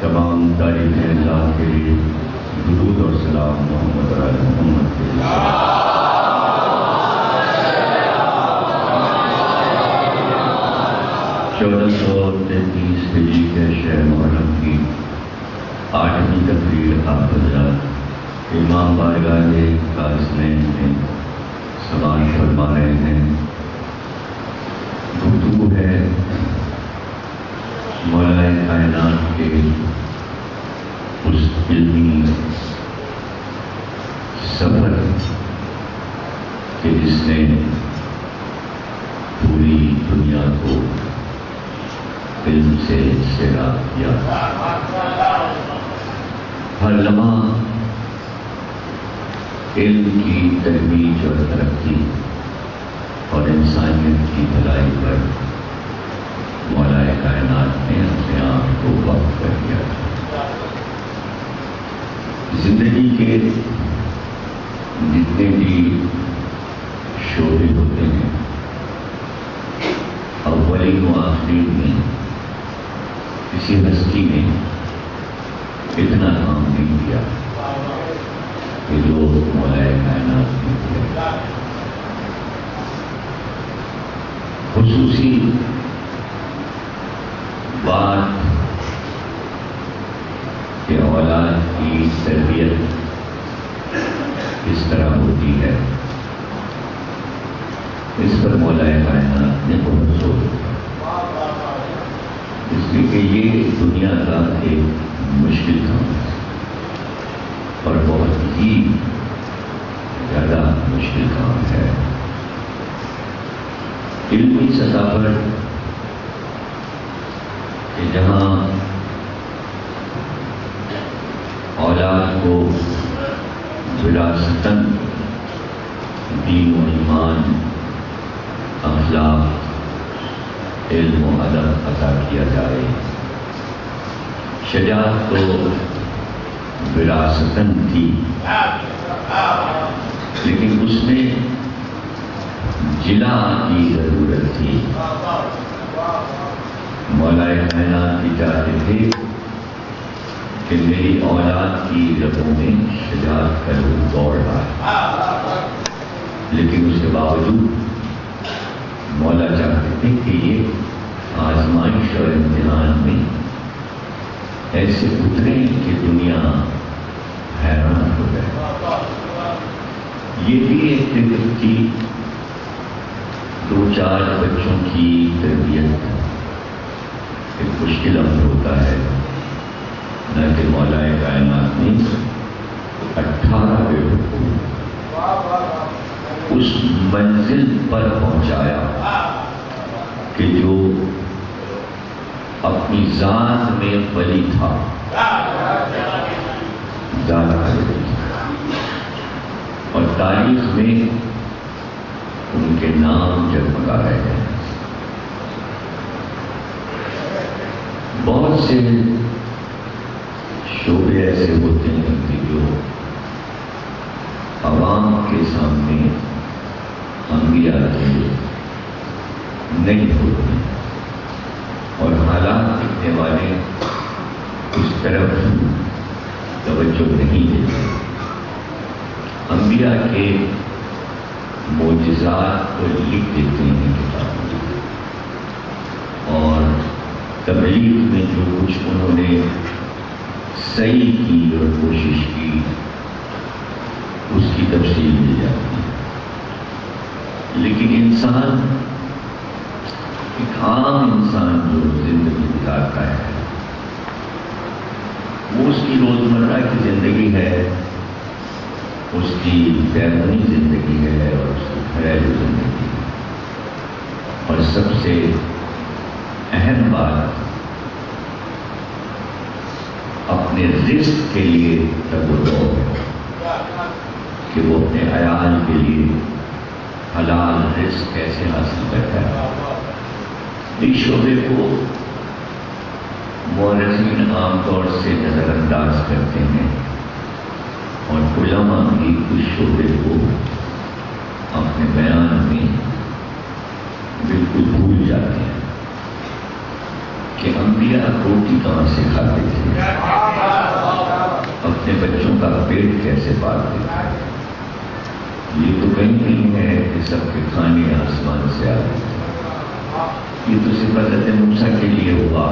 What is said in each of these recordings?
تمام تعریفیں اللہ کے لیے، درود اور سلام محمد اور آل محمد کے لیے۔ 1433 ہجری کے شہر محرم کی 8ویں تقریر آپ حضرات امام بارگاہ کاظمین میں سماعت فرما رہے ہیں۔ گفتگو ہے مولا کائنات کے اس علمی سفر کہ جس نے پوری دنیا کو علم سے سیراب کیا۔ ہر لمحہ علم کی ترویج اور ترقی اور انسانیت کی بھلائی پر مولا کائنات نے اپنے آپ کو وقف کر دیا۔ زندگی کے جتنے بھی شعبے ہوتے ہیں اولین و آخرین میں کسی ہستی نے اتنا کام نہیں کیا کہ جو مولا کائنات نے کیا۔ خصوصی بات کہ اولاد کی تربیت کس طرح ہوتی ہے، اس پر مولا کائنات نے بہت زور دیا، اس لیے کہ یہ دنیا کا ایک مشکل کام ہے اور بہت ہی زیادہ مشکل کام ہے۔ علمی سطح پر کہ جہاں اولاد کو وراثتاً دین و ایمان، اخلاق، علم و ادب عطا کیا جائے، شجاعت تو وراثتاً تھی لیکن اس میں جلا کی ضرورت تھی۔ مولا کائنات بھی چاہتے تھے کہ میری اولاد کی رگوں میں شجاعت کا روح دوڑ رہا ہے، لیکن اس کے باوجود مولا چاہتے تھے کہ یہ آزمائش اور امتحان میں ایسے اتریں کہ دنیا حیران ہو جائے۔ یہ بھی ایک دقت تھی 2-4 بچوں کی تربیت ایک مشکل امر ہوتا ہے، نہ کہ مولا کائنات نے 18 بیٹوں کو اس منزل پر پہنچایا کہ جو اپنی ذات میں ولی تھا، اور تاریخ میں ان کے نام جگمگا رہے ہیں۔ بہت سے شعبے ایسے ہوتے ہیں کہ جو عوام کے سامنے انبیاء کے نہیں ہوتے اور حالات دیکھنے والے اس طرف توجہ نہیں دیتے۔ انبیاء کے معجزات کو لکھ دیتے ہیں کتابوں میں، اور تبلیغ میں جو کچھ انہوں نے صحیح کی اور کوشش کی اس کی تفصیل مل جاتی ہے۔ لیکن انسان، ایک عام انسان جو زندگی گزارتا ہے، وہ اس کی روزمرہ کی زندگی ہے، اس کی بیرونی زندگی ہے اور اس کی گھریلو زندگی ہے، اور سب سے اہم بات اپنے رزق کے لیے تگودو ہے کہ وہ اپنے عیال کے لیے حلال رزق کیسے حاصل کرتا ہے۔ اس شعبے کو مورخین عام طور سے نظر انداز کرتے ہیں اور علماء بھی اس شعبے کو اپنے بیان میں بالکل بھول جاتے ہیں۔ کہ انبیاء روٹی کہاں سے کھاتے تھے، اپنے بچوں کا پیٹ کیسے پالتے تھے. یہ تو کہیں نہیں ہے کہ سب کے کھانے آسمان سے آتے تھے. یہ تو صرف حضرت موسیٰ کے لیے ہوا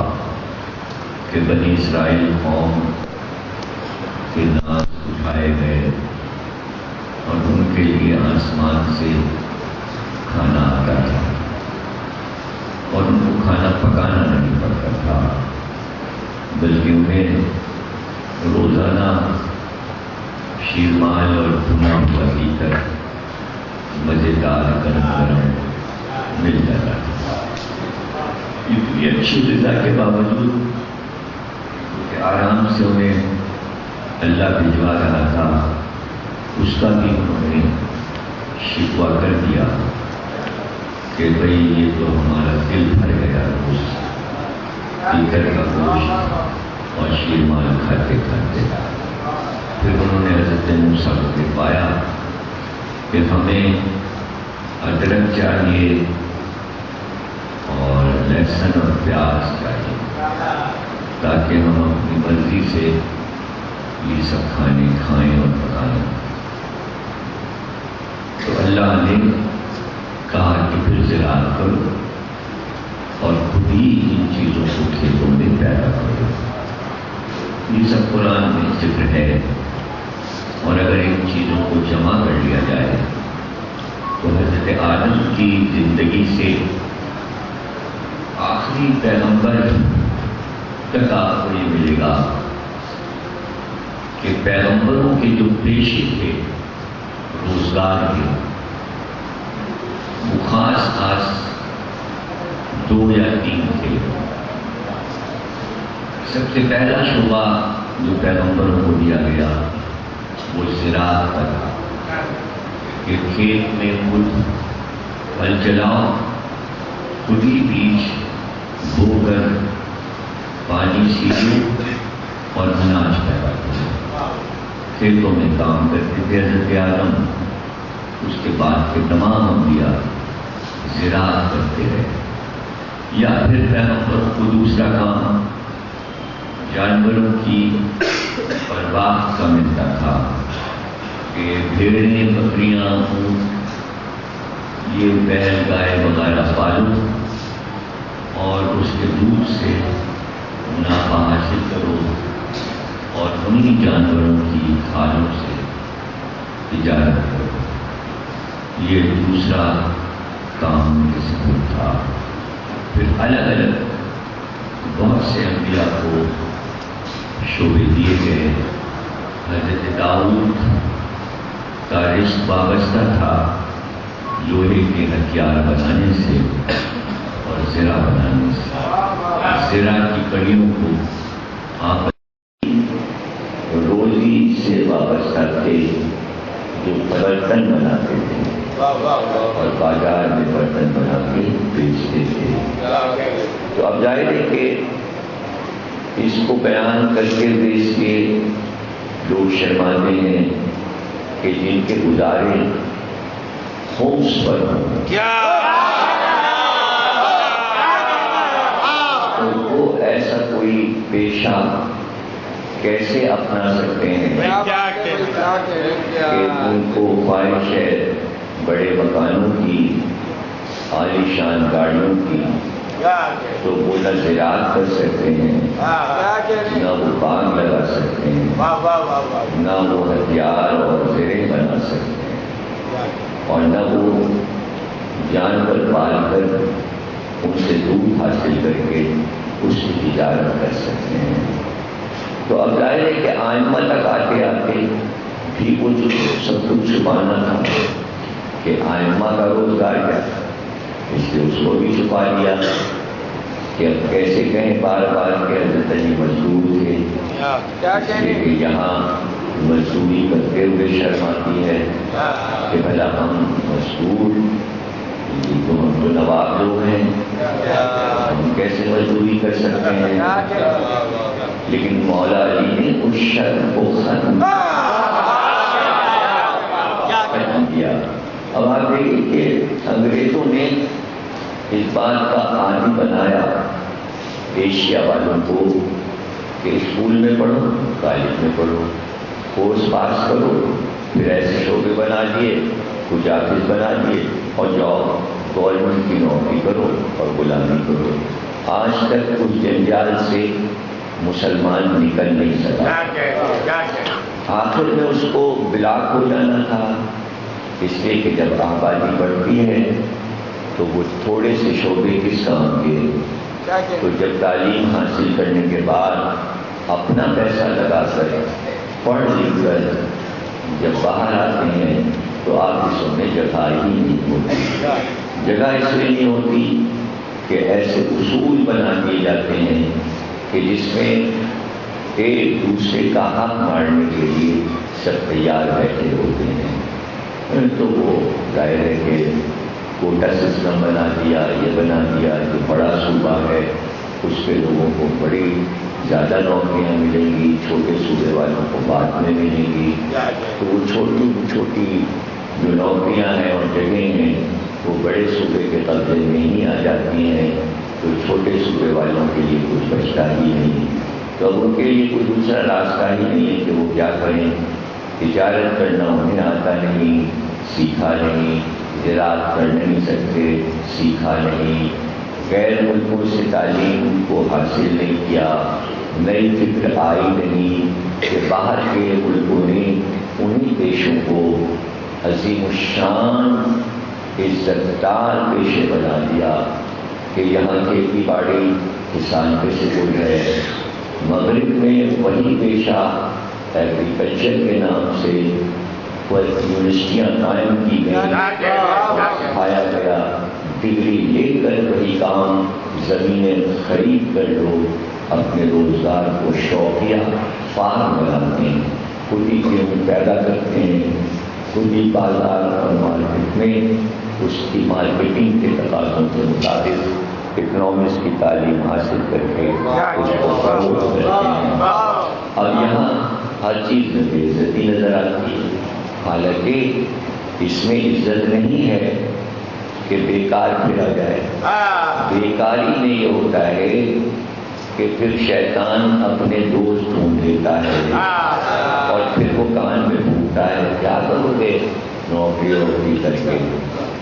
کہ بنی اسرائیل قوم کے ناز اٹھائے گئے اور ان کے لیے آسمان سے کھانا آتا تھا اور ان کو کھانا پکانا نہیں پڑتا تھا، بلکہ انہیں روزانہ شیرمال اور بھنا ہوا پیکر مزیدار گرم گرم مل جاتا تھا. اتنی اچھی غذا کے باوجود کہ آرام سے انہیں اللہ بھجوا رہا تھا، اس کا بھی انہوں نے شکوہ کر دیا کہ بھئی یہ تو ہمارا دل بھر گیا روز پیکر کا گوشت اور شیرمال کھاتے کھاتے. پھر انہوں نے حضرت موسیٰ کو پایا کہ ہمیں ادرک چاہیے اور لہسن اور پیاز چاہیے تاکہ ہم اپنی مرضی سے یہ سب کھانے کھائیں اور پکائیں. تو اللہ نے کہا کہ پھر زراعت کرو اور خود ہی ان چیزوں کو کھیتوں میں پیدا کرو. یہ سب قرآن میں ذکر ہے، اور اگر ان چیزوں کو جمع کر لیا جائے تو حضرت آدم کی زندگی سے آخری پیغمبر تک آپ کو یہ ملے گا کہ پیغمبروں کے جو پیشے تھے روزگار کے، وہ خاص خاص 2 یا 3 تھے. سب سے پہلا شعبہ جو پیغمبروں کو دیا گیا وہ زراعت کا تھا کہ کھیت میں خود پھل چلاؤ، خود ہی بیج بو کر پانی سیچو اور اناج پیدا کرو. کھیتوں میں کام کرتے تھے حضرت آدم. اس کے بعد کے تمام انبیاء زراعت کرتے رہے. یا پھر پیغمبروں کو دوسرا کام جانوروں کی پرواہ کا ملتا تھا کہ بھیڑیں بکریاں یہ بیل گائے وغیرہ پالو اور اس کے دودھ سے منافع حاصل کرو اور انہیں جانوروں کی کھالوں سے تجارت کرو. یہ دوسرا کام کے سبب تھا. پھر الگ الگ بہت سے انبیاء کو شعبے دیے گئے. حضرت داؤد کا رزق وابستہ تھا لوہے کے ہتھیار بنانے سے اور زرہ بنانے سے. زرہ کی کڑیوں کو آپ روزی سے وابستہ تھے جو برتن بناتے تھے اور بازار میں برتن بنا کے بیچتے تھے. تو اب ظاہر ہے کہ اس کو بیان کرتے ہوئے اس کے لوگ شرماتے ہیں کہ جن کے گزارے ہومس پر ہوں تو وہ ایسا کوئی پیشہ کیسے اپنا سکتے ہیں کہ ان کو خواہش ہے بڑے مکانوں کی، عالی شان گاڑیوں کی، تو وہ نہ زراعت کر سکتے ہیں، نہ وہ باغ لگا سکتے ہیں، نہ وہ ہتھیار اور زریں بنا سکتے ہیں، اور نہ وہ جانور پال کر ان سے دودھ حاصل کر کے اس کی تجارت کر سکتے ہیں. تو اب ظاہر ہے کہ آئمہ تک آتے آتے بھی وہ جو سب کچھ چھپانا تھا کہ آئمہ کا روزگار کیا، اس لیے اس کو بھی چھپا لیا کہ اب کیسے کہیں بار بار کہ حضرت علی مزدور تھے، اس لیے کہ یہاں مزدوری کرتے ہوئے شرم آتی ہے کہ بھلا ہم مزدور تو ہم تو نواب لوگ ہیں، ہم کیسے مزدوری کر سکتے ہیں. لیکن مولا علی نے اس شرم کو ختم کیا. اب آپ دیکھیں کہ انگریزوں نے اس بات کا عادی بنایا ایشیا والوں کو کہ اسکول میں پڑھو، کالج میں پڑھو، کورس پاس کرو، پھر ایسے شعبے بنا دیے، کچھ آفس بنا دیے اور جاب گورنمنٹ کی نوکری کرو اور غلامی کرو۔ آج تک اس جنجال سے مسلمان نکل نہیں سکا۔ آخر میں اس کو بلاک ہو جانا تھا، اس لیے کہ جب آبادی بڑھتی ہے تو وہ تھوڑے سے شعبے کس کام کے، تو جب تعلیم حاصل کرنے کے بعد اپنا پیسہ لگا کر پڑھ لکھ کر جب باہر آتے ہیں تو آفسوں میں جگہ ہی نہیں ہوتی۔ جگہ اس لیے نہیں ہوتی کہ ایسے اصول بنا دیے جاتے ہیں کہ جس میں ایک دوسرے کا حق مارنے کے لیے سب تیار بیٹھے ہوتے ہیں۔ تو وہ ظاہر ہے کہ کوٹا سسٹم بنا دیا، یہ بنا دیا، جو بڑا صوبہ ہے اس کے لوگوں کو بڑی زیادہ نوکریاں ملیں گی، چھوٹے صوبے والوں کو بعد میں ملیں گی۔ تو وہ چھوٹی چھوٹی جو نوکریاں ہیں اور جگہیں ہیں وہ بڑے صوبے کے قبضے میں ہی آ جاتی ہیں، تو چھوٹے صوبے والوں کے لیے کچھ بچتا ہی نہیں۔ تو اب ان کے لیے کوئی دوسرا راستہ ہی نہیں ہے کہ وہ کیا کریں۔ تجارت کرنا انہیں آتا نہیں، سیکھا نہیں، زراعت کر نہیں سکتے، سیکھا نہیں، غیر ملکوں سے تعلیم کو حاصل نہیں کیا، نئی فکر آئی نہیں کہ باہر کے ملکوں نے انہی دیشوں کو عظیم الشان عزت دار پیشے بنا دیا کہ یہاں کھیتی باڑی کسان پہ سے کوئی ہے۔ مغرب میں وہی پیشہ ایگریکلچر کے نام سے یونیورسٹیاں قائم کی گئی، سکھایا گیا، ڈگری لے کر وہی کام، زمینیں خرید کر لوگ اپنے روزگار کو شوقیہ فارم بناتے ہیں، خود ہی گیہوں پیدا کرتے ہیں، خود ہی بازار اور مارکیٹ میں اس کی مارکیٹنگ کے تقاضوں کے مطابق اکنامکس کی تعلیم حاصل کر کے اس کو فروغ کرتے ہیں۔ اب یہاں ہر چیز میں بے عزتی نظر آتی ہے، حالانکہ اس میں عزت نہیں ہے کہ بیکار پھرا جائے۔ بیکاری میں یہ ہوتا ہے کہ پھر شیطان اپنے دوست ڈھونڈ لیتا ہے اور پھر وہ کان میں پھونکتا ہے، کیا کرو گے نوکری ووکری کر کے؟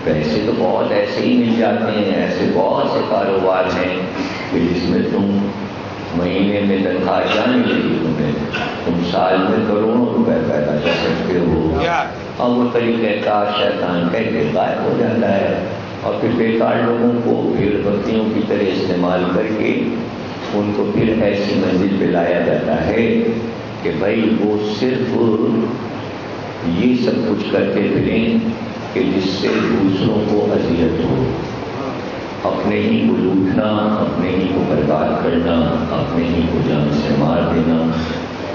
پیسے تو بہت ایسے ہی مل جاتے ہیں، ایسے بہت سے کاروبار ہیں کہ جس میں تم مہینے میں تنخواہ کیا ملے گی تمہیں، تم سال میں کروڑوں روپے پیدا کر سکتے ہو۔ اب وہ طریقہ کار شیطان کہہ کے غائب ہو جاتا ہے اور پھر بیکار لوگوں کو بھیڑ بکریوں کی طرح استعمال کر کے ان کو پھر ایسی منزل پہ لایا جاتا ہے کہ بھائی وہ صرف یہ سب کچھ کرتے پھریں کہ جس سے دوسروں کو اذیت ہو، اپنے ہی کو لوٹنا، اپنے ہی کو برباد کرنا، اپنے ہی کو جان سے مار دینا،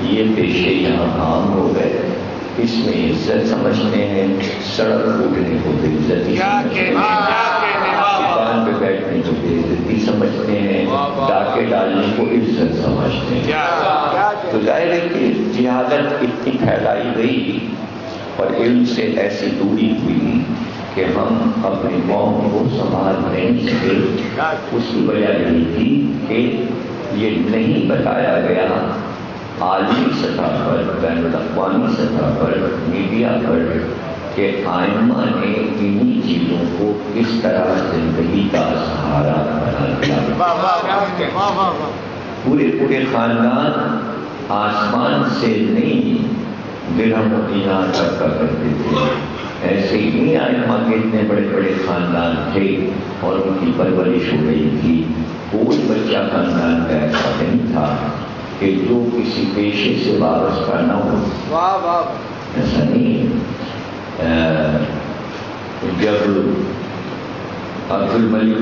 یہ پیشے یہاں عام ہو گئے۔ اس میں عزت سمجھتے ہیں، سڑک پھوٹنے کو بے عزتی سمجھتے ہیں، دکان پہ بیٹھنے کو بے عزتی سمجھتے ہیں، ڈاکے ڈالنے کو عزت سمجھتے ہیں۔ تو ظاہر ہے کہ جہالت اتنی پھیلائی گئی اور علم سے ایسی دوری ہوئی کہ ہم اپنی قوم کو سنبھال نہیں سکے۔ اس کی وجہ یہی تھی کہ یہ نہیں بتایا گیا عالمی سطح پر، بین الاقوامی سطح پر، میڈیا پر کہ آئمہ نے انہی چیزوں کو کس طرح زندگی کا سہارا بنا دیا۔ پورے خاندان آسمان سے نہیں درہم و دینار خرچہ کرتے تھے۔ ایسے ہی آئمہ کے اتنے بڑے بڑے خاندان تھے اور ان کی پرورش ہو رہی تھی۔ کوئی بچہ خاندان کا ایسا نہیں تھا کہ جو کسی پیشے سے وابستہ نہ ہو۔ ایسا نہیں ہے۔ جب عبد الملک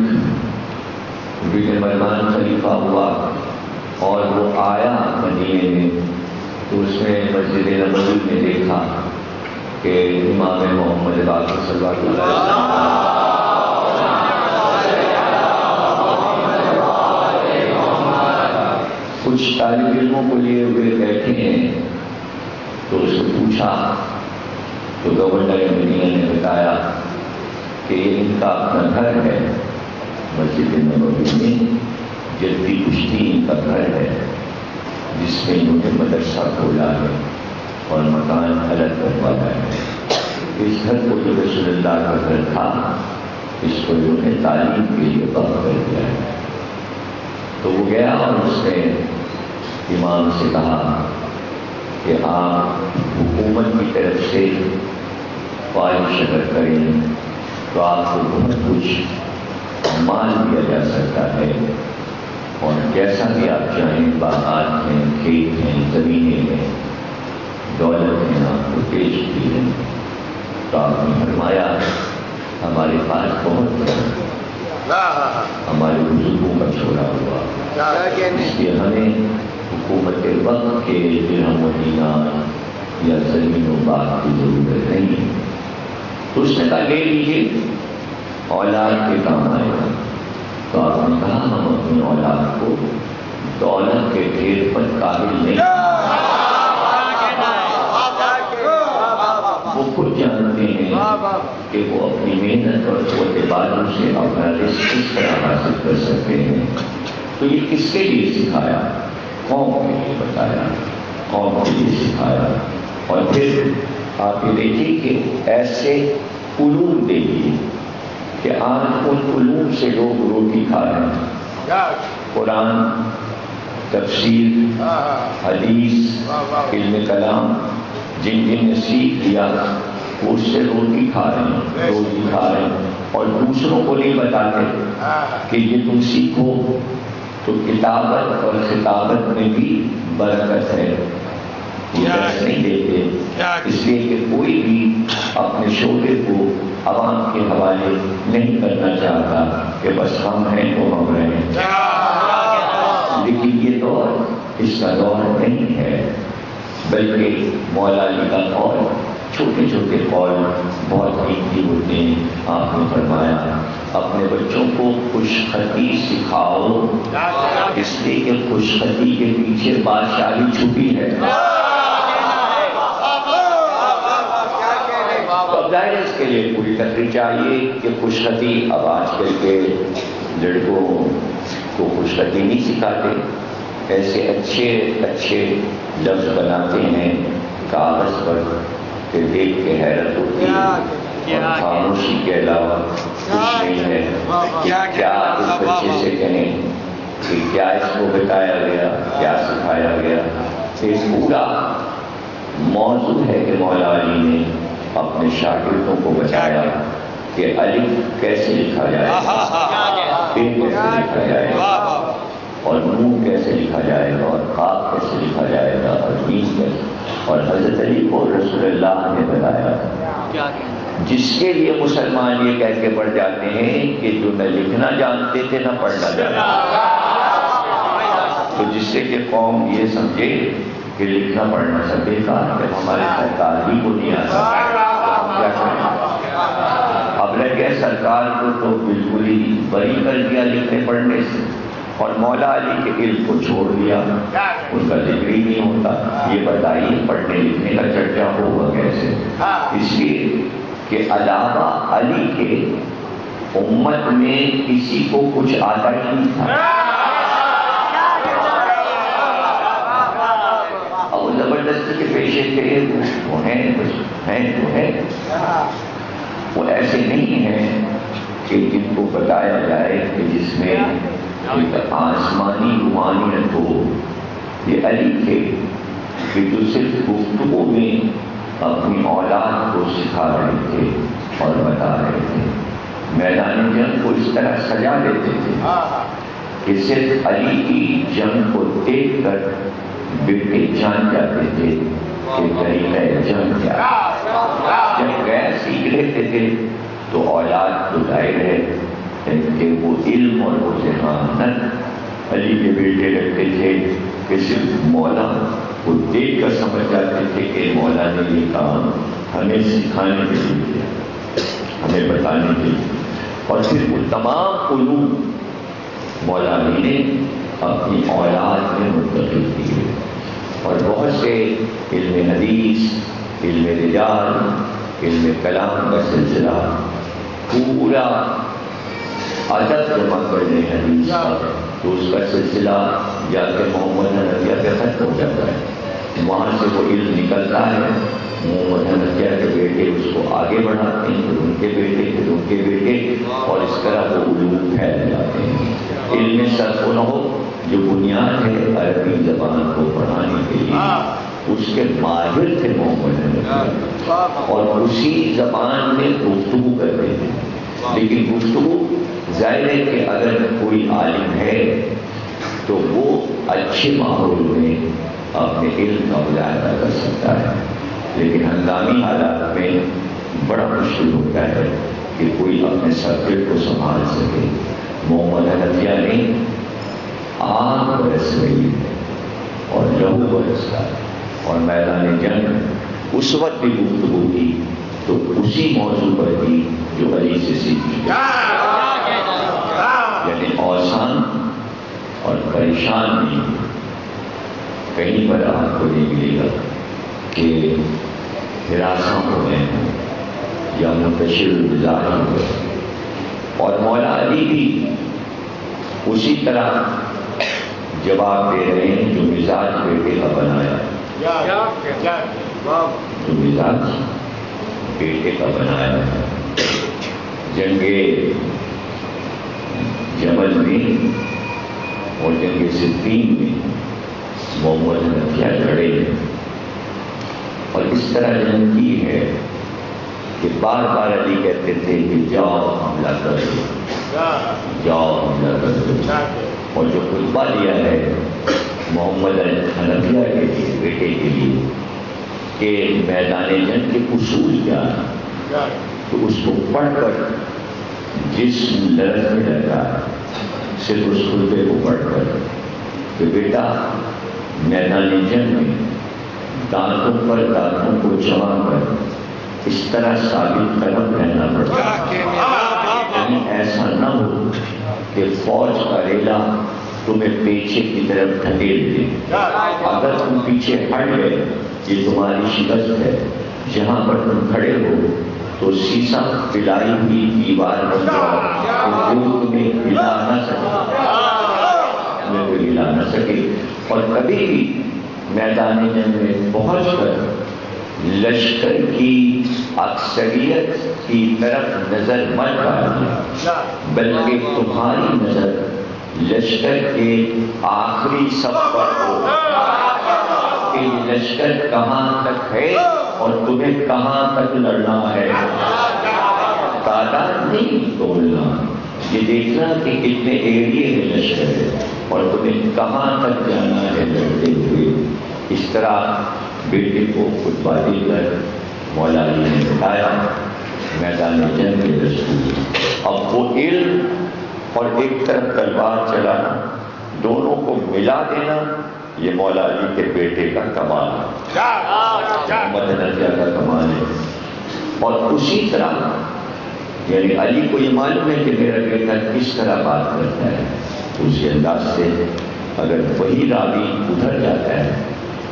بن مروان خلیفہ ہوا اور وہ آیا مدینے میں تو اس نے مسجد نبوی میں دیکھا کہ امام محمد باقر صلی اللہ علیہ وسلم کچھ طالب علموں کو لیے ہوئے بیٹھے ہیں، تو اس سے پوچھا تو گورنر مدینہ نے بتایا کہ ان کا اپنا گھر ہے مسجد نبوی میں، جدی کشتی کا گھر ہے جس میں انہوں نے مدرسہ کھولا ہے اور مکان الگ بنوایا ہے. اس گھر کو جو رسول اللہ کا گھر تھا اس کو انہوں نے تعلیم کے لیے وقف کر دیا ہے. تو وہ گیا اور اس نے امام سے کہا کہ آپ حکومت کی طرف سے خواہش اگر کریں تو آپ کو بہت کچھ مال دیا جا سکتا ہے اور جیسا بھی آپ چاہیں باغات ہیں کھیت ہیں زمینیں ہیں دولت ہیں آپ کو پیش کی ہے. تو آپ نے فرمایا ہمارے پاس بہت ہمارے بزرگوں کا چھوڑا ہوا اس لیے ہمیں حکومت وقت کے درہم و دینار یا زمین و باغ کی ضرورت نہیں. تو اس نے کہا لے لیجیے اولاد کے کام آئے گا. تو آپ نے کہا ہم اپنی اولاد کو دولت کے ڈھیر پر قابل نہیں. وہ خود جانتے ہیں کہ وہ اپنی محنت اور قوت بازو سے اپنا رزق کس طرح حاصل کر سکتے ہیں. تو یہ کس کے لیے سکھایا؟ قوم کے لیے بتایا, قوم کے لیے سکھایا. اور پھر آپ یہ دیکھیے کہ ایسے علوم دیکھیے کہ آج ان علوم سے لوگ روٹی کھا رہے ہیں. قرآن, تفسیر, حدیث, علم کلام جن جن نے سیکھ لیا وہ اس سے روٹی کھا رہے ہیں, روٹی کھا رہے ہیں. اور دوسروں کو نہیں بتاتے کہ یہ تم سیکھو تو کتابت اور خطابت میں بھی برکت ہے. یہ درس نہیں دیتے اس لیے کہ کوئی بھی اپنے شعبے کو عوام کے حوالے نہیں کرنا چاہتا کہ بس ہم ہیں تو ہم رہیں. لیکن یہ دور اس کا دور نہیں ہے, بلکہ مولا علی کا قول چھوٹے چھوٹے قول بہت قیمتی ہوتے ہیں. آپ نے فرمایا اپنے بچوں کو خوش خطی سکھاؤ اس لیے کہ خوش خطی کے پیچھے بادشاہی چھپی ہے. ظاہر اس کے لیے پوری تقریر چاہیے کہ خوش خطی اب آج کل کے لڑکوں کو خوش خطی نہیں سکھاتے, ایسے اچھے اچھے لفظ بناتے ہیں کاغذ پر کہ دیکھ کے حیرت ہوتی ہے اور خاموشی کے علاوہ کچھ نہیں ہے. کیا اس بچے سے کہیں کہ کیا اس کو بتایا گیا, کیا سکھایا گیا. ایک پورا موضوع ہے کہ مولا علی نے اپنے شاگردوں کو بتایا کہ الف کیسے لکھا جائے, کیسے لکھا جائے اور نون کیسے لکھا جائے گا اور قاف کیسے لکھا جائے گا اور میم کیسے. اور حضرت علی کو رسول اللہ نے بتایا جس کے لیے مسلمان یہ کہہ کے پڑھ جاتے ہیں کہ جو نہ لکھنا جانتے تھے نہ پڑھنا جانتے. تو جس سے کہ قوم یہ سمجھے کہ لکھنا پڑھنا سب بیکار ہے, ہمارے سرکار ہی کو نہیں آتا. کیا کریں؟ اب رہ گئے سرکار کو تو بالکل ہی بری کر دیا لکھنے پڑھنے سے اور مولا علی کے علم کو چھوڑ دیا, ان کا ذکر ہی نہیں ہوتا. یہ بتائیے پڑھنے لکھنے کا چرچا ہوگا کیسے؟ اس لیے کہ علاوہ علی کے امت میں کسی کو کچھ آتا ہی نہیں تھا. اور زبردستی کے پیشے تھے وہ ہیں تو ہے, وہ ایسے نہیں ہیں کہ جن کو بتایا جائے کہ جس میں ایک آسمانی روحانیت ہو. یہ علی تھے کہ جو صرف گفتگو میں اپنی اولاد کو سکھا رہے تھے اور بتا رہے تھے. میدان جنگ کو اس طرح سجا دیتے تھے کہ صرف علی کی جنگ کو دیکھ کر بیٹے جان جاتے تھے کہ طریقہ جنگ کیا. جب غیر سیکھ لیتے تھے تو اولاد تو ظاہر ہے کہ وہ علم اور وہ ذہانت علی کے بیٹے رکھتے تھے کہ صرف مولا کو دیکھ کر سمجھ جاتے تھے کہ مولا نے یہ کام ہمیں سکھانے کے لیے کیا, ہمیں بتانے کے لیے. اور پھر وہ تمام علوم مولا علی نے اپنی اولاد میں منتقل کیے اور بہت سے علم حدیث, علم رجال, علم کلام کا سلسلہ پورا ادب جمع کر لیں حدیث کا تو اس کا سلسلہ یا کہ محمد حنفیہ پہ ختم ہو جاتا ہے، وہاں سے وہ علم نکلتا ہے، محمد حنفیہ کے بیٹے اس کو آگے بڑھاتے ہیں، پھر ان کے بیٹے، پھر ان کے بیٹے، اور اس طرح وہ علوم پھیل جاتے ہیں۔ علم میں صرف نہ ہو جو بنیاد ہے عربی زبان کو پڑھانے کے لیے، اس کے ماہر تھے محمد حنفیہ، اور اسی زبان میں گفتگو کرتے تھے۔ لیکن گفتگو ظاہر ہے کہ اگر کوئی عالم ہے تو وہ اچھے ماحول میں اپنے علم کا مظاہرہ کر سکتا ہے، لیکن ہنگامی حالات میں بڑا مشکل ہوتا ہے کہ کوئی اپنے سبجیکٹ کو سنبھال سکے۔ محمد حنفیہ نے آگ برس رہی ہے اور لہو برس رہا ہے، اور میدان جنگ اس وقت بھی گفتگو کی تو اسی موضوع پر کی جو علی سے سیکھی، یعنی اوسان اور پریشان نہیں۔ کہیں پر آپ کو نہیں ملے گا کہ ہراساں ہو گئے ہیں یا منتشر مزاج ہو گئے، اور مولا علی بھی اسی طرح جواب دے رہے ہیں جو مزاج بیٹے کا بنایا، جو مزاج بیٹے کا بنایا ہے۔ جنگ جمل میں اور جنگ صفین میں محمد حنفیہ لڑے ہیں، اور اس طرح جنگ کی ہے کہ بار بار علی کہتے تھے کہ جاؤ حملہ کرو، جاؤ حملہ کرو، اور جو خطبہ دیا ہے محمد حنفیہ کے لیے، بیٹے کے لیے، کہ میدان جنگ کے اصول کیا ہے، تو اس کو پڑھ کر جسم لرزنے لگا ہے، صرف اس خطبے کو پڑھ کر کہ بیٹا میدان جنگ میں دانتوں پر دانتوں کو جمع کر اس طرح ثابت قدم رہنا پڑتا ہے، یعنی ایسا نہ ہو کہ فوج کا ریلا تمہیں پیچھے کی طرف دھکیل دے، اگر تم پیچھے ہٹ گئے یہ تمہاری شکست ہے، جہاں پر تم کھڑے ہو تو سیسا پلائی ہوئی دیوار بن جاؤ، وہ تمہیں ہلا نہ سکے، تمہیں کوئی ہلا نہ سکے، اور کبھی بھی میدان جنگ میں پہنچ کر لشکر کی اکثریت کی طرف نظر مت ڈالنا، بلکہ تمہاری نظر لشکر کے آخری صف پر ہو کہ لشکر کہاں تک ہے اور تمہیں کہاں تک لڑنا ہے۔ تعداد نہیں تولنا، یہ دیکھنا کہ کتنے ایریے میں لشکر ہے اور تمہیں کہاں تک جانا ہے لڑتے ہوئے۔ اس طرح بیٹے کو خطبہ دے کر مولا علی نے بتایا میدان جنگ کے دستور۔ اب وہ علم اور ایک طرف تلوار چلانا، دونوں کو ملا دینا، یہ مولا علی کے بیٹے کا کمال ہے، محمد حنفیہ کا کمال ہے۔ اور اسی طرح یعنی علی کو یہ معلوم ہے کہ میرا بیٹا کس طرح بات کرتا ہے، اسی انداز سے اگر وہی راوی ادھر جاتا ہے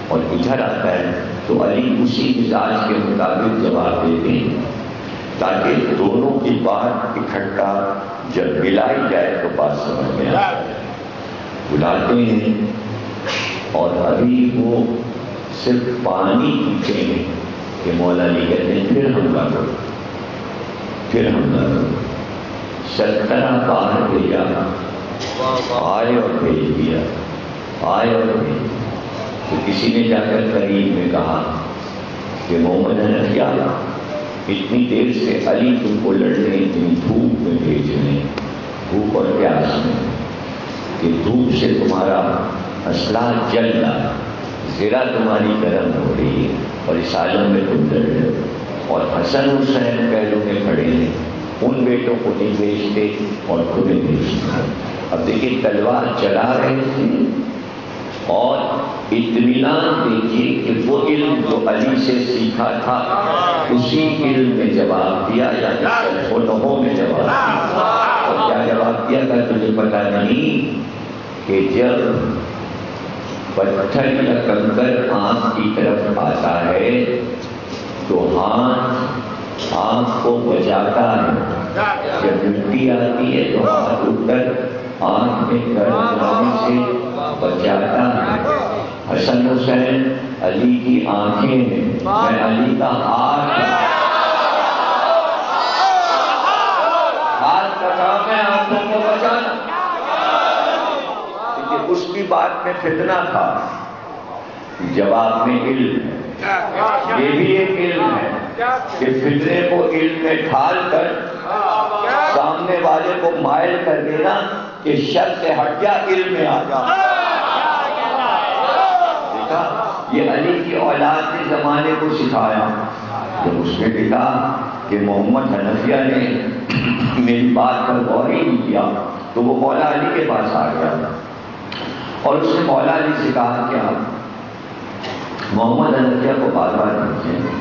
اور ادھر آتا ہے تو علی اسی مزاج کے مطابق جواب دیتے ہیں، تاکہ دونوں کی بات اکٹھا جب ملائی جائے تو بات سمجھ میں آئے۔ بلاتے ہیں اور ابھی وہ صرف پانی پیتے ہیں کہ مولا علی کہتے ہیں پھر حملہ کرو، پھر حملہ کرو۔ 17 بار بھیجا، آئے اور بھیج دیا، آئے اور بھیج دیا۔ تو کسی نے جا کر قریب میں کہا کہ محمد حنفیہ اتنی دیر سے علی تم کو لڑنے اتنی دھوپ میں بھیج رہے ہیں، دھوپ اور پیاس میں، کہ دھوپ سے تمہارا اسلحہ جل رہا، زرہ تمہاری گرم ہو رہی ہے، اور اس عالم میں تم لڑ رہے ہو، اور حسن حسین پہلو میں کھڑے ہیں، ان بیٹوں کو نہیں بھیجتے اور تمہیں بھیجتے۔ اب دیکھیے تلوار چلا رہے تھے اور اطمینان دیکھیے کہ وہ علم جو علی سے سیکھا تھا اسی علم میں جواب دیا، یا لوگوں میں جواب دیا۔ اور کیا جواب دیا تھا تجھے پتا نہیں کہ جب پتھر یا کنکر آنکھ کی طرف آتا ہے تو ہاتھ آنکھ کو بچاتا ہے، جب مٹی آتی ہے تو ہاتھ اٹھ کر آنکھ میں گرد جانے سے بچاتا ہے. حسن حسین علی کی آنکھیں ہیں، میں علی کا ہاتھ کا کام ہے آنکھوں کو بچانا. کیونکہ اس کی بات میں فتنہ تھا. جواب میں علم ہے، یہ بھی ایک علم ہے کہ فتنے کو علم میں ڈھال کر سامنے والے کو مائل کر دینا کہ شر سے ہٹ جا، علم میں آ جا. دیکھا یہ علی کی اولاد نے زمانے کو سکھایا. جب اس نے کہا کہ محمد حنفیہ نے میری بات پر غور ہی نہیں کیا تو وہ مولا علی کے پاس آ گیا اور اس نے مولا علی سے کہا کہ آپ محمد حنفیہ کو بار بار دیکھیں.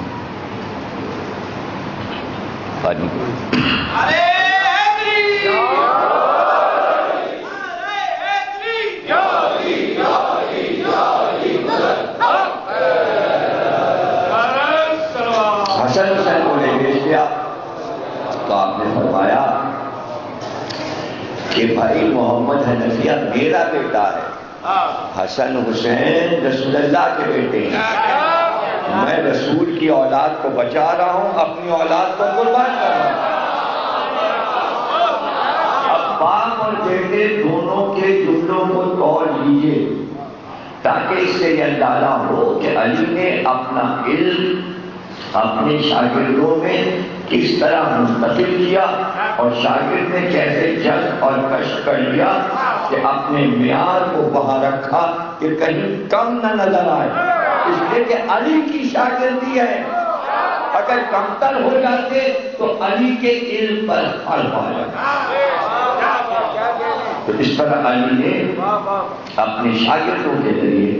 حسن حسین کو نے بھیج دیا تو آپ نے فرمایا کہ بھائی محمد حنفیہ میرا بیٹا ہے، حسن حسین رسول اللہ کے بیٹے ہیں، میں رسول کی اولاد کو بچا رہا ہوں، اپنی اولاد کو قربان کر رہا ہوں. اب باپ اور بیٹے دونوں کے جملوں کو توڑ لیجیے تاکہ اس سے یہ اندازہ ہو کہ علی نے اپنا علم اپنے شاگردوں میں کس طرح منتقل کیا اور شاگرد نے کیسے جذب اور کشف کر لیا کہ اپنے معیار کو وہاں رکھا کہ کہیں کم نہ نظر آئے. اس لیے کہ علی کی شاگردی ہے، اگر کمتر ہو جاتے تو علی کے علم پر حل پا جاتے. تو اس طرح علی نے اپنے شاگردوں کے ذریعے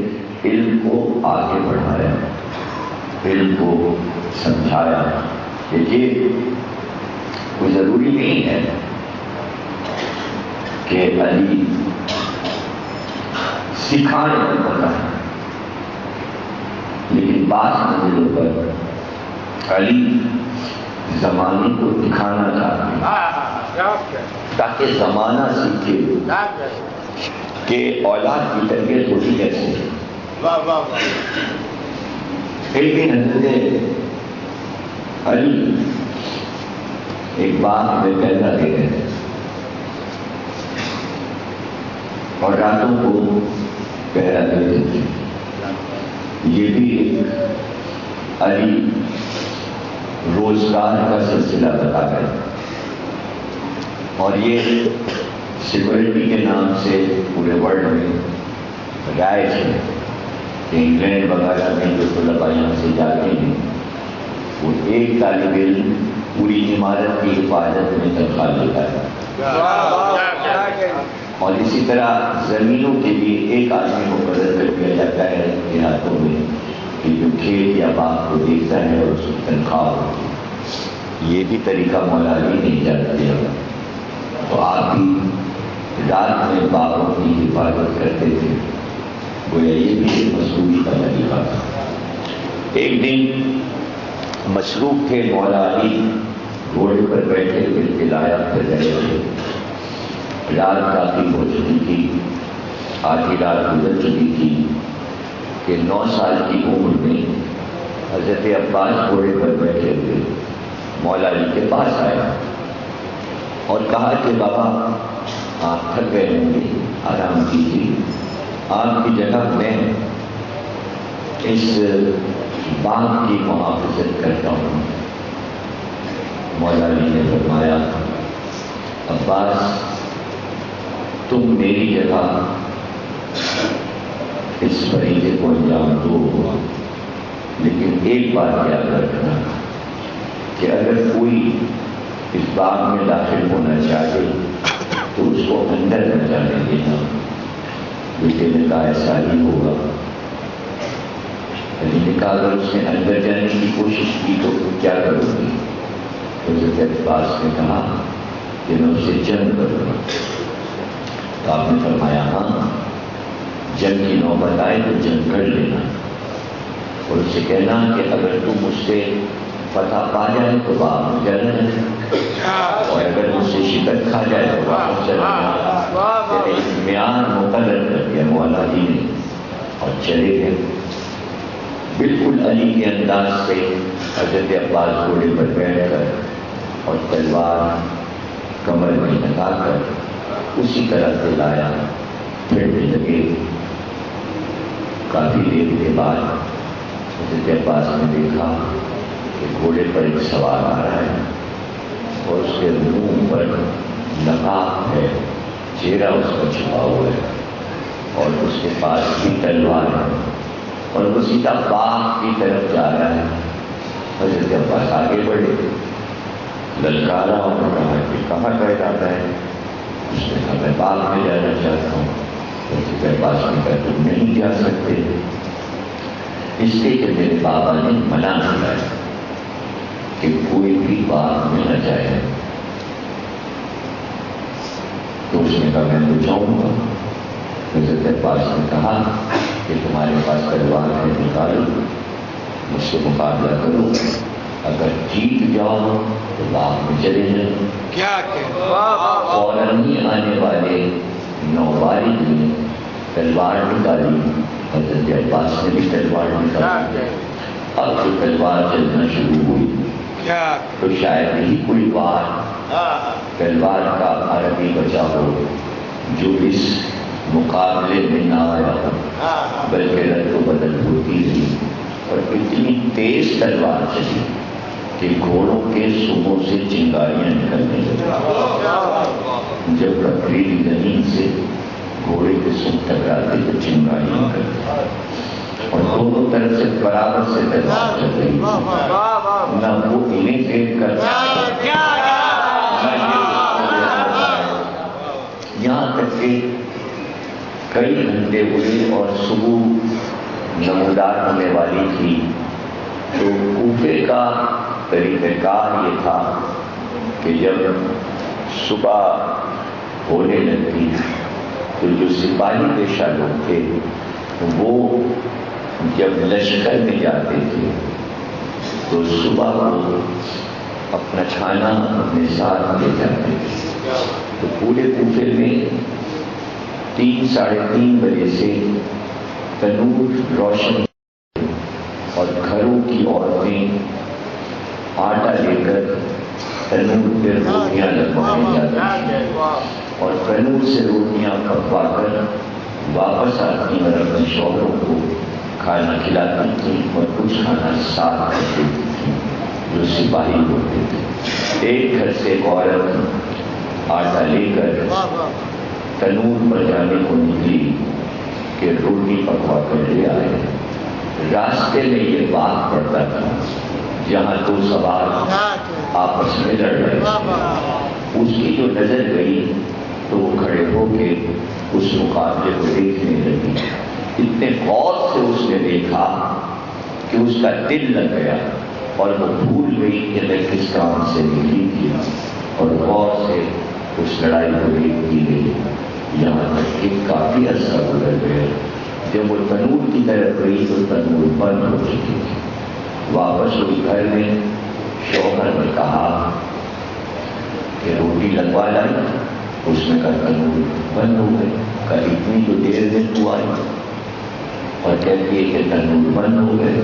علم کو آگے بڑھایا، علم کو سمجھایا کہ یہ کوئی ضروری نہیں ہے کہ علی سکھانے پر پڑا ہے، لیکن بعض منزلوں پر علی زمانے کو دکھانا چاہتے ہیں تاکہ زمانہ سیکھے کہ اولاد کی تربیت ہوتی کیسے. ایک دن حضرت علی ایک باغ میں پہلا دے رہے تھے اور راتوں کو پہرا دیتے تھے. یہ بھی ایک علی روزگار کا سلسلہ بتا گیا اور یہ سیکورٹی کے نام سے پورے ورلڈ میں رائج ہے کہ انگلینڈ وغیرہ میں جو طلباء یہاں سے جاتے ہیں وہ ایک طالب علم پوری عمارت کی حفاظت میں تنخواہ لیتا ہے اور اسی طرح زمینوں کے لیے ایک آدمی مقرر کر دیا جاتا ہے دیہاتوں میں کہ جو کھیت یا باغ کو دیکھتا ہے اور اس کی تنخواہ ہوتی ہے. یہ بھی طریقہ مولا علی نہیں جاتا دیا. تو آپ بھی رات میں باغوں کی حفاظت کرتے تھے، گویا یہ بھی ایک مصروف کا طریقہ تھا. ایک دن مصروف تھے مولا علی، گھوڑے پر بیٹھے لایا پھر رہے تھے. رات کافی ہو چکی تھی، آدھی رات گزر چکی تھی کہ 9 سال کی عمر میں حضرت عباس گھوڑے پر بیٹھے ہوئے مولا علی کے پاس آیا اور کہا کہ بابا آپ تھک گئے ہوں گے، آرام کیجیے، آپ کی جگہ میں اس باغ کی محافظت کرتا ہوں. مولا علی نے فرمایا عباس تم میری جگہ اس فریضے کو انجام دو، لیکن ایک بات یاد رکھنا کہ اگر کوئی اس باغ میں داخل ہونا چاہے تو اس کو اندر نہ جانے دینا. بیٹے نے کہا ایسا ہی ہوگا. علی نے کہا اگر اس نے اندر جانے کی کوشش کی تو کیا کروں گی؟ حضرت عباس نے کہا کہ میں اسے جنگ کروں گا. تو آپ نے فرمایا ہاں جنگ کی نوبت آئے تو جنگ کر لینا اور اسے کہنا کہ اگر تم مجھ سے فتح پا جائے تو واپس چلنا ہے، اور اگر اس سے شکست کھا جائے تو واپس چلنا ہے۔ میعاد مقرر کر دیا مولا جی نے اور چلے گئے۔ بالکل علی کے انداز سے حضرت عباس گھوڑے پر بیٹھ کر اور تلوار کمر میں لگا کر اسی طرح سے لایا، پھرنے لگے۔ کافی دیر کے بعد حضرت عباس نے دیکھا کہ گھوڑے پر ایک سوار آ رہا ہے اور اس کے منہ پر نقاب ہے، چہرہ اس کا چھپا ہوا ہے اور اس کے پاس بھی تلوار ہے اور وہ سیدھا باغ کی طرف جا رہا ہے۔ حضرت عباس آگے بڑھے، للکارا اور کہا کہ کہاں کا ارادہ ہے؟ اس نے کہا میں باغ میں جانا چاہتا ہوں۔ حضرت عباس نے کہا تم نہیں جا سکتے، اس لیے کہ میرے بابا نے منع کیا ہے کہ کوئی بھی باغ میں نہ جائے۔ تو اس نے کہا میں تو جاؤں گا۔ حضرت عباس نے کہا کہ تمہارے پاس تلوار ہے، نکالو، مجھ سے مقابلہ کرو، اگر جیت جاؤ تو باغ میں چلے جاؤ۔ فوراً ہی آنے والے نوبارد نے تلوار نکالی، حضرت عباس نے بھی تلوار نکالی۔ اب جو تلوار چلنا شروع ہوئی تو شاید ہی کوئی بات تلوار کا عربی بچا ہو جو اس مقابلے میں نہ آیا، بلکہ رد و بدل ہوتی رہی اور اتنی تیز تلوار چلی کہ گھوڑوں کے سموں سے چنگاریاں نکلنے لگی۔ جب پتھریلی زمین سے گھوڑے کے سم ٹکراتے تو چنگاریاں نکلتی اور دونوں طرف سے برابر سے تلوار چل رہی، نہ وہ انہیں پھیر کر یہاں تک کہ کئی گھنٹے ہوئے اور صبح نمودار ہونے والی تھی۔ تو کوفے کا طریقہ کار یہ تھا کہ جب صبح ہونے لگتی تو جو سپاہی پیشہ لوگ تھے وہ جب لشکر میں جاتے تھے تو صبح کو اپنا کھانا اپنے ساتھ لے جاتے تھے۔ تو پورے کوفے میں 3 ساڑھے 3 بجے سے تنور روشن اور گھروں کی عورتیں آٹا لے کر تنور پہ روٹیاں لگوانے جاتی تھیں اور تنور سے روٹیاں پکوا کر واپس آتی اور اپنے شوہروں کو کھانا کھلاتی تھیں اور کچھ کھانا ساتھ کرتی تھیں جو سپاہی ہوتے تھے۔ ایک گھر سے ایک عورت آٹا لے کر تنور پر جانے کو نکلی کہ روٹی پکوا کر لے آئے۔ راستے میں یہ بات پڑتا تھا جہاں 2 سوار آپس میں لڑ رہے تھے، اس کی جو نظر گئی تو وہ کھڑے ہو کے اس مقابلے کو دیکھنے لگی۔ اتنے غور سے اس نے دیکھا کہ اس کا دل لگ گیا اور وہ بھول گئی کہ میں کس کام سے نکلی تھی اور غور سے اس لڑائی کو دیکھتی گئی، یہاں تک کہ کافی عرصہ گزر گیا۔ جب وہ تنور کی طرف گئی تو تنور بند ہو چکی تھی۔ واپس اس گھر میں شوہر نے کہا کہ روٹی لگوا لائی، اس نے کہا تنور بند ہو گئے۔ کہا اتنی تو دیر میں تو آئی اور کہتی ہے کہ تنور بند ہو گئے۔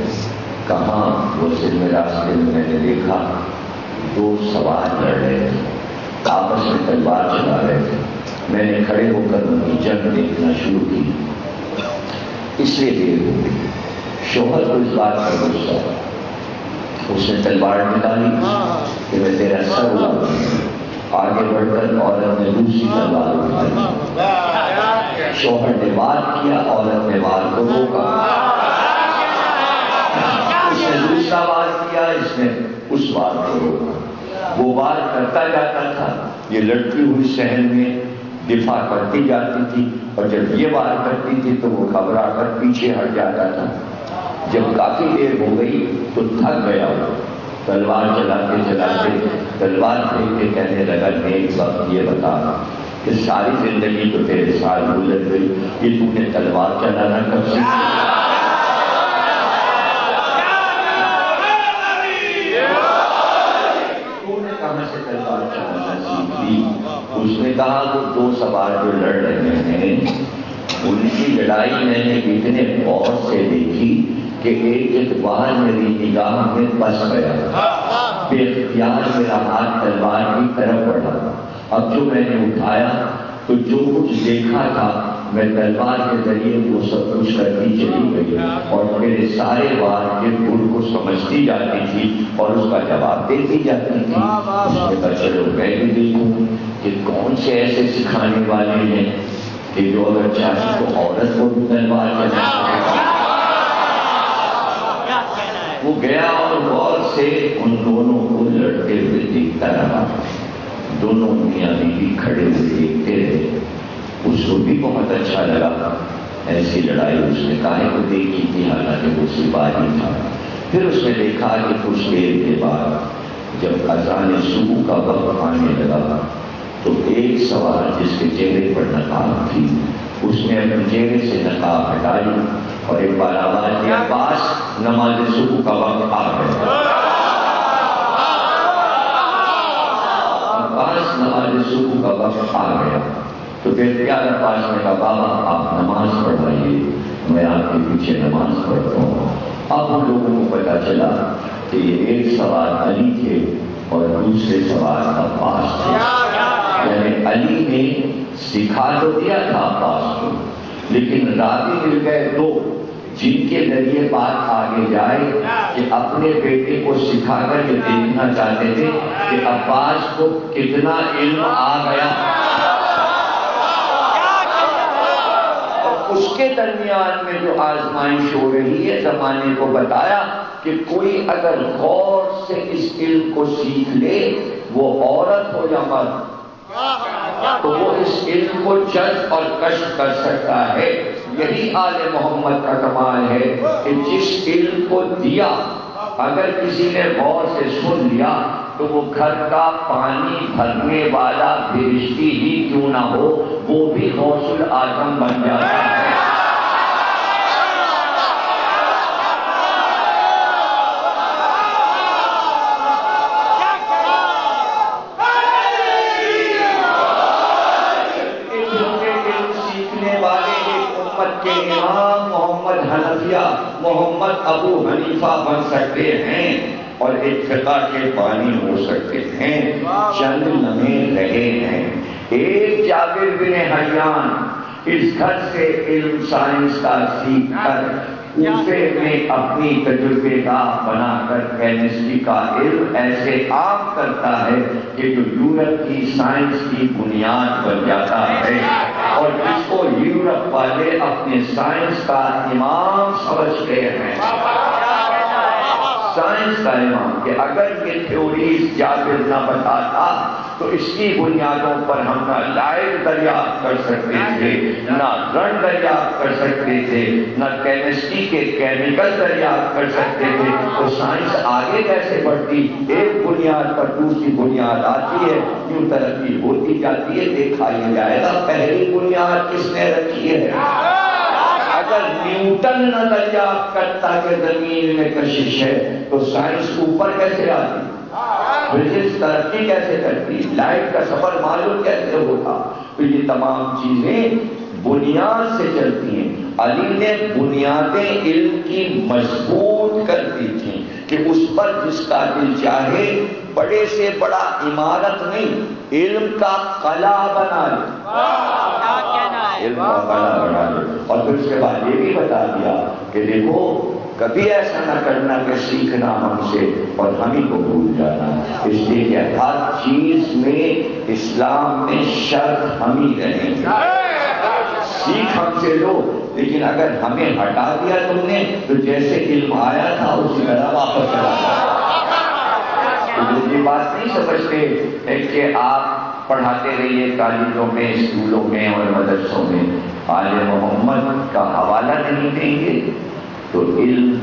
کہاں؟ وہ صرف راستے میں نے دیکھا 2 سوار لڑ رہے تھے، آپس میں تلوار چلا رہے تھے، میں نے کھڑے ہو کر ان کی جنگ دیکھنا شروع کی، اس لیے دیر ہو گئی۔ شوہر کو اس بات کا غصہ، اس نے تلوار نکالی کہ میں تیرا سر اڑا دوں گا۔ آگے بڑھ کر عورت نے دوسری تلوار اٹھائی، شوہر نے وار کیا، عورت نے وار کو روکا، اس نے دوسرا وار کیا، اس نے اس وار کو روکا۔ وہ وار کرتا جاتا تھا، یہ لڑکی ہوئی صحن میں دفاع کرتی جاتی تھی اور جب یہ وار کرتی تھی تو وہ گھبرا کر پیچھے ہٹ جاتا تھا۔ جب کافی دیر ہو گئی تو تھک گیا، تلوار چلاتے چلاتے تلوار پھینک کے کہنے لگا ایک وقت یہ بتا کہ ساری زندگی تو تیرے سال گزر گئی، یہ تو نے تلوار چلانا کب سیکھا؟ لڑائی میں نے اتنے غور سے دیکھی کہ ایک اعتبار میری نگاہ میں پس گیا، بے اختیار میرا ہاتھ تلوار کی طرف بڑھا۔ اب جو میں نے اٹھایا تو جو کچھ دیکھا تھا میں تلوار کے ذریعے وہ سب کچھ کرتی چلی گئی اور میرے سارے وار کے گل کو سمجھتی جاتی تھی اور اس کا جواب دیتی جاتی تھی۔ اس نے کہا چلو میں بھی دیکھوں کہ کون سے ایسے سکھانے والے ہیں کہ جو اگر چاہے تو عورت کو بھی تلوار چلا سکے۔ وہ گیا اور غور سے ان دونوں کو لڑتے ہوئے دیکھتا رہا۔ دونوں میاں بیوی کھڑے ہوئے دیکھتے رہے۔ اس کو بھی بہت اچھا لگا ایسی لڑائی، اس نے کاہے کو دیکھی تھی حالانکہ وہ سپاہی تھا۔ پھر اس نے دیکھا کہ کچھ دیر کے بعد جب اذان صبح کا وقت آنے لگا تو ایک سوار جس کے چہرے پر نقاب تھی اس نے اپنے چہرے سے نقاب ہٹائی اور ایک بار آواز دیا، عباس نماز صبح کا وقت آ گیا۔ عباس نماز صبح کا وقت آ گیا تو پھر پیارا عباس نے کہا بابا آپ نماز پڑھائیے، میں آپ کے پیچھے نماز پڑھتا ہوں۔ اب ان لوگوں کو پتا چلا کہ یہ ایک سوار علی تھے اور دوسرے سوار عباس تھے، یعنی علی نے سکھا تو دیا تھا عباس کو، لیکن راوی مل گئے دو جن کے ذریعے بات آگے جائے کہ اپنے بیٹے کو سکھا کر یہ دیکھنا چاہتے تھے کہ عباس کو کتنا علم آ گیا۔ اس کے درمیان میں جو آزمائش ہو رہی ہے زمانے کو بتایا کہ کوئی اگر غور سے اس علم کو سیکھ لے وہ عورت ہو یا مرد تو وہ اس علم کو جذب اور کشف کر سکتا ہے۔ یہی آل محمد کا کمال ہے کہ جس علم کو دیا اگر کسی نے غور سے سن لیا تو وہ گھر کا پانی بھرنے والا بھیجتی ہی کیوں نہ ہو وہ بھی غوث الاعظم بن جاتا ہے۔ سیکھنے والے ایک امت کے امام محمد حنفیہ محمد ابو حنیفہ بن سکتے ہیں اور ایک فقہ کے بانی ہو سکتے ہیں۔ چند لمحے رہے ہیں۔ ایک جابر بن حیان اس گھر سے علم سائنس کا سیکھ کر اسے میں اپنی تجربے گاہ بنا کر کیمسٹری کا علم ایسے عام کرتا ہے کہ جو یورپ کی سائنس کی بنیاد بن جاتا ہے اور جس کو یورپ والے اپنے سائنس کا امام سمجھتے ہیں۔ سائنس کا امام کہ اگر یہ تھیوریز جابر نہ بتاتا تو اس کی بنیادوں پر ہم نہ لائٹ دریافت کر سکتے تھے، نہ رن دریافت کر سکتے تھے، نہ کیمسٹری کے کیمیکل دریافت کر سکتے تھے۔ تو سائنس آگے کیسے بڑھتی؟ ایک بنیاد پر دوسری بنیاد آتی ہے، یوں ترقی ہوتی جاتی ہے۔ دیکھا یہ جائے گا پہلی بنیاد کس نے رکھی ہے۔ اگر نیوٹن نہ دریافت کرتا کہ زمین میں کشش ہے تو سائنس اوپر کیسے آتی؟ فزکس ترقی کیسے کرتی؟ لائٹ کا سفر معلوم کیسے ہوتا؟ تو یہ تمام چیزیں بنیاد سے چلتی ہیں۔ علی نے بنیادیں علم کی مضبوط کر دی تھیں کہ اس پر جس کا دل چاہے بڑے سے بڑا عمارت نہیں علم کا قلعہ بنا لے، علم کا قلعہ بنا لے۔ اور پھر اس کے بعد یہ بھی بتا دیا کہ دیکھو کبھی ایسا نہ کرنا کہ سیکھنا ہم سے اور ہم ہی کو بھول جانا، اس لیے کہ ہر چیز میں اسلام میں شرط ہم ہی رہیں گے۔ سیکھ ہم سے لو لیکن اگر ہمیں ہٹا دیا تم نے تو جیسے علم آیا تھا اسی طرح واپس چلا جائے۔ تو یہ بات نہیں سمجھتے کہ آپ پڑھاتے رہیے کالجوں میں، اسکولوں میں اور مدرسوں میں، آل محمد کا حوالہ نہیں دیں گے تو علم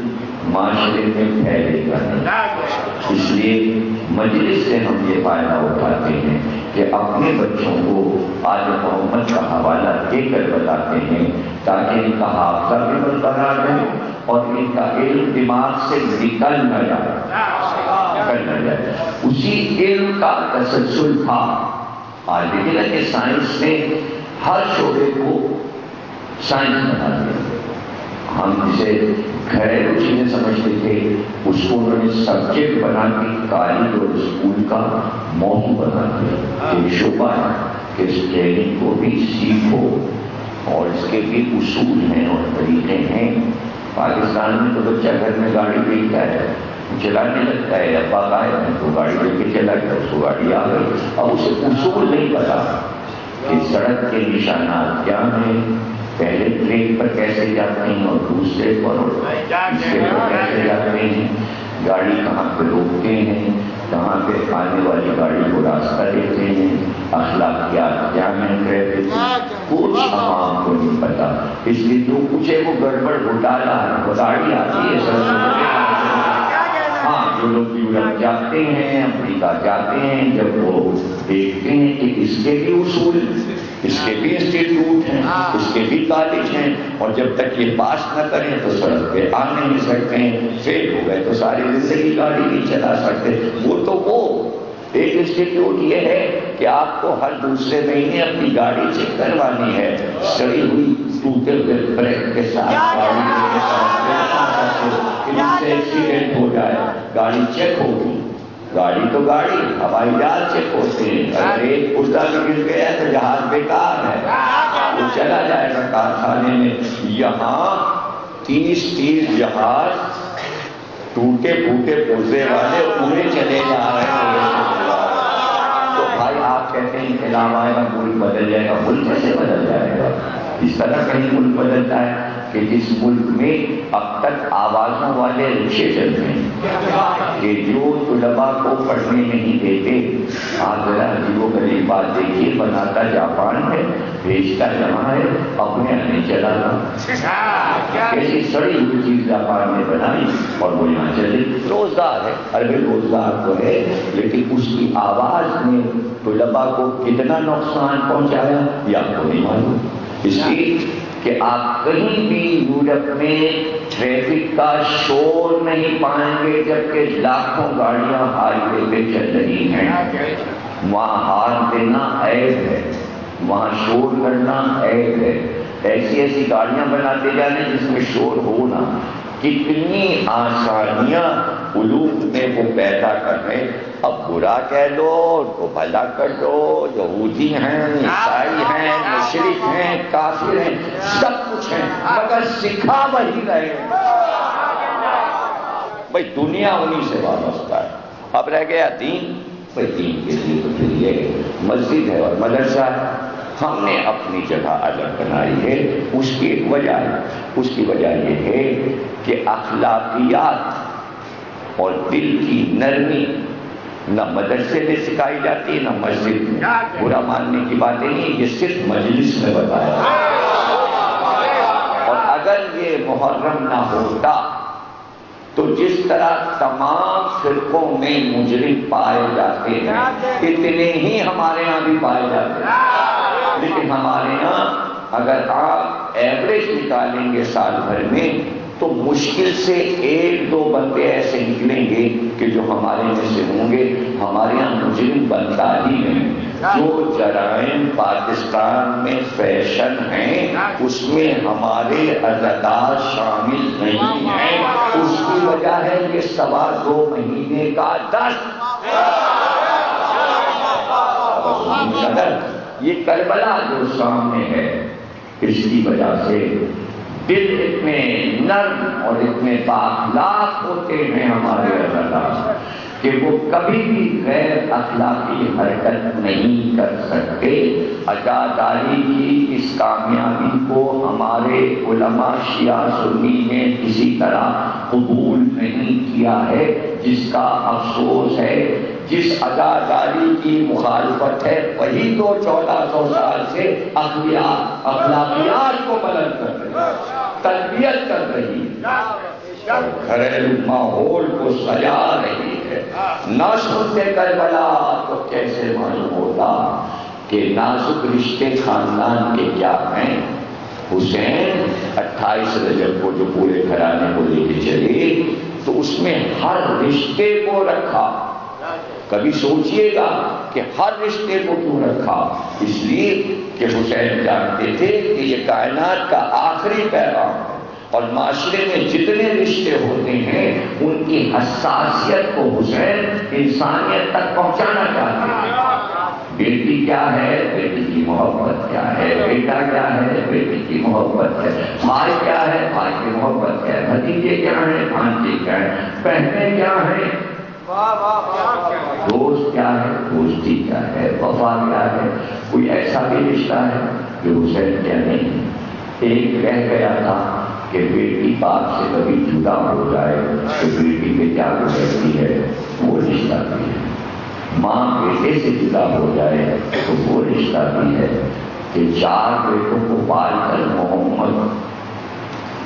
معاشرے میں پھیلے گا نہیں۔ اس لیے مجلس سے ہم یہ فائدہ اٹھاتے ہیں کہ اپنے بچوں کو آل محمد کا حوالہ دے کر بتاتے ہیں تاکہ ان کا حافظہ بھی برقرار رہے اور ان کا علم دماغ سے نکل نہ جائے۔ اسی علم کا تسلسل تھا۔ آج دیکھیں کہ سائنس نے ہر شعبے کو سائنس بنا دیا. ہم جسے گھریلو چیزیں سمجھتے تھے اس کو انہوں نے سبجیکٹ بنا کے کالج اور اسکول کا موضوع بنا دیا. ایک شعبہ ہے کہ اس ٹریننگ کو بھی سیکھو اور اس کے بھی اصول ہیں اور طریقے ہیں. پاکستان میں تو بچہ گھر میں گاڑی دیکھتا ہے, چلانے لگتا ہے, ابا کا ہے تو گاڑی لے کے چلا گیا, اس کو گاڑی آ گئی. اب اسے اصول نہیں پتا کہ سڑک کے نشانات کیا ہیں, پہلے ٹریک پر کیسے جاتے ہیں اور دوسرے پر تیسرے پر کیسے جاتے ہیں, گاڑی کہاں پہ روکتے ہیں, کہاں پہ آنے والی گاڑی کو راستہ دیتے ہیں, اخلاقیات کیا ہیں ٹریفک, کچھ عوام کو نہیں پتا. اس لیے جو کچھ ہے وہ گڑبڑ گھوٹالا ہے, گاڑی آتی ہے. ہاں جو لوگ یورپ جاتے ہیں, امریکہ جاتے ہیں, جب وہ دیکھتے ہیں کہ اس کے بھی اصول, اس کے بھی انسٹیٹیوٹ ہیں, اس کے بھی کالج ہیں, اور جب تک یہ پاس نہ کریں تو سڑک پہ آ نہیں سکتے ہیں, فیل ہو گئے تو ساری زندگی گاڑی نہیں چلا سکتے. وہ تو وہ ایک انسٹیٹیوٹ یہ ہے کہ آپ کو ہر دوسرے مہینے اپنی گاڑی چیک کروانی ہے, سڑی ہوئی ٹوٹے ہوئے بریک کے ساتھ سے ایکسیڈنٹ ہو جائے, گاڑی چیک ہوگی. گاڑی تو گاڑی, ہوائی جہاز چیک ہوتے ہیں. اگر ایک پرزہ بھی گر گیا تو جہاز بیکار ہے, وہ چلا جائے گا کارخانے میں. یہاں 30 جہاز ٹوٹے پھوٹے پرزے والے پورے چلے جا رہے ہیں. تو بھائی آپ کہتے ہیں انقلاب آئے گا ملک بدل جائے گا, ملک کیسے بدل جائے گا؟ اس طرح کہیں ملک بدلتا ہے کہ جس ملک میں اب تک آوازوں والے رکشے چلتے ہیں کہ جو طلباء کو پڑھنے نہیں دیتے. آپ ذرا عجیب و غریب بات دیکھیے, بناتا جاپان ہے, بھیجتا جہاں ہے, اپنے نہیں چلاتا. ایسی سڑی ہوئی چیز جاپان نے بنائی اور وہ یہاں چلی. روزگار ہے, ارے روزگار تو ہے, لیکن اس کی آواز نے طلباء کو کتنا نقصان پہنچایا یہ آپ کو نہیں معلوم. اس لیے کہ آپ کہیں بھی یورپ میں ٹریفک کا شور نہیں پائیں گے جبکہ لاکھوں گاڑیاں ہائی وے پہ چل رہی ہیں. وہاں ہارن دینا عیب ہے, وہاں شور کرنا عیب ہے. ایسی ایسی گاڑیاں بناتے جانے جس میں شور ہو نہ. کتنی آسانیاں علوم میں وہ پیدا کر رہے. اب برا کہہ لو تو بھلا کر لو, یہودی ہیں, عیسائی ہیں, مشرک ہیں, کافر ہیں, سب کچھ ہیں, مگر سکھا وہی رہے. بھائی دنیا انہی سے وابستہ ہے. اب رہ گیا دین. بھائی دین کے لیے تو پھر یہ مسجد ہے اور مدرسہ ہے. ہم نے اپنی جگہ الگ بنائی ہے. اس کی ایک وجہ ہے, اس کی وجہ یہ ہے کہ اخلاقیات اور دل کی نرمی نہ مدرسے میں سکھائی جاتی ہے نہ مسجد میں. برا ماننے کی باتیں نہیں, یہ صرف مجلس میں بتایا. اور اگر یہ محرم نہ ہوتا تو جس طرح تمام فرقوں میں مجرم پائے جاتے ہیں اتنے ہی ہمارے ہاں بھی پائے جاتے ہیں. لیکن ہمارے ہاں اگر آپ ایوریج نکالیں گے سال بھر میں تو مشکل سے 1-2 بندے ایسے نکلیں گے کہ جو ہمارے میں سے ہوں گے. ہمارے یہاں مجرم بنتا ہی نہیں. جو جرائم پاکستان میں فیشن ہیں اس میں ہمارے عزادار شامل نہیں ہیں. اس کی وجہ ہے یہ 2.25 مہینے کا دست. یہ کربلا جو سامنے ہے اس کی وجہ سے دل اتنے نرم اور اتنے بااخلاق ہوتے ہیں ہمارے عزادار کہ وہ کبھی بھی غیر اخلاقی حرکت نہیں کر سکتے. عزاداری کی اس کامیابی کو ہمارے علماء شیعہ سنی نے کسی طرح قبول نہیں کیا ہے, جس کا افسوس ہے. جس عزاداری کی مخالفت ہے وہی تو 1400 سال سے اخلاقیات کو بلند کر رہی ہے, تربیت کر رہی ہے, گھریلو ماحول کو سجا رہی ہے. نہ سنتے کربلا تو کیسے معلوم ہوتا کہ نازک رشتے خاندان کے کیا ہیں. حسین 28 رجب کو جو پورے گھرانے کو لے کے چلے تو اس میں ہر رشتے کو رکھا. کبھی سوچئے گا کہ ہر رشتے کو کیوں رکھا؟ اس لیے کہ حسین جانتے تھے کہ یہ کائنات کا آخری پیغام ہے، اور معاشرے میں جتنے رشتے ہوتے ہیں ان کی حساسیت کو حسین انسانیت تک پہنچانا چاہتے ہیں۔ بیٹی کیا ہے؟ بیٹی کی محبت کیا ہے؟ بیٹا کیا ہے؟ بیٹی کی محبت ہے۔ بھائی کیا ہے؟ بھائی کی محبت کیا ہے؟ بھتیجے کیا ہیں؟ بھانجے کیا ہے؟ بہنیں کیا ہیں؟ دوست کیا ہے؟ دوستی کیا ہے؟ وفا کیا ہے؟ کوئی ایسا بھی رشتہ ہے جو حسین کیا نہیں؟ ایک رہ گیا تھا کہ بیٹی باپ سے کبھی جدا ہو جائے تو بیٹی پہ کیا گزرتی ہے، وہ رشتہ بھی ہے۔ ماں بیٹے سے جدا ہو جائے تو وہ رشتہ بھی ہے کہ 4 بیٹوں کو پال کر محمد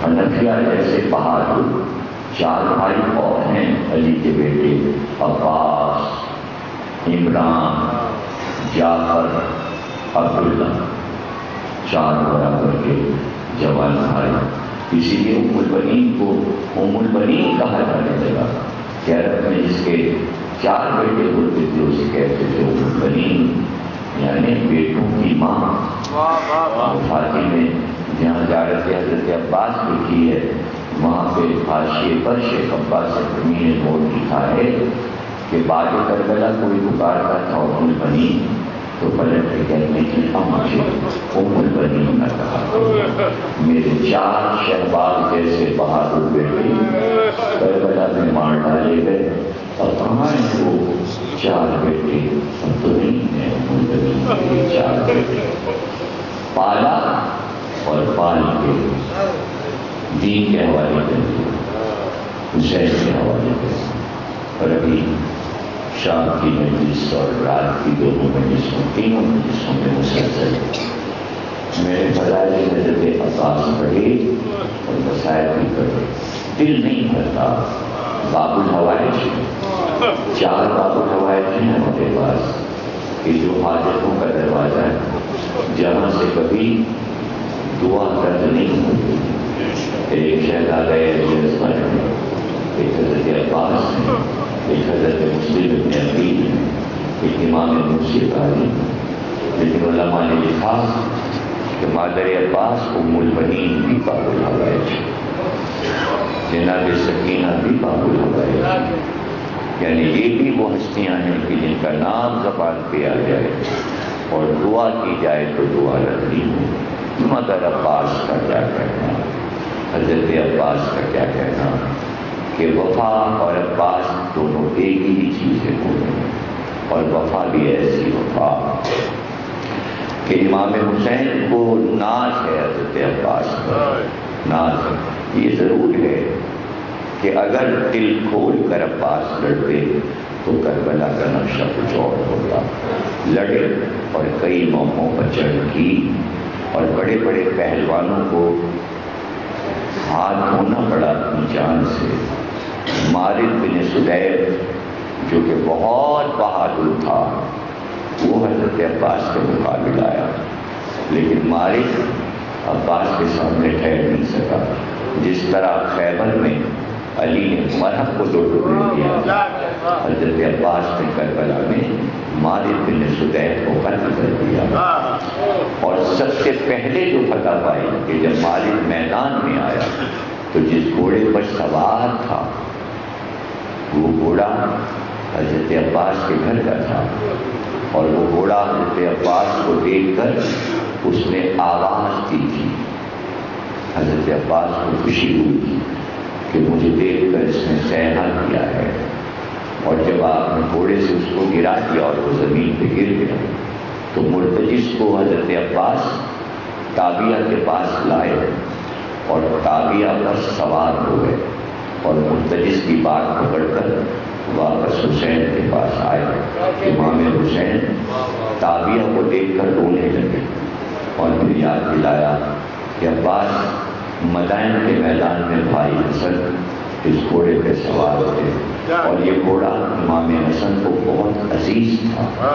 حنفیہ جیسے بہادر 4 بھائی اور ہیں، علی کے بیٹے عباس، عمران، جعفر، عبداللہ، 4 برابر کے جوان بھائی۔ اسی لیے ام البنین کو ام البنین کہا جانے لگا کہ عرب میں جس کے 4 بیٹے ہوتے تھے اسے کہتے تھے ام البنین، یعنی بیٹوں کی ماں۔ فاتح میں جہاں زیارت حضرت عباس لکھی ہے وہاں پہ حاشیے پر شیخ عباس اکرمی نے نوٹ لکھا ہے کہ بعد کربلا کوئی پکارتا تھا ام البنین تو پلٹ کے کہنے کی مجھے ام البنین نہ کہا، میرے 4 شہباز جیسے بہادر بیٹے کربلا میں مار ڈالے گئے، اور کہاں ہیں وہ 4 بیٹے؟ اب تو نہیں ہے ام البنین کے 4 بیٹے، پالا اور پال کے دین کے حوالے کرتے، حسین کے حوالے کرتے۔ اور ابھی شام کی مجلس اور رات کی دونوں مجلسوں، تینوں مجلسوں میں مسلسل میرے فضائل حضرت عباس پڑھے اور مسائل بھی پڑھے، دل نہیں بھرتا۔ باب الحوائج 4 باب الحوائج ہیں ہمارے پاس، کہ جو حاجتوں کا دروازہ ہے جہاں سے کبھی دعا درد نہیں ہوتی۔ ایک شہزادہ علی اصغر ہے، ایک حضرت عباس ہے، ایک حضرت مسلم ابن عقیل ہے، ایک امام موسی قاری۔ لیکن علماء نے لکھا کہ مادر عباس ام البنین بھی باب الحوائج، جناب سکینہ بھی باب الحوائج، یعنی یہ بھی وہ ہستیاں ہیں کہ جن کا نام زبان پہ آ جائے اور دعا کی جائے تو دعا لگتی ہو۔ مگر عباس کا کیا کہنا، حضرت عباس کا کیا کہنا کہ وفا اور عباس دونوں ایک ہی چیزیں ہوئے، اور وفا بھی ایسی وفا کہ امام حسین کو ناز ہے حضرت عباس پر، ناز ہے۔ یہ ضرور ہے کہ اگر دل کھول کر عباس لڑتے تو کربلا کا نقشہ کچھ اور ہوتا، لڑے اور کئی موقعوں پر جنگ کی، اور بڑے بڑے پہلوانوں کو ہاتھ دھونا پڑا اپنی جان سے۔ مارد بن سدیب جو کہ بہت بہادر تھا وہ حضرت عباس کے مقابل آیا، لیکن مارد عباس کے سامنے ٹھہر نہیں سکا۔ جس طرح خیبر میں علی نے مرحب کو 2 ٹکڑے کیا، حضرت عباس نے کربلا میں مارد بن سدیب کو قتل کر دیا۔ اور سب سے پہلے جو فتح پائی کہ جب مارد میدان میں آیا تو جس گھوڑے پر سوار تھا وہ گھوڑا حضرت عباس کے گھر کا تھا، اور وہ گھوڑا حضرت عباس کو دیکھ کر اس نے آواز دی تھی۔ حضرت عباس کو خوشی ہوئی تھی کہ مجھے دیکھ کر اس نے سینا کیا ہے، اور جب آپ نے گھوڑے سے اس کو گرا دیا اور وہ زمین پہ گر گیا تو مرتجس کو حضرت عباس تابیہ کے پاس لائے اور تابیہ پر سوار ہو گئے، اور مرتجس کی بات پکڑ کر واپس حسین کے پاس آئے۔ امام حسین تابیہ کو دیکھ کر رونے لگے اور پھر یاد دلایا کہ عباس مدائن کے میدان میں بھائی حسن اس گھوڑے پہ سوار تھے، اور یہ گھوڑا امام حسن کو بہت عزیز تھا۔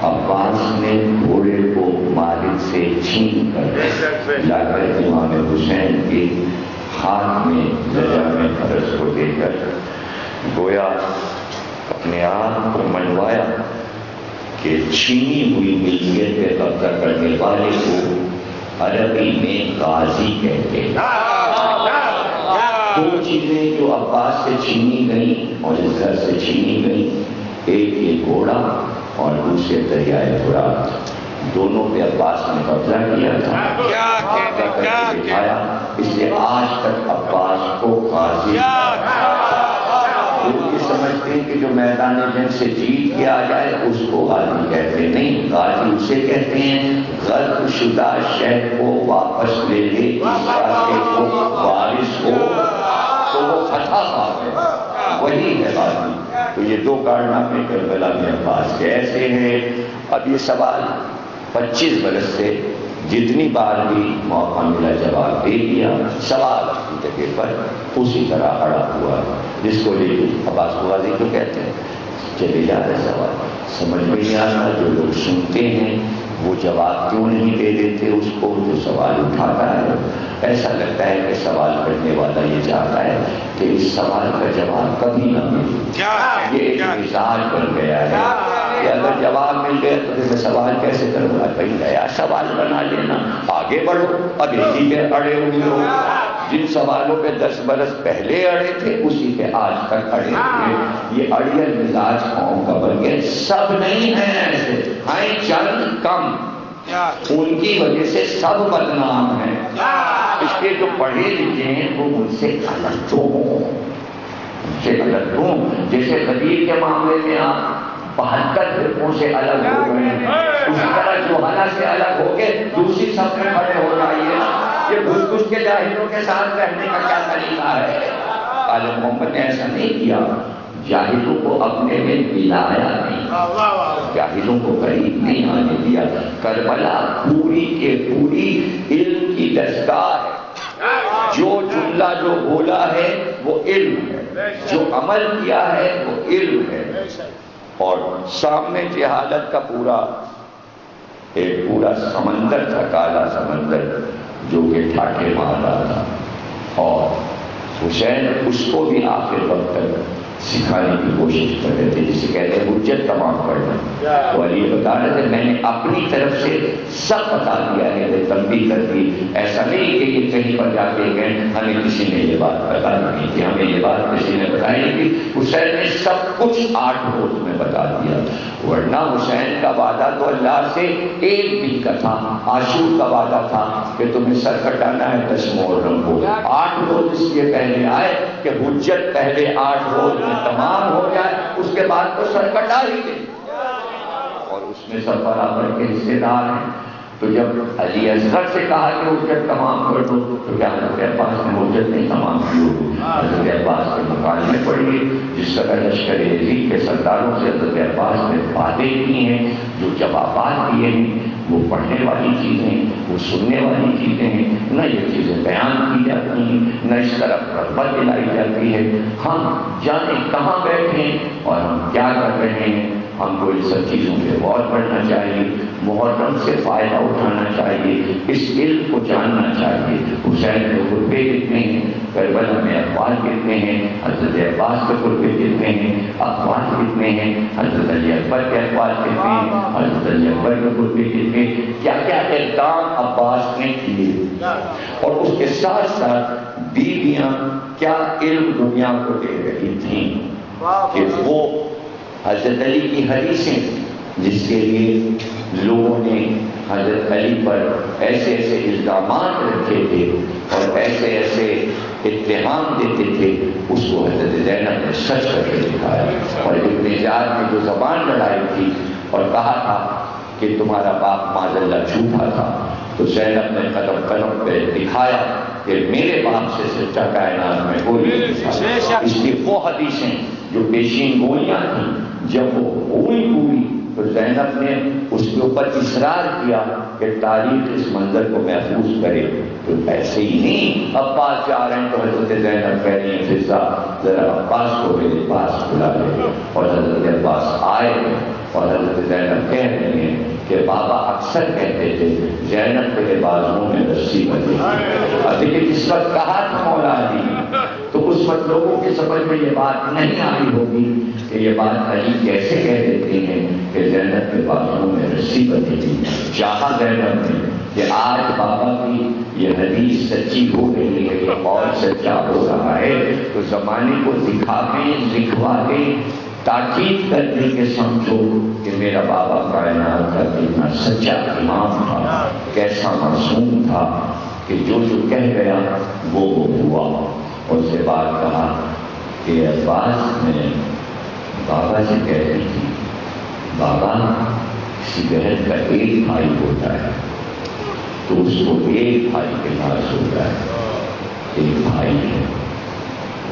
عباس نے گھوڑے کو مالک سے چھین کر لا کر امام حسین کے ہاتھ میں لجام فرس کو دے کر گویا اپنے آپ کو منوایا کہ چھینی ہوئی ملکیت پہ قبضہ کرنے والے کو عربی میں غازی کہتے ہیں۔ دو چیزیں جو عباس سے چھینی گئیں اور اس گھر سے چھینی گئیں، ایک یہ گھوڑا اور دوسرے دریائے فرات، دونوں پہ عباس نے قبضہ کیا تھا، دکھایا، اس لیے آج تک عباس کو غازی لوگ یہ سمجھتے ہیں کہ جو میدان جنگ سے جیت کے آ جائے اس کو غازی کہتے نہیں، غازی اسے کہتے ہیں غرق شدہ شہر کو واپس لے لے، اس راستے کو وارث ہو تو وہ فتح پا گئے، وہی ہے غازی۔ تو یہ دو کارنامے کربلا میں عباس کے ایسے ہیں۔ اب یہ سوال 25 برس سے جتنی بار بھی موقع ملا جواب دے دیا، سوال اپنی جگہ پر اسی طرح اڑا ہوا، جس کو لے عباس غازی تو کہتے ہیں۔ چلے جا رہے سوال سمجھ میں نہیں آتا، جو لوگ سنتے ہیں وہ جواب کیوں نہیں دے دیتے اس کو جو سوال اٹھاتا ہے؟ ایسا لگتا ہے کہ سوال کرنے والا یہ چاہتا ہے کہ اس سوال کا جواب کبھی نہ ملے، یہ ایک مزاج بن گیا ہے کہ اگر جواب مل گیا تو پھر میں سوال کیسے کروں گا؟ کہیں نیا سوال بنا لینا، آگے بڑھو، اب اسی پہ اڑے ہوئے ہو، جن سوالوں پہ 10 برس پہلے اڑے تھے اسی پہ آج تک اڑے ہوئے۔ یہ اڑیل مزاج قوم کا بن گیا۔ سب نہیں ہیں ایسے، ہیں چند کم، ان کی وجہ سے سب بدنام ہیں۔ اس کے جو پڑھے لکھے ہیں وہ ان سے الگ تو ہوں، ان سے الگ تو ہوں۔ جیسے غدیر کے معاملے میں آپ 72 فرقوں سے الگ ہو گئے ہیں، اسی طرح جوہلا سے الگ ہو کے دوسری صف میں کھڑے ہو جائیے نا۔ یہ گھس گھس کے جاہلوں کے ساتھ رہنے کا کیا طریقہ ہے؟ عالم محمد نے ایسا نہیں کیا، جاہلوں کو اپنے میں ملایا نہیں، جاہلوں کو قریب نہیں آنے دیا۔ کربلا پوری کے پوری علم کی دستگاہ ہے، جو جملہ جو بولا ہے وہ علم ہے، جو عمل کیا ہے وہ علم ہے۔ اور سامنے جہالت کا ایک پورا سمندر تھا، کالا سمندر جو کہ ٹھاٹھے مار رہا تھا، اور حسین اس کو بھی آخر وقت تک سکھانے کی کوشش کر رہے تھے، جسے کہتے ہیں حجت تمام کرنا۔ تو علی بتا رہے تھے میں نے اپنی طرف سے سب بتا دیا ہے، تنبیہ کر دی، ایسا نہیں کہ یہ کہیں پر جا کے گئے ہمیں کسی نے یہ بات بتائی نہیں تھی، ہمیں یہ بات کسی نے بتائی نہیں تھی۔ حسین نے سب کچھ 8 روز میں بتا دیا، ورنہ حسین کا وعدہ تو اللہ سے ایک دن کا تھا، عاشور کا وعدہ تھا کہ تمہیں سر کٹانا ہے 10 محرم کو۔ 8 روز اس لیے پہلے آئے کہ حجت پہلے 8 روز میں تمام ہو جائے، اس کے بعد تو سر کٹا ہی گئے، اور اس میں سب برابر کے حصے دار ہیں۔ تو جب علی اصغر سے کہا کہ حجت تمام کر دو تو کیا حضرت عباس نے حجت نہیں تمام کی ہوگی؟ حضرت عباس کے مکالمے پڑھیے، جس طرح لشکر یزید کے سرداروں سے حضرت عباس نے باتیں کی ہیں، جو جوابات دیے ہیں، وہ پڑھنے والی چیزیں، وہ سننے والی چیزیں ہیں، نہ یہ چیزیں بیان کی جاتی ہیں، نہ اس طرف رغبت دلائی جاتی ہے۔ ہم جانے کہاں بیٹھے ہیں اور ہم کیا کر رہے ہیں، ہم کو ان سب چیزوں پہ غور کرنا چاہیے، محرم سے فائدہ اٹھانا چاہیے، اس علم کو جاننا چاہیے۔ حسین کے خطبے کتنے ہیں، کربلا میں اقوال کتنے ہیں، حضرت عباس کے خطبے کتنے ہیں، اقوال کتنے ہیں، حضرت علی اکبر کے اقوال کتنے ہیں، حضرت علی اکبر کے خطبے کتنے ہیں، کیا کیا اقدام عباس نے کیے، اور اس کے ساتھ ساتھ بیویاں کیا علم دنیا کو دے رہی تھیں کہ وہ حضرت علی کی حدیثیں جس کے لیے لوگوں نے حضرت علی پر ایسے ایسے الزامات رکھے تھے اور ایسے ایسے اتہام دیتے تھے، اس کو حضرت زینب نے سچ کر کے دکھایا۔ اور ابن زیاد نے جو زبان لڑائی تھی اور کہا تھا کہ تمہارا باپ معاذ اللہ جھوٹا تھا، تو زینب نے قدم قدم پہ دکھایا کہ میرے باپ سے سچا کائنات میں کوئی نہیں تھا۔ اس کی وہ حدیثیں جو پیشین گوئیاں تھیں جب وہ ہوئی تو زینب نے اس کے اوپر اصرار کیا کہ تاریخ اس منظر کو محفوظ کرے۔ تو ایسے ہی نہیں عباس جا رہے ہیں تو حضرت زینب کہہ رہی ہیں فضا ذرا عباس کو میرے پاس بلا لے، اور حضرت عباس آئے اور حضرت زینب کہہ رہی ہیں کہ بابا اکثر کہتے تھے زینب کے بازوؤں میں رسی بندھی، لیکن جس وقت کہا تھا مولا علی تو اس وقت لوگوں کے سمجھ میں یہ بات نہیں آئی ہوگی کہ کہ یہ بات علی کیسے کہہ دیتے ہیں کہ زینب کے بازوں میں رسی بندھی تھی. چاہا زینب نے کہ آج بابا کی یہ حدیث سچی ہو گئی ہے اور سچا ہو رہا ہے تو زمانے کو دکھا کے لکھوا کے تاکید کر دی کہ سمجھو کہ میرا بابا کائنات کا کتنا سچا امام تھا، کیسا معصوم تھا کہ جو کہہ گیا وہ ہوا. اور اس کے بعد کہا کہ عباس میں بابا سے کہہ رہی تھی بابا کسی بہن کا ایک بھائی ہوتا ہے تو اس کو ایک بھائی کے پاس ہوتا ہے. ایک بھائی ہے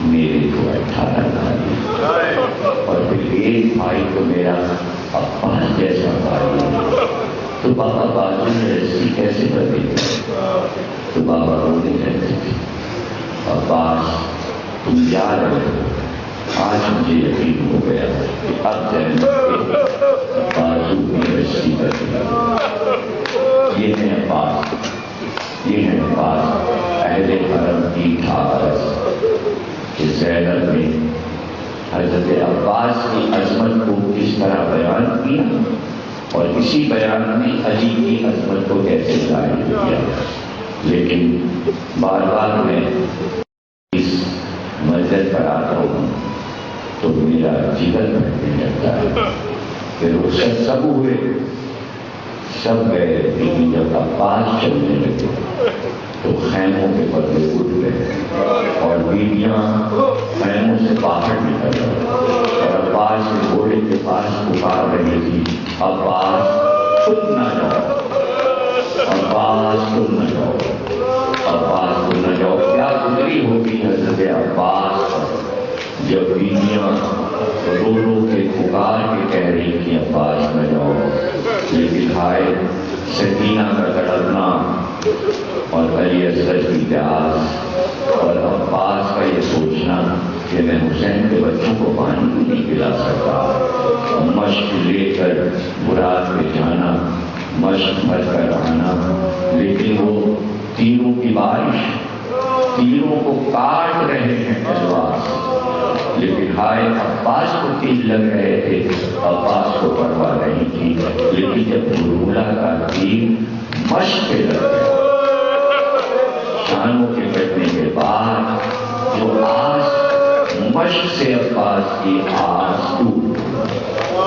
میرے کو 18 بھائی اور پھر ایک بھائی تو میرا عباس جیسا بھائی ہے. تو بابا بازو میں رسی کیسے بدلے گا؟ تو بابا رونے لگتے تھے. عباس تم جا رہے ہو، آج مجھے یقین ہو گیا کہ اب زینب کے بازو میں رسی بدلے. یہ ہے عباس، یہ ہے عباس اہل حرم کی ٹھاکر کہ زینب نے حضرت عباس کی عظمت کو کس طرح بیان کیا اور اسی بیان میں علی کی عظمت کو کیسے ظاہر کیا. لیکن بار بار میں اس منظر پر آتا ہوں تو میرا جگر بھرنے لگتا ہے کہ رخصت سب ہوئے، سب گئے، لیکن جب عباس چلنے لگے تو خیموں کے پردے اٹھ گئے اور بیویاں خیموں سے باہر نکل گئے اور عباس کے گھوڑے کے پاس پکار رہی تھی عباس تم نہ جاؤ، عباس تم نہ جاؤ، عباس تم نہ جاؤ. کیا گزری ہوگی حضرت عباس جب بیویاں رو رو کے پکار کے کہہ رہی تھی عباس نہ جاؤ. لیکن ہائے سکینہ کا تڑپنا اور علی اصغر کی پیاس اور عباس کا یہ سوچنا کہ میں حسین کے بچوں کو پانی بھی نہیں پلا سکتا. مشق لے کر مراد پہ جانا، مشق بھر کر آنا، لیکن وہ تیروں کی بارش، تیروں کو کاٹ رہے ہیں تلوار سے، لیکن ہائے عباس کو تیر لگ رہے تھے، عباس کو پرواہ نہیں تھی. لیکن جب رولہ کا تیر مشق پہ لگ گیا، شانوں کے کٹنے کے بعد جو آس مشق سے عباس کی آس ٹوٹ،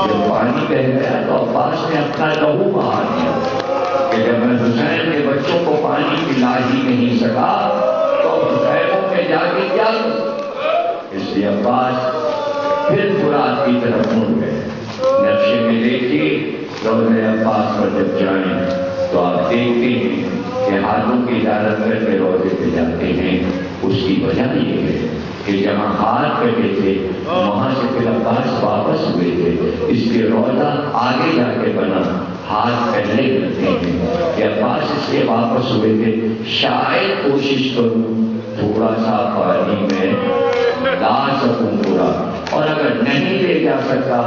جب پانی بہ گیا تو عباس نے اپنا لہو بہا دیا کہ جب میں حسین کے بچوں کو پانی پلا ہی نہیں سکا تو حسینوں میں جا کے کیا کروں. اس لیے عباس پھر فرات کی طرف مڑ گئے. نقشے میں دیکھیے روضہ عباس پر جب جائیں تو آپ دیکھتے ہیں کہ ہاتھوں کی اجازت کر کے روضے پہ جاتے ہیں. اس کی وجہ یہ ہے کہ جہاں ہاتھ کٹے تھے وہاں سے پھر عباس واپس ہوئے تھے، اس کے روضہ آگے جا کے بنا، ہاتھ پہلے کرتے ہیں کہ عباس اس کے واپس ہوئے تھے. شاید کوشش کروں تھوڑا سا پانی میں لا سکوں پورا، اور اگر نہیں لے جا سکتا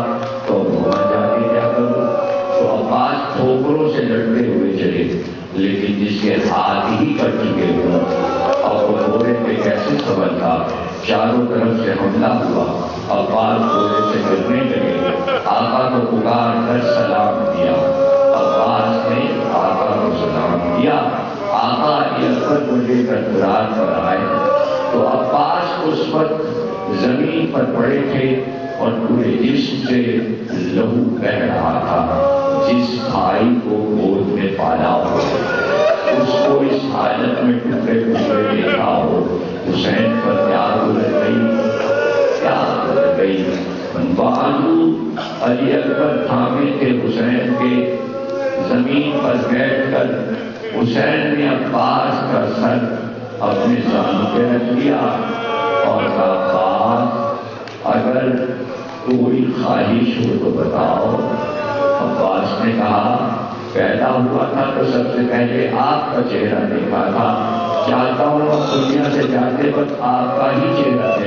تو وہاں جا کے کیا کروں. تو عباس ٹھوکروں سے لڑتے ہوئے چلے، لیکن جس کے ہاتھ ہی کٹ چکے ہوں اور وہ گھوڑے پہ کیسے سبر تھا، چاروں طرف سے حملہ ہوا، عباس گھوڑے سے گرنے لگے. آقا کو پکار کر سلام دیا، عباس نے آقا کو سلام دیا. آقا علی اکبر کو لے کر قرآن پر آئے تو عباس اس وقت زمین پر پڑے تھے اور پورے جسم سے لہو بہہ رہا تھا. جس بھائی کو گود میں پالا ہو اس کو اس حالت میں ٹکڑے ٹکڑے دیکھا ہو، حسین پر کیا گزر گئی، کیا گزر گئی. بازو علی اکبر تھامے تھے حسین کے، زمین پر بیٹھ کر حسین نے عباس کا سر اپنے سامنے پہ رکھ دیا اور کہا اگر کوئی خواہش ہو تو بتاؤ. عباس نے کہا پیدا ہوا تھا تو سب سے پہلے آپ کا چہرہ دیکھا تھا، چاہتا ہوں دنیا سے جاتے وقت آپ کا ہی چہرہ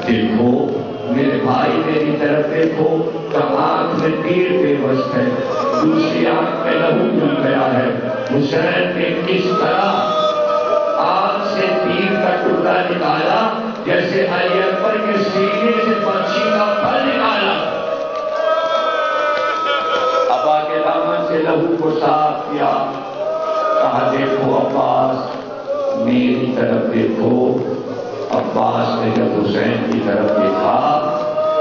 دیکھو. میرے بھائی میری طرف دیکھو تو آنکھ میں تیر بے وسط ہے، دوسری آنکھ میں لہو جم گیا ہے. حسین نے کس طرح آنکھ سے تیر کا ٹکڑا نکالا جیسے علی اکبر کے سینے سے پنچھی کا پھل نکالا. لہو کو صاف کیا، کہا دیکھو عباس میری طرف دیکھو۔ عباس نے جب حسین کی طرف دیکھا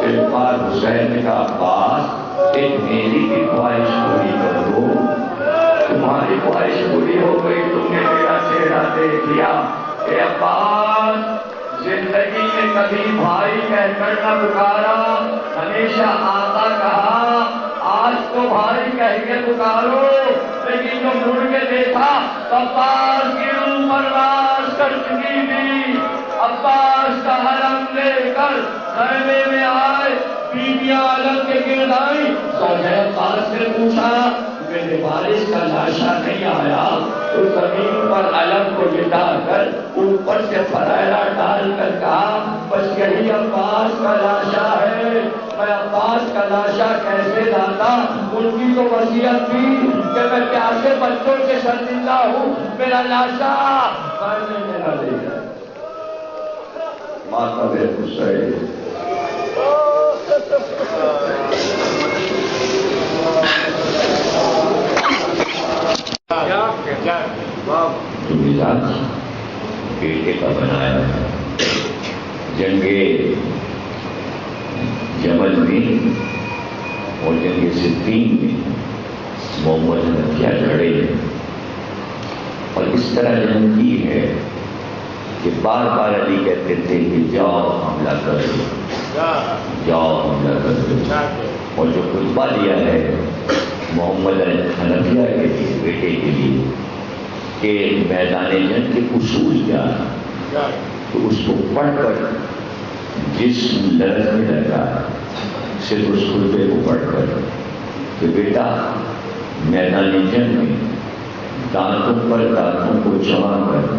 پھر بار حسین نے کہا عباس ایک میری بھی خواہش پوری کر دو۔ تمہاری خواہش پوری ہو گئی، تم نے میرا چہرہ دیکھ لیا۔ اے عباس زندگی میں کبھی بھائی کہہ کر نہ پکارا، ہمیشہ آقا کہا، آج تو بھائی کہہ کے پکارو۔ لیکن جو مڑ کے دیکھا عباس کی روح پرواز کر چکی تھی۔ عباس کا حرم لے کر خیمے میں آئے، بیویاں علم کے گرد آئیں۔ عباس نے پوچھا میرے وارث کا لاشا نہیں آیا؟ تو زمین پر علم کو لٹا کر اوپر سے فرائض ڈال کر کہا بس یہی عباس کا لاشا ہے۔ میں عباس کا لاشا کیسے لاتا؟ ان کی تو وصیت تھی کہ میں پیاسے بچوں کے شرمندہ ہوں، میرا لاشا میرا لے جائے۔ ماتم حسین تو مزاج بیٹے کا بنایا ہے۔ جنگ جمل میں اور جنگ صفین میں محمد حنفیہ لڑے اور اس طرح جنگ کی ہے کہ بار بار علی کہتے تھے کہ جاؤ حملہ کر دو، جاؤ حملہ کر دو۔ اور جو خطبہ دیا ہے محمد حنفیہ کے لیے بیٹے کے لیے کہ میدان جنگ کے اصول کیا ہے، تو اس کو پڑھ کر جسم لرزنے لگا صرف اس خطبے کو پڑھ کر کہ بیٹا میدان جنگ میں دانتوں پر دانتوں کو جما کر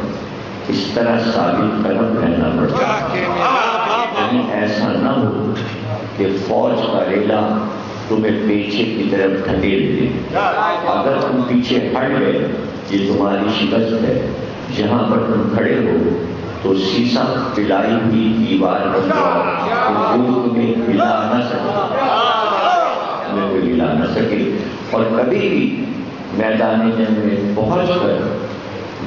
اس طرح ثابت قدم رہنا پڑتا ہے، ایسا نہ ہو کہ فوج کا ریلا تمہیں پیچھے کی طرف دھکیل دے۔ اگر تم پیچھے ہٹ گئے یہ تمہاری شکست ہے۔ جہاں پر تم کھڑے ہو تو شیشہ پلائی ہوئی دیوار بن جاؤ کہ وہ تمہیں ہلا نہ سکے، تمہیں کوئی ہلا نہ سکے۔ اور کبھی بھی میدان جنگ میں پہنچ کر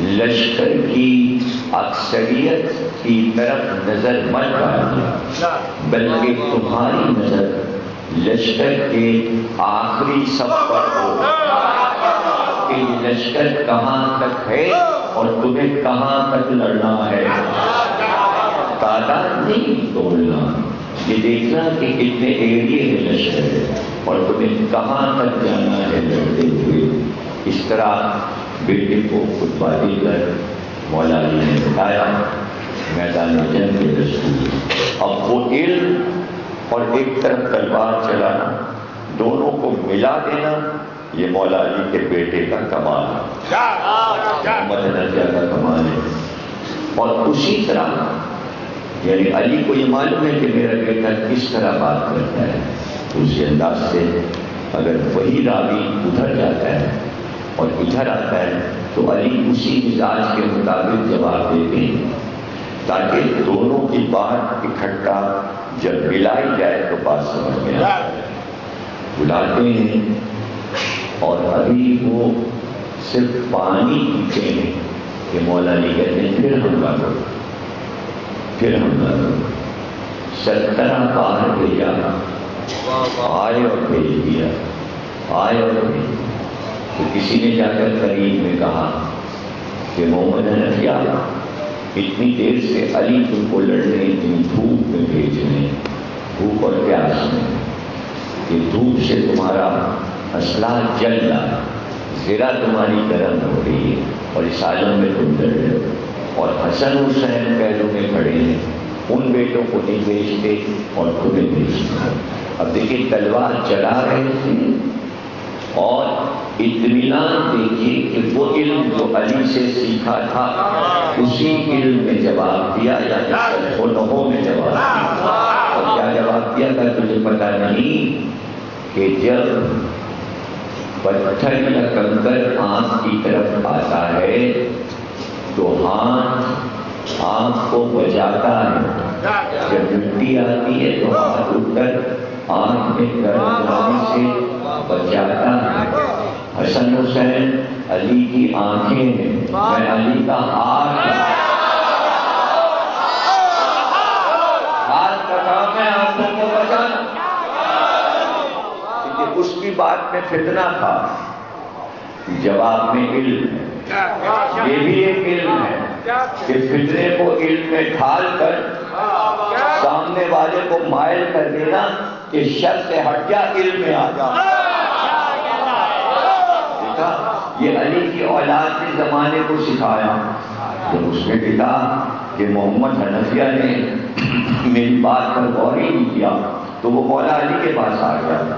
لشکر کی اکثریت کی طرف نظر مت ڈالنا، بلکہ تمہاری نظر لشکر کے آخری صف پر ہو کہ یہ لشکر کہاں تک ہے اور تمہیں کہاں تک لڑنا ہے۔ تعداد نہیں توڑنا، یہ دیکھنا کہ کتنے ایریے میں لشکر ہے اور تمہیں کہاں تک جانا ہے لڑتے ہوئے۔ اس طرح بیٹے کو خطبہ دے کر مولا علی نے بتایا میدان جنگ کے دستور۔ اب وہ علم اور ایک طرف تلوار چلانا، دونوں کو ملا دینا، یہ مولا علی کے بیٹے کا کمال ہے، محمد حنفیہ کا کمال ہے۔ اور اسی طرح یعنی علی کو یہ معلوم ہے کہ میرا بیٹا کس طرح بات کرتا ہے، اسی انداز سے اگر وہی راوی ادھر جاتا ہے اور ادھر آتا ہے تو علی اسی مزاج کے مطابق جواب دیتے ہیں تاکہ دونوں کی بات اکٹھا جب ملائی جائے تو بات سمجھ میں آئے۔ بلاتے ہیں اور ابھی وہ صرف پانی پیتے ہیں کہ مولا علی کہتے ہیں پھر حملہ کرو، پھر حملہ کرو۔ 17 بار بھیجا، آئے اور بھیج دیا، آئے اور بھیج دیا۔ تو کسی نے جا کر قریب میں کہا کہ محمد حنفیہ اتنی دیر سے علی تم کو لڑنے اتنی دھوپ میں بھیج رہے ہیں، دھوپ اور پیاس میں، کہ دھوپ سے تمہارا اسلحہ جل رہا، زرہ تمہاری گرم ہو رہی ہے اور اس عالم میں تم لڑ رہے ہو، اور حسن حسین پہلو میں کھڑے ہیں، ان بیٹوں کو نہیں بھیجتے اور تمہیں بھیجتے۔ اب دیکھیے تلوار چلا رہے تھے اور اطمینان دیکھیے کہ وہ علم جو علی سے سیکھا تھا اسی علم میں جواب دیا یا خلقوں میں جواب دیا۔ اور کیا جواب دیا تھا تجھے پتا نہیں کہ جب پتھر یا کنکر آنکھ کی طرف آتا ہے تو ہاتھ آنکھ کو بچاتا ہے، جب مٹی آتی ہے تو ہاتھ اٹھ کر آنکھ میں گرم جانے سے بچاتا ہے۔ حسن حسین علی کی آنکھیں ہیں، میں علی کا ہاتھ کا کام ہے آنکھوں کو بچانا، کیونکہ اس کی بات میں فتنہ تھا، جواب میں علم ہے، یہ بھی ایک علم ہے کہ فتنے کو علم میں ڈھال کر سامنے والے کو مائل کر دینا کہ شر سے ہٹ جا، علم میں آ جا۔ یہ علی کی اولاد کے زمانے کو سکھایا، جب اس نے کہا کہ محمد حنفیہ نے میری بات پر غور ہی نہیں کیا تو وہ مولا علی کے پاس آ گیا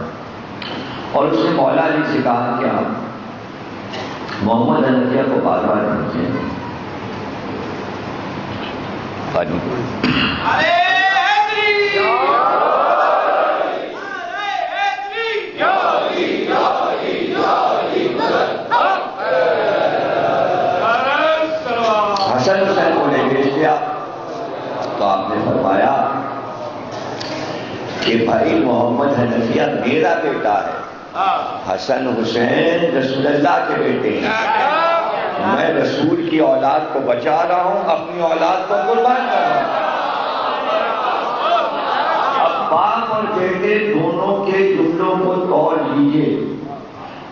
اور اس نے مولا علی سے کہا کہ آپ محمد حنفیہ کو بار بار پوچھیں۔ حسن حسین کو نے بھیج دیا تو آپ نے فرمایا کہ بھائی محمد حنفیہ میرا بیٹا ہے، حسن حسین رسول اللہ کے بیٹے ہیں، میں رسول کی اولاد کو بچا رہا ہوں، اپنی اولاد کو قربان کر رہا ہوں۔ اب باپ اور بیٹے دونوں کے جملوں کو توڑ لیجیے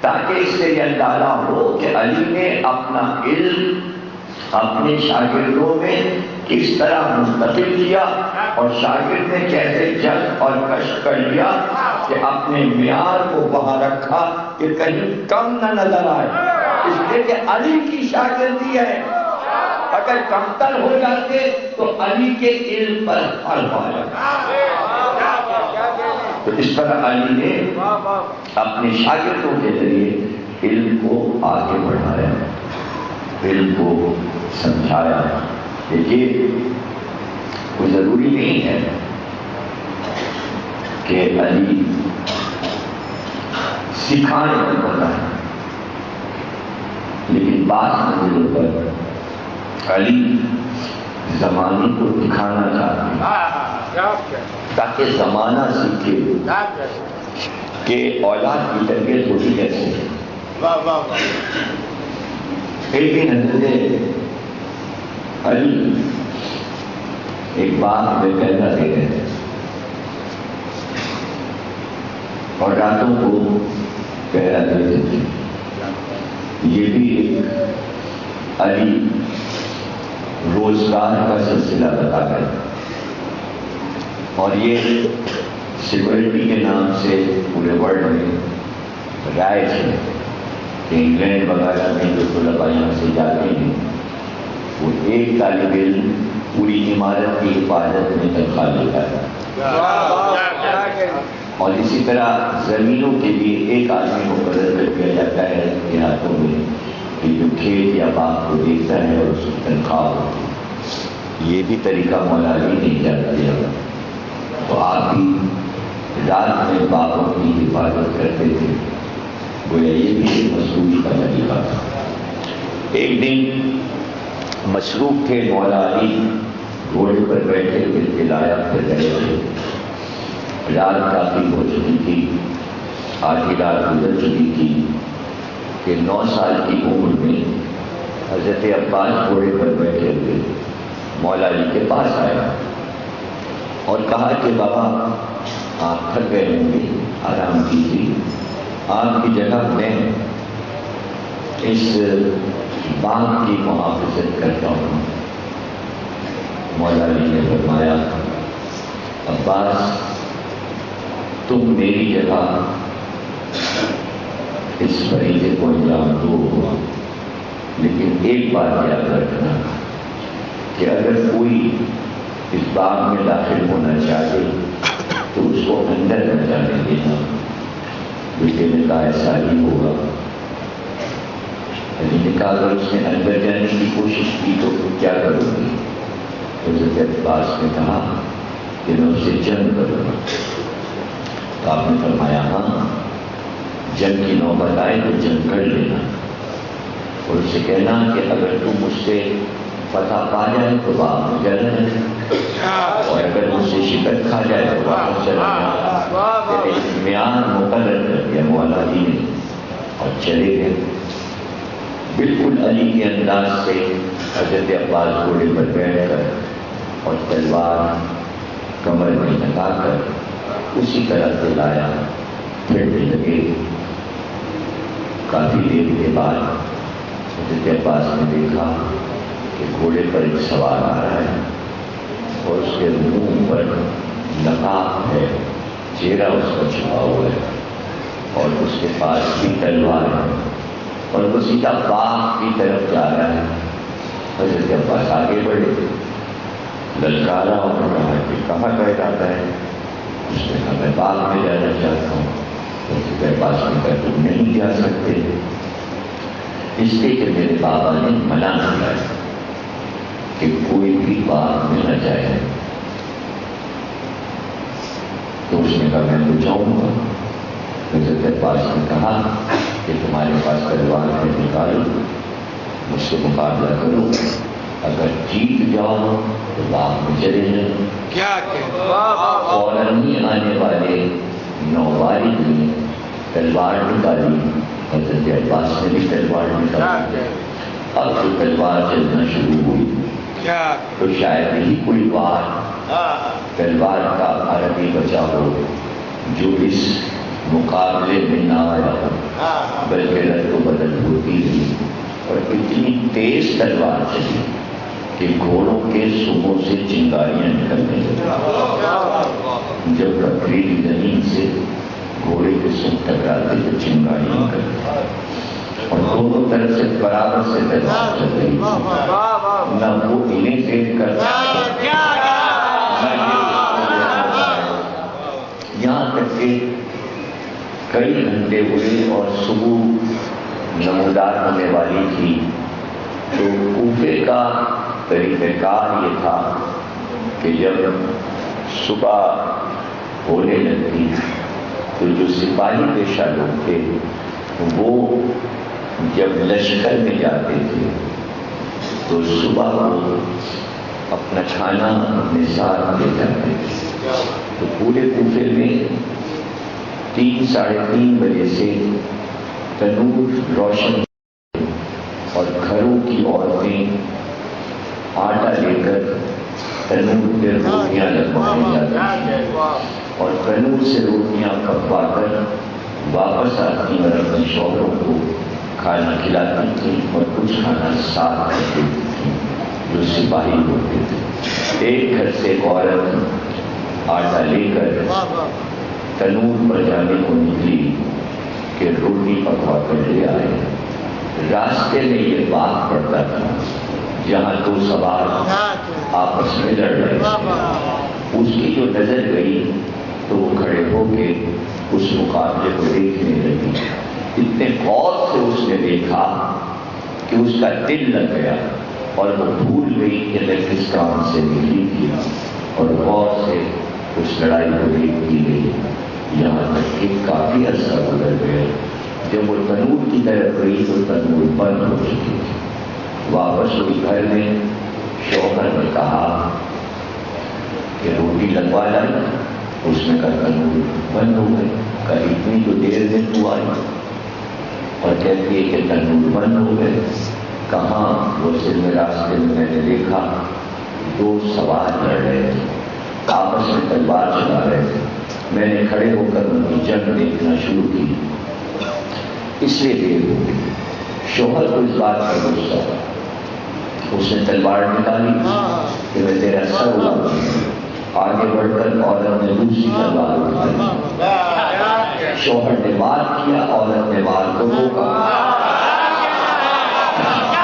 تاکہ اس سے یہ اندازہ ہو کہ علی نے اپنا علم اپنے شاگردوں میں کس طرح منتقل کیا اور شاگرد نے کیسے جذب اور کشف کر لیا کہ اپنے معیار کو وہاں رکھا کہ کہیں کم نہ نظر آئے، اس لیے کہ علی کی شاگردی ہے، اگر کمتر ہو جاتے تو علی کے علم پر حرف آ جاتا۔ تو اس طرح علی نے اپنے شاگردوں کے ذریعے علم کو آگے بڑھایا، علم کو سمجھایا۔ دیکھیے کوئی ضروری نہیں ہے کہ علی سکھانے پر پتا ہے، لیکن بعض منزلوں پر علی زمانے کو دکھانا چاہتے ہیں تاکہ زمانہ سیکھے کہ اولاد کی تربیت ہوتی کیسے۔ ایک دن حضرت علی ایک باغ میں پیدا دے رہے تھے اور راتوں کو پہرا دیتے تھے۔ یہ بھی ایک علی روزگار کا سلسلہ بتا گیا اور یہ سیکورٹی کے نام سے پورے ورلڈ میں رائج ہے کہ انگلینڈ وغیرہ میں جو طلباء یہاں سے جاتے ہیں وہ ایک طالب علم پوری عمارت کی حفاظت میں تنخواہ لیتا ہے، اور اسی طرح زمینوں کے لیے ایک آدمی مقرر کر دیا جاتا ہے دیہاتوں میں کہ جو کھیت یا باغ کو دیکھتا ہے اور اس کی تنخواہ ہوتی ہے۔ یہ بھی طریقہ مولا علی نہیں جانتے ہیں، تو آپ بھی رات میں باغوں کی حفاظت کرتے تھے، گویا یہ بھی ایک مصروف کا طریقہ تھا۔ ایک دن مصروف تھے مولا علی، گھوڑے پر بیٹھے پھر کلایا پھر رہے تھے، رات کافی ہو چکی تھی، آدھی رات گزر چکی تھی کہ 9 سال کی عمر میں حضرت عباس گھوڑے پر بیٹھے ہوئے مولا علی کے پاس آیا اور کہا کہ بابا آپ تھک گئے ہوں گے، آرام کیجیے، آپ کی جگہ میں اس باغ کی محافظت کرتا ہوں۔ مولا علی نے فرمایا عباس تم میری جگہ اس فریضے کو انجام دو، لیکن ایک بات یاد رکھنا کہ اگر کوئی اس باغ میں داخل ہونا چاہے تو اس کو اندر نہ جانے دینا۔ بیٹے نے کہا ایسا ہی ہوگا۔ علی نے کہا اگر اس نے اندر جانے کی کوشش کی تو کیا کرو گی؟ حضرت عباس نے کہا کہ میں اسے جنگ کروں گا۔ تو آپ نے فرمایا ہاں، جنگ کی نوبت آئے تو جنگ کر لینا اور اسے کہنا کہ اگر تم مجھ سے فتح پا جائے تو واپس چلنا اور اگر مجھ سے شکست کھا جائے تو واپس چلنا۔ معیار مقرر کر دیا مولا علی نے اور چلے گئے. بالکل علی کے انداز سے حضرت عباس گھوڑے پر بیٹھ کر اور تلوار کمر میں لگا کر اسی طرح سے لایا. پھرنے لگے. کافی دیر کے بعد حضرت عباس نے دیکھا کہ گھوڑے پر ایک سوار آ رہا ہے اور اس کے منہ پر نقاب ہے, چہرہ اس کا چھپا ہوا ہے اور اس کے پاس بھی تلوار ہے اور وہ سیدھا باغ کی طرف جا رہا ہے. حضرت عباس آگے بڑھے, للکارا اور کہا کہ کہاں کا ارادہ ہے؟ اس نے کہا میں باغ میں جانا چاہتا ہوں. حضرت عباس نے کہا تم نہیں جا سکتے اس لیے کہ میرے بابا نے منع کیا ہے کہ کوئی بھی باغ میں نہ جائے. تو اس نے کہا میں تو جاؤں گا. حضرت عباس نے کہا کہ تمہارے پاس تلوار ہے, نکالو, مجھ سے مقابلہ کرو, اگر جیت جاؤ تو باغ میں چلے جاؤ. فوراً ہی آنے والے نوبارد نے تلوار نکالی. حضرت عباس نے بھی تلوار نکالی. اب تو تلوار چلنا شروع ہوئی تو شاید ہی کوئی بات تلوار کا عربی بچا ہو جو اس مقابلے میں نہ آیا ہو, بلکہ رد و بدل ہوتی رہی اور اتنی تیز تلوار چلی کہ گھوڑوں کے سموں سے چنگاریاں نکلنے لگی. جب پتھریلی زمین سے گھوڑے کے سم ٹکراتے تو چنگاریاں نکلتی اور دونوں طرف سے برابر سے تلوار چل رہی. نہ وہ انہیں دیکھ کر یہاں تک کہ کئی گھنٹے ہوئے اور صبح نمودار ہونے والی تھی. تو کوفے کا طریقہ کار یہ تھا کہ جب صبح ہونے لگتی تو جو سپاہی پیشہ لوگ تھے وہ جب لشکر میں جاتے تھے تو صبح وہ اپنا کھانا اپنے ساتھ لے جاتے تھے. تو پورے کوفے میں 3-3:30 بجے سے تنور روشن اور گھروں کی عورتیں آٹا لے کر تنور پہ روٹیاں لگوانے جاتی ہیں اور تنور سے روٹیاں پکوا کر واپس آتی اور اپنے شوہروں کو کھانا کھلاتی تھیں اور کچھ کھانا ساتھ کرتی تھیں جو سپاہی ہوتے تھے. ایک گھر سے ایک عورت آٹا لے کر تنور پر جانے کو نکلی کہ روٹی پکوا کر لے آئے. راستے میں یہ بات پڑتا تھا جہاں 2 سوار آپس میں لڑ رہے تھے. اس کی جو نظر گئی تو وہ کھڑے ہو کے اس مقابلے کو دیکھنے لگی. اتنے غور سے اس نے دیکھا کہ اس کا دل لگ گیا اور وہ بھول گئی کہ میں کس کام سے نکلی تھی اور غور سے اس لڑائی کو دیکھتی گئی. یہاں تک کہ کافی عرصہ گزر گیا. جب وہ تنور کی طرف گئی تو تنور بند ہو چکی تھی. واپس ہوئی گھر میں شوہر نے کہا کہ روٹی لگوا لائی. اس نے کہا تنور بند ہو گئی. کہا اتنی تو دیر میں تو آئی اور کہتی ہے کہ تنور بند ہو گئے. کہاں؟ وہ صرف راستے میں نے دیکھا 2 سوار لڑ رہے تھے, آپس میں تلوار چلا رہے تھے. میں نے کھڑے ہو کر ان کی جنگ دیکھنا شروع کی, اس لیے دیر ہو گئی. شوہر کو اس بات کا غصہ تھا. اس نے تلوار نکالی کہ میں تیرا سر اڑا دوں. آگے بڑھ کر عورت نے دوسری تلوار اٹھائی. شوہر نے وار کیا, عورت نے وار کو روکا.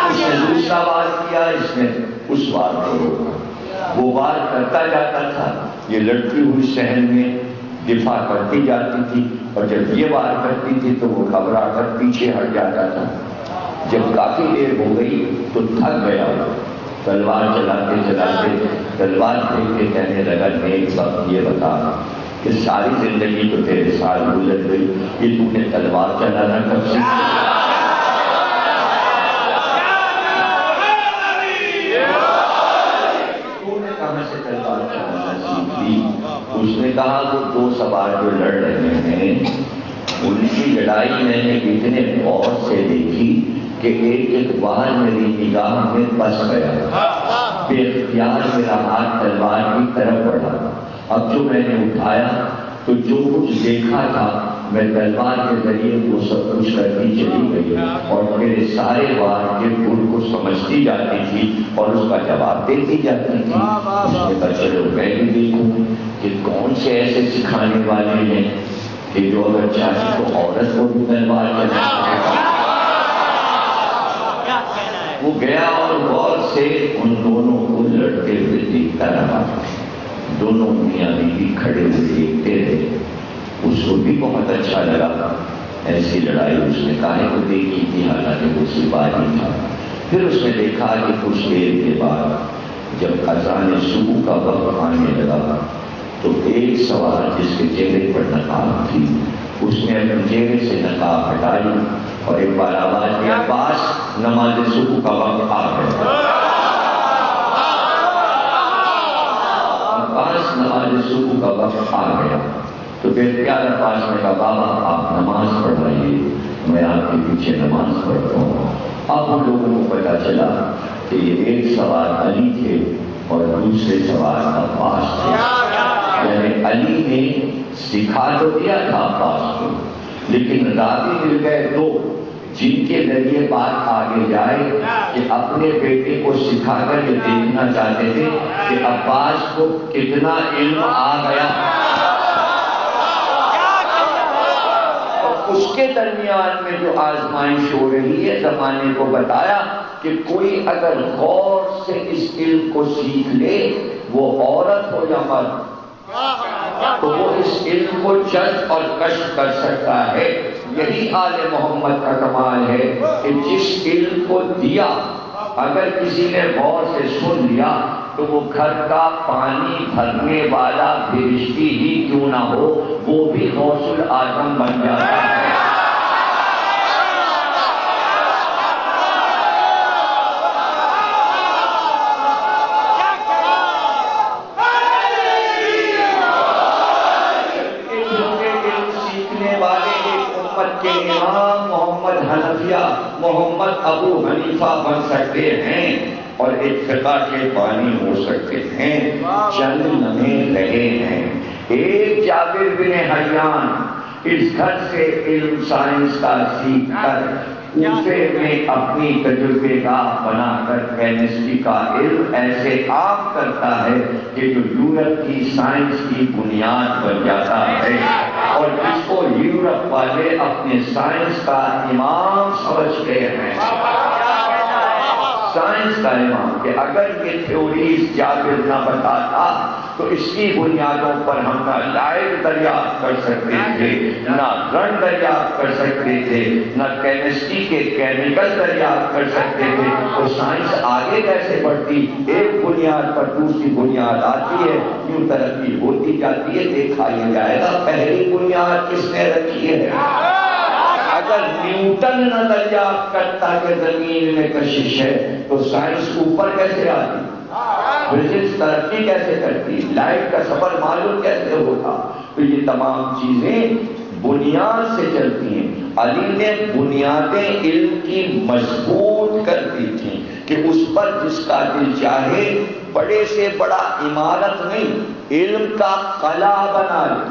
اس نے دوسرا وار کیا, اس نے اس وار کو روکا. وہ وار کرتا جاتا تھا, یہ لڑکی ہوئی صحن میں دفاع کرتی جاتی تھی اور جب یہ وار کرتی تھی تو وہ گھبرا کر پیچھے ہٹ جاتا تھا. جب کافی دیر ہو گئی تو تھک گیا. تلوار چلاتے چلاتے تلوار دیکھ کے کہنے لگا نیک وقت یہ بتا کہ ساری زندگی تو تیرے ساتھ گزر گئی, یہ تو نے تلوار چلانا کب سیکھا؟ تلوار چلانا سیکھ لی. اس نے کہا وہ 2 سوار جو لڑ رہے ہیں ان کی لڑائی میں نے اتنے غور سے دیکھی کہ ایک بار میری نگاہ میں پس گیا، بے اختیار میرا ہاتھ تلوار کی طرف بڑھا۔ اب جو میں نے اٹھایا تو جو کچھ دیکھا تھا میں تلوار کے ذریعے وہ سب کچھ کرتی چلی گئی اور میرے سارے وار کے گل کو سمجھتی جاتی تھی اور اس کا جواب دیتی جاتی تھی۔ اس نے کہا چلو میں بھی دیکھوں کہ کون سے ایسے سکھانے والے ہیں کہ جو اگر چاہے تو عورت کو بھی تلوار چلاتی۔ وہ گیا اور غور سے ان دونوں کو لڑتے ہوئے دیکھتا رہا۔ دونوں میاں بیوی کھڑے ہوئے دیکھتے رہے۔ اس کو بھی بہت اچھا لگا ایسی لڑائی۔ اس نے کاہے کو دیکھی تھی، حالانکہ وہ سپاہی تھا۔ پھر اس نے دیکھا کہ کچھ دیر کے بعد جب اذان صبح کا وقت آنے لگا تو ایک سوار جس کے چہرے پر نقاب تھی اس نے اپنے چہرے سے نقاب ہٹائی اور ایک بار آواز دی، عباس نماز صبح کا وقت آ گیا۔ عباس نماز صبح کا وقت آ گیا تو پھر پیارا عباس نے کہا بابا آپ نماز پڑھائیے، میں آپ کے پیچھے نماز پڑھتا ہوں۔ اب ان لوگوں کو پتا چلا کہ یہ ایک سوار علی تھے اور دوسرے سوار عباس تھے۔ یعنی علی نے سکھا تو دیا تھا عباس کو، لیکن راوی مل گئے دو جن کے ذریعے بات آگے جائے کہ اپنے بیٹے کو سکھا کر یہ دیکھنا چاہتے تھے کہ عباس کو کتنا علم آ گیا۔ اس کے درمیان میں جو آزمائش ہو رہی ہے زمانے کو بتایا کہ کوئی اگر غور سے اس علم کو سیکھ لے، وہ عورت ہو یا مرد، تو وہ اس علم کو جذب اور کشف کر سکتا ہے۔ یہی آل محمد کا کمال ہے کہ جس علم کو دیا اگر کسی نے غور سے سن لیا تو وہ گھر کا پانی بھرنے والا فرشتی ہی کیوں نہ ہو وہ بھی غوث الاعظم بن جاتا ہے۔ کے امام محمد حنفیہ محمد ابو حنیفہ بن سکتے ہیں اور ایک فقہ کے بانی ہو سکتے ہیں۔ چند لمحے رہے ہیں۔ ایک جابر بن حیان اس گھر سے علم سائنس کا سیکھ کر اسے میں اپنی تجربے گاہ بنا کر کیمسٹری کا علم ایسے عام کرتا ہے کہ جو یورپ کی سائنس کی بنیاد بن جاتا ہے اور جس کو یورپ والے اپنے سائنس کا امام سمجھتے ہیں۔ سائنس کا امام کہ اگر یہ تھیوریز جابر نہ بتاتا تو اس کی بنیادوں پر ہم نہ لائٹ دریافت کر سکتے تھے، نہ گن دریافت کر سکتے تھے، نہ کیمسٹری کے کیمیکل دریافت کر سکتے تھے۔ تو سائنس آگے کیسے بڑھتی؟ ایک بنیاد پر دوسری بنیاد آتی ہے، یوں ترقی ہوتی جاتی ہے۔ دیکھا یہ جائے گا پہلی بنیاد کس نے رکھی ہے۔ اگر نیوٹن نہ دریافت کرتا کہ زمین میں کشش ہے تو سائنس اوپر کیسے آتی؟ فزکس ترقی کیسے کرتی؟ لائٹ کا سفر معلوم کیسے ہوتا؟ تو یہ تمام چیزیں بنیاد سے چلتی ہیں۔ علی نے بنیادیں علم کی مضبوط کر دی تھیں کہ اس پر جس کا دل چاہے بڑے سے بڑا عمارت نہیں، علم کا قلعہ بنا لے،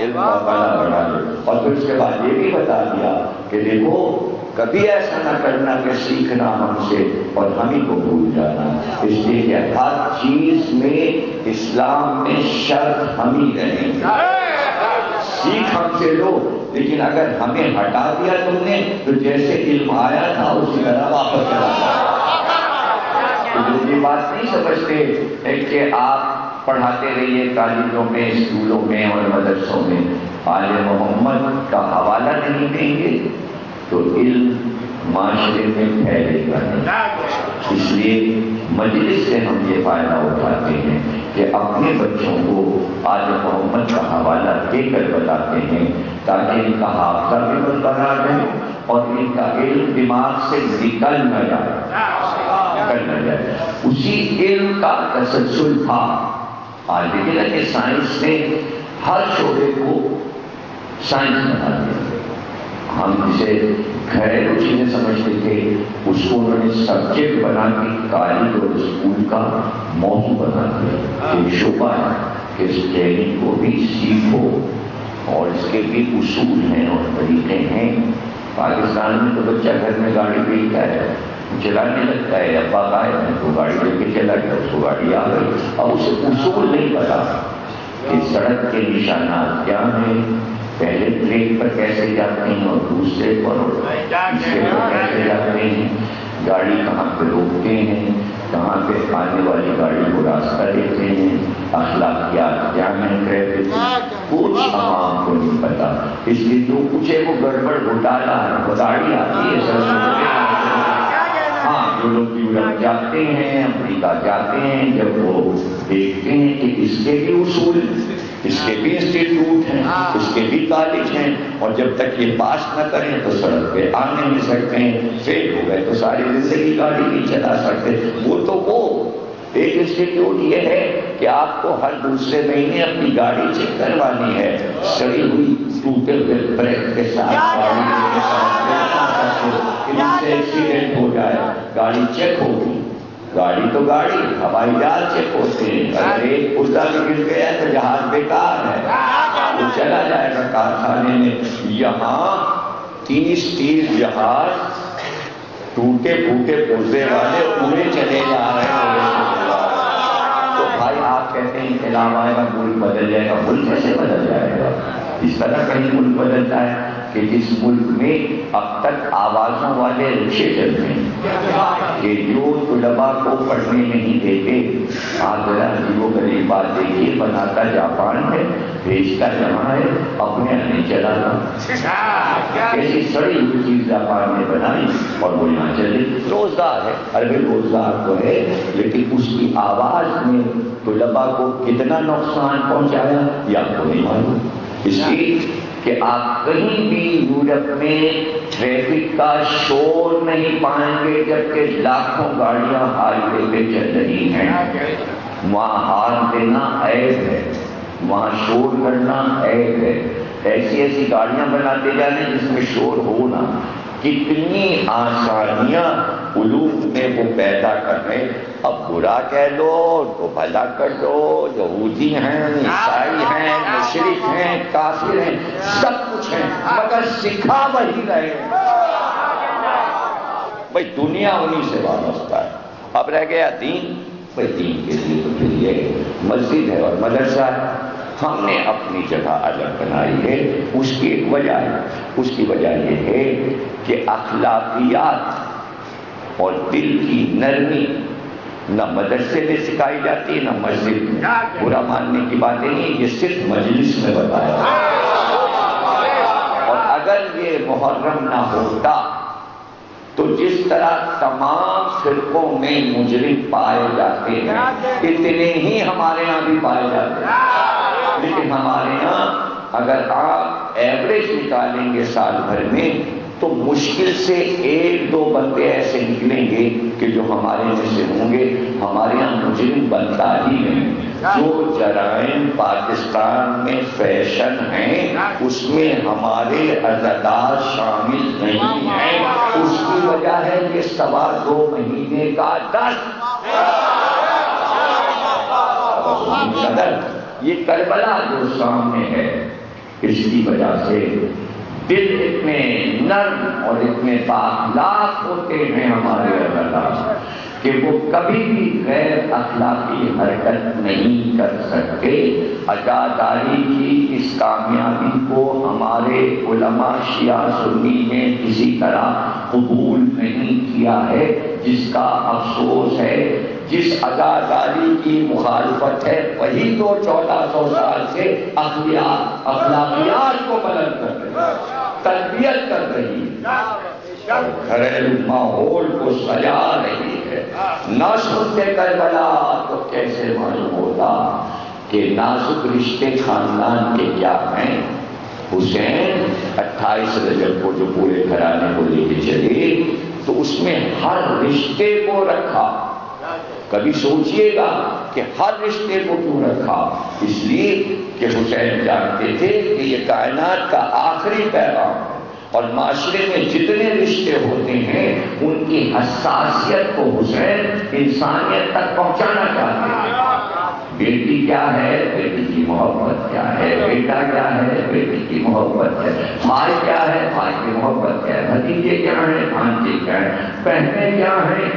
علم کا قلعہ بنا لے۔ اور پھر اس کے بعد یہ بھی بتا دیا کہ دیکھو کبھی ایسا نہ کرنا کہ سیکھنا ہم سے اور ہم ہی کو بھول جانا، اس لیے کہ ہر چیز میں اسلام میں شرط ہم ہی رہیں گے۔ سیکھ ہم سے لو، لیکن اگر ہمیں ہٹا دیا تم نے تو جیسے علم آیا تھا اسی طرح واپس چلا جائے۔ تو یہ بات نہیں سمجھتے کہ آپ پڑھاتے رہیے کالجوں میں، اسکولوں میں اور مدرسوں میں، آل محمد کا حوالہ نہیں دیں گے تو علم معاشرے میں پھیلے گا نہیں۔ اس لیے مجلس سے ہم یہ فائدہ اٹھاتے ہیں کہ اپنے بچوں کو آل محمد کا حوالہ دے کر بتاتے ہیں تاکہ ان کا حافظہ بھی برقرار رہے اور ان کا علم دماغ سے نکل نہ جائے۔ اسی علم کا تسلسل تھا۔ آج دیکھیں کہ سائنس نے ہر شعبے کو سائنس بنا دیا. ہم جسے گھریلو چیزیں سمجھتے تھے اس کو انہوں نے سبجیکٹ بنا کے کالج اور اسکول کا موضوع بنا دیا. ایک شعبہ ہے کہ اس ٹریننگ کو بھی سیکھو اور اس کے بھی اصول ہیں اور طریقے ہیں. پاکستان میں تو بچہ گھر میں گاڑی بھیجتا ہے, چلانے لگتا ہے, ابا غائب ہے تو گاڑی لے کے چلا گیا, اس کو گاڑی آ گئی. اب اسے اصول نہیں پتا کہ سڑک کے نشانات کیا ہیں, پہلے بریک پر کیسے جاتے ہیں اور دوسرے پر تیسرے پر کیسے جاتے ہیں, گاڑی کہاں پہ روکتے ہیں, کہاں پہ آنے والی گاڑی کو راستہ دیتے ہیں, اخلاقیات کیا ہیں ٹریفک, کچھ عوام کو نہیں پتا. اس لیے جو کچھ ہے وہ گڑبڑ گھوٹالا ہے, گاڑی آتی ہے سر. ہاں, جو لوگ یورپ جاتے ہیں, امریکہ جاتے ہیں, جب وہ دیکھتے ہیں کہ اس کے بھی اصول, اس کے بھی انسٹیٹیوٹ ہیں, اس کے بھی کالج ہیں, اور جب تک یہ پاس نہ کریں تو سڑک پہ آ نہیں سکتے ہیں, فیل ہو گئے تو ساری زندگی گاڑی نہیں چلا سکتے. وہ تو وہ ایک انسٹیٹیوٹ یہ ہے کہ آپ کو ہر دوسرے مہینے اپنی گاڑی چیک کروانی ہے, سڑی ہوئی ٹوٹے ہوئے بریک کے ساتھ سے ایکسیڈنٹ ہو جائے, گاڑی چیک ہوگی. گاڑی تو گاڑی, ہوائی جہاز چیک ہوتے ہیں, اگر ایک پرزہ بھی گر گیا تو جہاز بیکار ہے, وہ چلا جائے گا کارخانے میں. یہاں 30 جہاز ٹوٹے پھوٹے پرزے والے پورے چلے جا رہے ہیں. تو بھائی آپ کہتے ہیں انقلاب آئے گا ملک بدل جائے گا, ملک کیسے بدل جائے گا؟ اس طرح کہیں ملک بدلتا ہے کہ جس ملک میں اب تک آوازوں والے رکشے چلتے ہیں کہ جو طلباء کو پڑھنے نہیں دیتے. آپ ذرا عجیب و غریب بات دیکھیے, بناتا جاپان ہے, بھیجتا جہاں ہے, اپنے نہیں چلاتا. کیسی سڑی ہوئی چیز جاپان نے بنائی اور وہ یہاں چلے. روزگار ہے, ارے روزگار تو ہے, لیکن اس کی آواز نے طلباء کو کتنا نقصان پہنچایا یہ آپ کو نہیں معلوم. اس لیے کہ آپ کہیں بھی یورپ میں ٹریفک کا شور نہیں پائیں گے جبکہ لاکھوں گاڑیاں ہائی وے پہ چل رہی ہیں. وہاں ہارن دینا عیب ہے, وہاں شور کرنا عیب ہے. ایسی ایسی گاڑیاں بناتے جانے جس میں شور ہونا. کتنی آسانیاں علوم میں وہ پیدا کر رہے. اب برا کہہ لو تو بھلا کر دو, یہودی ہیں, عیسائی ہیں, مشرک ہیں, کافر ہیں, سب کچھ ہیں, مگر سکھا وہی رہے ہیں. بھائی دنیا انہی سے وابستہ ہے. اب رہ گیا دین, بھائی دین کے لیے تو پھر یہ مسجد ہے اور مدرسہ ہے. ہم نے اپنی جگہ الگ بنائی ہے. اس کی ایک وجہ ہے, اس کی وجہ یہ ہے کہ اخلاقیات اور دل کی نرمی نہ مدرسے میں سکھائی جاتی ہے نہ مسجد میں. برا ماننے کی باتیں نہیں, یہ صرف مجلس میں بتایا. اور اگر یہ محرم نہ ہوتا تو جس طرح تمام فرقوں میں مجرم پائے جاتے ہیں اتنے ہی ہمارے یہاں بھی پائے جاتے ہیں. لیکن ہمارے یہاں اگر آپ ایوریج نکالیں گے سال بھر میں تو مشکل سے 1-2 بندے ایسے نکلیں گے کہ جو ہمارے میں سے ہوں گے. ہمارے یہاں مجرم بنتا ہی نہیں. جو جرائم پاکستان میں فیشن ہیں اس میں ہمارے عزادار شامل نہیں ہیں. اس کی وجہ ہے یہ 2.25 مہینے کا دست. یہ کربلا جو سامنے ہے اس کی وجہ سے دل اتنے نرم اور اتنے بااخلاق ہوتے ہیں ہمارے عزادار کہ وہ کبھی بھی غیر اخلاقی حرکت نہیں کر سکتے. عزاداری کی اس کامیابی کو ہمارے علماء شیعہ سنی نے کسی طرح قبول نہیں کیا ہے, جس کا افسوس ہے. جس عزاداری کی مخالفت ہے وہی تو 1400 سال سے اخلاقیات کو بلند کر رہی ہے, تربیت کر رہی ہے, گھریلو ماحول کو سجا رہی ہے. نہ سنتے کربلا تو کیسے معلوم ہوتا کہ نازک رشتے خاندان کے کیا ہیں. حسین 28 رجب کو جو پورے گھرانے کو لے کے چلے تو اس میں ہر رشتے کو رکھا. کبھی سوچئے گا کہ ہر رشتے کو کیوں رکھا؟ اس لیے کہ حسین جانتے تھے کہ یہ کائنات کا آخری پیغام ہے، اور معاشرے میں جتنے رشتے ہوتے ہیں ان کی حساسیت کو حسین انسانیت تک پہنچانا چاہتے ہیں۔ بیٹی کیا ہے؟ بیٹی کی محبت کیا ہے؟ بیٹا کیا ہے؟ بیٹی کی محبت ہے۔ بھائی کیا ہے؟ بھائی کی محبت کیا ہے؟ بھتیجے کیا ہیں؟ بھانجے کیا ہیں؟ بہنیں کیا ہیں؟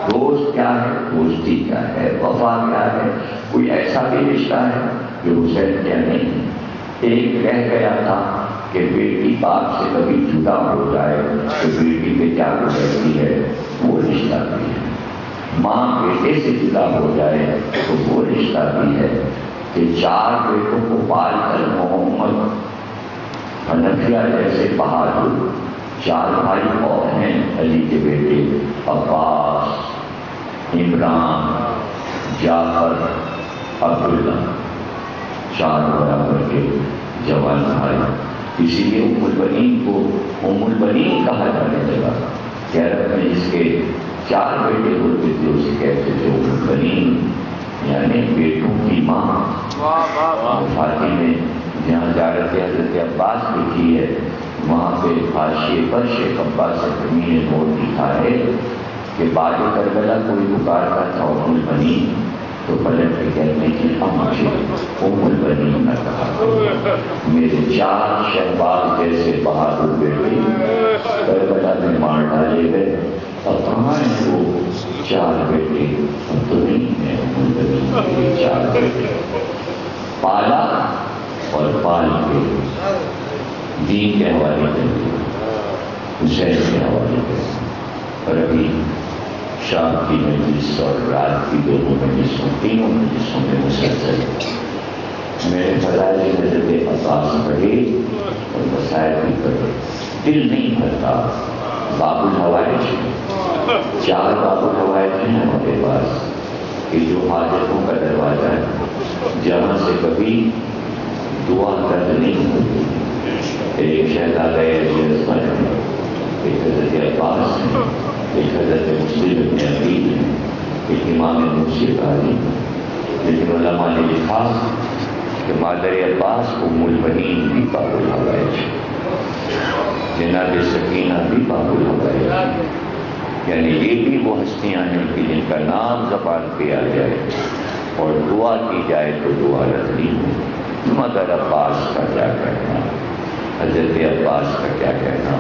دوست کیا ہے؟ دوستی کیا ہے؟ وفا کیا ہے؟ کوئی ایسا بھی رشتہ ہے جو حسین کیا نہیں؟ ایک کہہ گیا تھا کہ بیٹی باپ سے کبھی جدا ہو جائے تو بیٹی پہ کیا گزرتی ہے، وہ رشتہ بھی ہے۔ ماں بیٹے سے جدا ہو جائے تو وہ رشتہ بھی ہے کہ 4 بیٹوں کو پال کر محمد حنفیہ جیسے بہادر 4 بھائی اور ہیں علی کے بیٹے عباس، عمران، جعفر، عبداللہ، 4 برابر کے جوان بھائی۔ اسی لیے ام البنین کو ام البنین کہا جانے لگا کہ عرب میں جس کے 4 بیٹے ہوتے تھے اسے کہتے تھے ام البنین، یعنی بیٹوں کی ماں۔ فاتح نے جہاں زیارت حضرت عباس لکھی ہے وہاں پہ حاشیے پر شیخ عباس حکمی نے نوٹ لکھا ہے کہ بعد کربلا کوئی پکارتا تھا ام البنین تو پلٹ کے کہنے کی مجھے ام البنین نہ کہا، میرے 4 شہباز جیسے بہادر بیٹے کربلا میں مار ڈالے گئے، اور کہاں ہیں وہ 4 بیٹے؟ اب تو نہیں ہے ام البنین کے 4 بیٹے، پالا اور پال کے دین کے حوالے کرتے حسین کے حوالے کرتے۔ اور ابھی شام کی مجلس اور رات کی دونوں مجلسوں، تینوں مجلسوں میں مسلسل میرے فضائل حضرت عباس پڑھے اور مسائل بھی پڑھے، دل نہیں بھرتا۔ باب الحوائج 4 باب الحوائج ہیں ہمارے پاس کہ جو حاجتوں کا دروازہ ہے جہاں سے کبھی دعا درد نہیں ہوتی۔ ایک شہزادہ علی اصغر ہے، ایک حضرت عباس ہے، ایک حضرت مسلم ابن عقیل ہے، ایک امام موسی قاضی ہے۔ لیکن علماء نے لکھا کہ مادر عباس ام البنین بھی باب الحوائج، جناب سکینہ بھی باب الحوائج، یعنی یہ بھی وہ ہستیاں ہیں کہ جن کا نام زبان پہ آ جائے اور دعا کی جائے تو دعا رد نہیں ہو۔ مگر عباس کا کیا کہنا، حضرت عباس کا کیا کہنا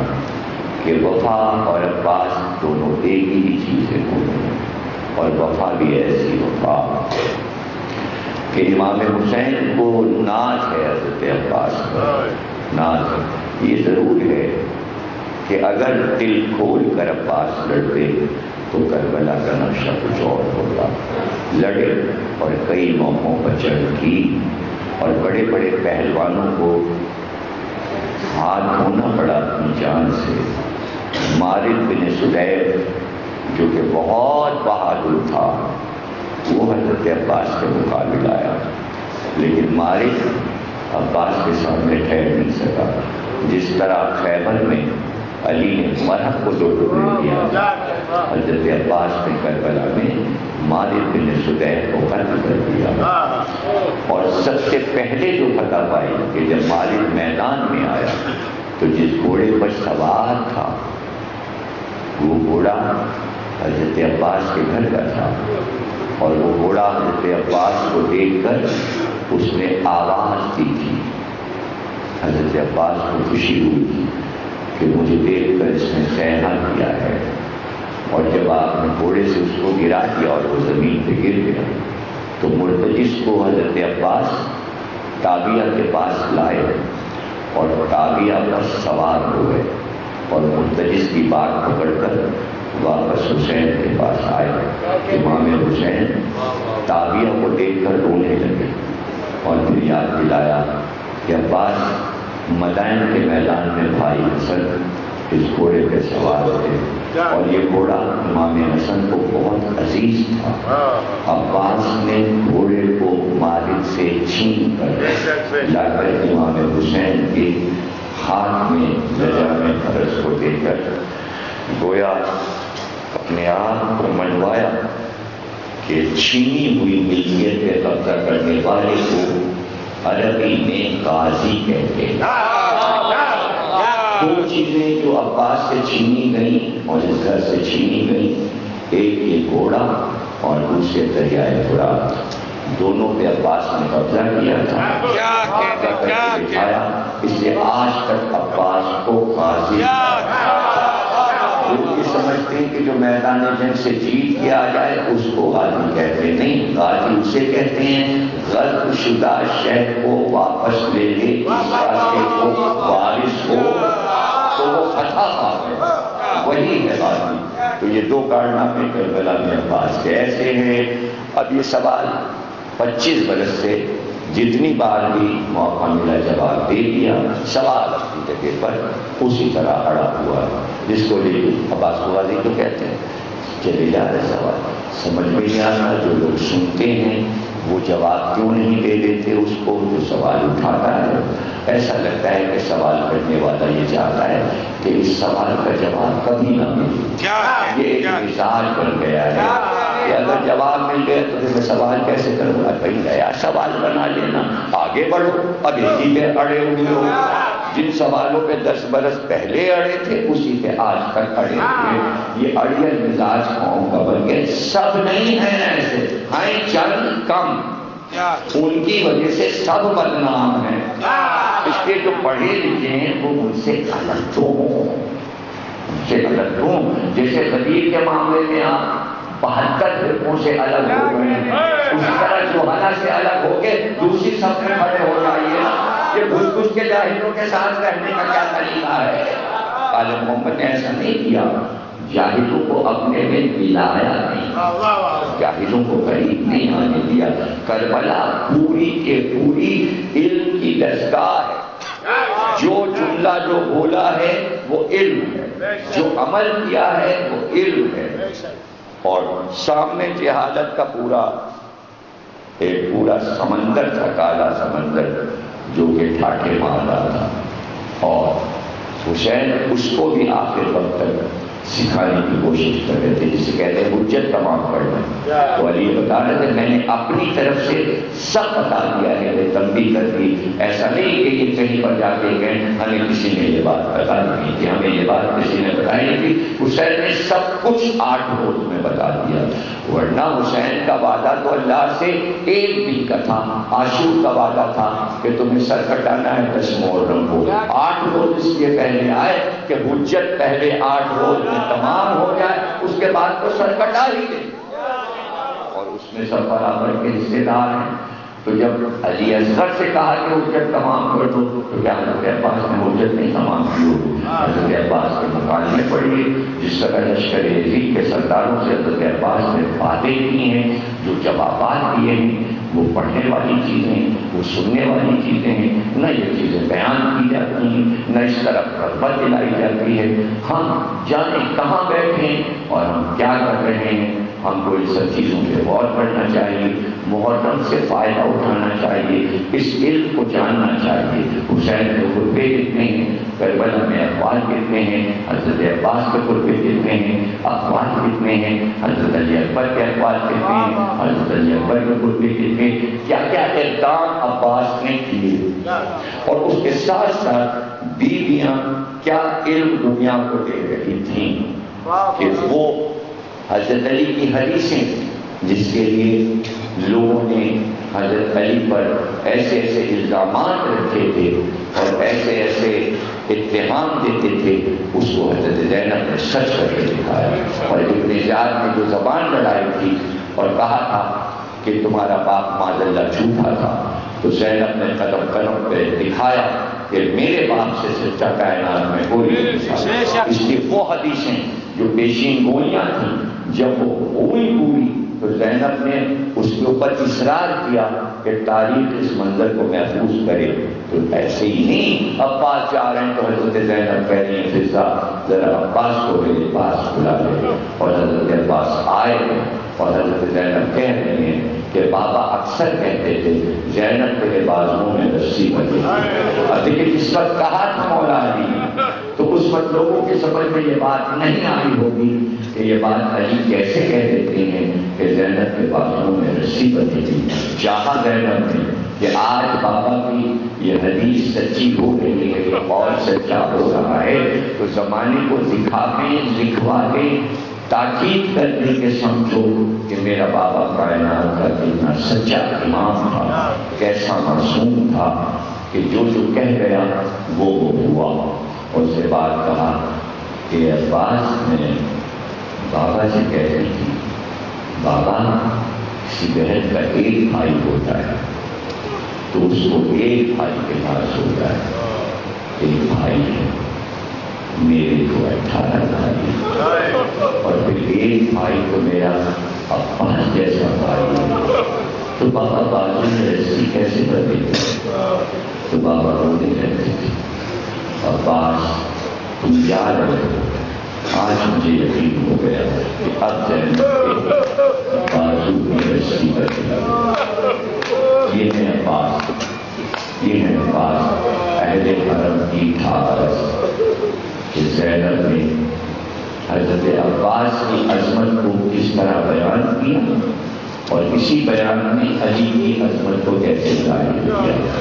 کہ وفا اور عباس دونوں ایک ہی چیزیں ہوتی ہیں، اور وفا بھی ایسی وفا کہ امام حسین کو ناز ہے حضرت عباس پر، ناز ہے۔ یہ ضرور ہے کہ اگر دل کھول کر عباس لڑتے تو کربلا کا نقشہ کچھ اور ہوتا۔ لڑے اور کئی موقعوں پر جنگ کی اور بڑے بڑے پہلوانوں کو ہاتھ دھونا پڑا اپنی جان سے۔ مارد بن سلیب جو کہ بہت بہادر تھا وہ حضرت عباس کے مقابل آیا، لیکن مارد عباس کے سامنے ٹھہر نہیں سکا۔ جس طرح خیبر میں علی نے مرحب کو 2 ٹکڑے کیا، حضرت عباس نے کربلا میں مارد بن سلیب کو قتل کر دیا۔ اور سب سے پہلے جو فتح پائی کہ جب مارد میدان میں آیا تو جس گھوڑے پر سوار تھا وہ گھوڑا حضرت عباس کے گھر کا تھا، اور وہ گھوڑا حضرت عباس کو دیکھ کر اس نے آواز دی تھی۔ حضرت عباس کو خوشی ہوئی کہ مجھے دیکھ کر اس نے سینا کیا ہے، اور جب آپ نے گھوڑے سے اس کو گرا دیا اور وہ زمین پہ گر گیا تو مرتجس کو حضرت عباس تابیہ کے پاس لائے اور تابیہ پر سوار ہو گئے، اور مرتجس کی بات پکڑ کر واپس حسین کے پاس آئے۔ امام حسین تابیہ کو دیکھ کر رونے لگے اور پھر یاد دلایا کہ عباس مدائن کے میدان میں بھائی حسن اس گھوڑے پہ سوار تھے، اور یہ گھوڑا امام حسن کو بہت عزیز تھا۔ عباس نے گھوڑے کو مالک سے چھین کر لا کر امام حسین کے ہاتھ میں لجام فرس کو دے کر گویا اپنے آپ کو منوایا کہ چھینی ہوئی ملکیت پہ قبضہ کرنے والے کو عربی میں قاضی کہتے ہیں۔ دو چیزیں جو عباس سے چھینی گئیں اور اس گھر سے چھینی گئیں، ایک یہ گھوڑا اور دوسرے دریائے فرات، دونوں پہ عباس نے قبضہ کیا تھا، دکھایا۔ اس لیے آج تک عباس کو قاضی لوگ یہ سمجھتے ہیں کہ جو میدان جنگ سے جیت کے آ جائے اس کو قاضی کہتے ہیں، نہیں، قاضی اسے کہتے ہیں غصب شدہ شہر کو واپس لے لے، اس راستے کو وارث ہو تو وہ فتح پا گئے، وہی ہے قاضی۔ تو یہ دو کارنامے کربلا میں عباس کے ایسے ہیں۔ اب یہ سوال 25 برس سے جتنی بار بھی موقع ملا جواب دے دیا، سوال اپنی جگہ پر اسی طرح اڑا ہوا، جس کو عباس قاضی تو کہتے ہیں۔ چلے جا رہے سوال سمجھ میں نہیں آتا، جو لوگ سنتے ہیں وہ جواب کیوں نہیں دے دیتے اس کو جو سوال اٹھاتا ہے؟ ایسا لگتا ہے کہ سوال کرنے والا یہ چاہتا ہے کہ اس سوال کا جواب کبھی نہ ملے۔ یہ ایک مزاج بن گیا ہے کہ اگر جواب مل گیا تو پھر میں سوال کیسے کروں گا؟ کہیں نیا سوال بنا لینا، آگے بڑھو۔ اب اسی پہ اڑے ہوئے ہو، جن سوالوں پہ 10 برس پہلے اڑے تھے اسی پہ آج تک اڑے ہوئے۔ یہ اڑیل مزاج قوم کا بن گیا۔ سب نہیں ہیں ایسے، ہیں چند کم، ان کی وجہ سے سب بدنام ہیں۔ اس کے جو پڑھے لکھے ہیں وہ ان سے الگ تو ہوں، ان سے الگ تو ہوں۔ جیسے غدیر کے معاملے میں آپ 72 فرقوں سے الگ ہو گئے ہیں، اسی طرح جوہلا سے الگ ہو کے دوسری صف میں کھڑے ہو جائیے۔ یہ گھس گھس کے جاہلوں کے ساتھ رہنے کا کیا طریقہ ہے؟ عالم محمد نے ایسا نہیں کیا، جاہلوں کو اپنے میں ملایا نہیں، جاہلوں کو قریب نہیں آنے دیا۔ کربلا پوری کے پوری علم کی دستگاہ ہے، جو جملہ جو بولا ہے وہ علم ہے، جو عمل کیا ہے وہ علم ہے۔ اور سامنے جہالت کا ایک پورا سمندر تھا، کالا سمندر جو کہ ٹھاٹھے مار رہا تھا، اور حسین اس کو بھی آخر وقت تک سکھانے کی کوشش کر رہے تھے، جسے کہتے ہیں حجت تمام کرنا۔ تو علی بتا رہے تھے میں نے اپنی طرف سے سب بتا دیا ہے، تنبیہ کر دی۔ ایسا نہیں کہ یہ کہیں پر جا کے گئے ہمیں کسی نے یہ بات بتا نہیں تھی، ہمیں یہ بات کسی نے بتائی نہیں تھی۔ حسین نے سب کچھ 8 روز میں بتا دیا، ورنہ حسین کا وعدہ تو اللہ سے ایک دن کا تھا، عاشور کا وعدہ تھا کہ تمہیں سر کٹانا ہے 10 محرم کو۔ 8 روز اس لیے پہلے آئے کہ حجت پہلے 8 روز میں تمام ہو جائے، اس کے بعد تو سر کٹا ہی دے، اور اس میں سب برابر کے حصے دار ہیں۔ تو جب علی اصغر سے کہا کہ حجت تمام کر دو تو کیا حضرت عباس نے حجت نہیں تمام کی ہوگی؟ حضرت عباس کے مکالمے پڑھیے، جس طرح لشکر یزید کے سرداروں سے حضرت عباس نے باتیں کی ہیں، جو جوابات دیے ہیں، وہ پڑھنے والی چیزیں، وہ سننے والی چیزیں ہیں، نہ یہ چیزیں بیان کی جاتی ہیں، نہ اس طرح رغبت دلائی جاتی ہے۔ ہم جانے کہاں بیٹھے ہیں اور ہم کیا کر رہے ہیں، ہم کو ان سب چیزوں پہ غور کرنا چاہیے، محرم سے فائدہ اٹھانا چاہیے، اس علم کو جاننا چاہیے۔ حسین کے خطبے کتنے ہیں، کربلا میں اقوال کتنے ہیں، حضرت عباس کے خطبے کتنے ہیں، اقوال کتنے ہیں، حضرت علی اکبر کے اقوال کتنے ہیں، حضرت علی اکبر کے خطبے کتنے ہیں، کیا کیا اقدام عباس نے کیے، اور اس کے ساتھ ساتھ بیویاں کیا علم دنیا کو دے رہی تھیں کہ وہ حضرت علی کی حدیثیں جس کے لیے لوگوں نے حضرت علی پر ایسے ایسے الزامات رکھے تھے اور ایسے ایسے اتہام دیتے تھے، اس کو حضرت زینب نے سچ کر کے دکھایا۔ اور ابن زیاد نے جو زبان لڑائی تھی اور کہا تھا کہ تمہارا باپ معاذ اللہ جھوٹا تھا، تو زینب نے قدم قدم پہ دکھایا کہ میرے باپ سے سچا کائنات میں کوئی نہیں تھا۔ اس لیے وہ حدیثیں جو پیشین گوئیاں تھیں جب وہ ہوئی پوری تو زینب نے اس کے اوپر اصرار کیا کہ تاریخ اس منظر کو محفوظ کرے۔ تو ایسے ہی نہیں عباس جا رہے ہیں تو حضرت زینب کہہ رہی ہیں فضا ذرا عباس کو میرے پاس بلا لے، اور حضرت عباس آئے اور حضرت زینب کہہ رہی ہیں کہ بابا اکثر کہتے تھے زینب کے بازوؤں میں رسی بندھی، لیکن جس وقت کہا تھا مولا علی تو اس وقت لوگوں کی سمجھ میں یہ بات نہیں آئی ہوگی کہ یہ بات علی کیسے کہہ دیتے ہیں کہ زینب کے بازوؤں میں رسی بندھی تھی. چاہا زینب نے کہ آج بابا کی یہ حدیث سچی ہو رہی ہے، یہ قول سچا ہو رہا ہے، تو زمانے کو دکھا کے لکھوا کے تاکید کر دی کہ سمجھو کہ میرا بابا کائنات کا کتنا سچا امام تھا، کیسا معصوم تھا کہ جو کہہ گیا وہ ہوا. اس سے بات کہا کہ عباس نے بابا سے کہہ رہی تھی، بابا کسی بہن کا ایک بھائی ہوتا ہے تو اس کو ایک بھائی کے پاس ہوتا ہے، ایک بھائی ہے، میرے کو 18 بھائی، اور پھر ایک بھائی تو میرا عباس جیسا بھائی ہے. تو بابا بازو میں رسی کیسے بدلے؟ تو بابا رونے لگتے تھے. عباس تم جا رہے ہو، آج مجھے یقین ہو گیا کہ اب زینب کے بازو میں رسی بدلے. یہ ہے عباس، یہ ہے عباس اہل حرم کی ٹھاس کہ زینب نے حضرت عباس کی عظمت کو کس طرح بیان کیا اور اسی بیان میں علی کی عظمت کو کیسے ظاہر کیا.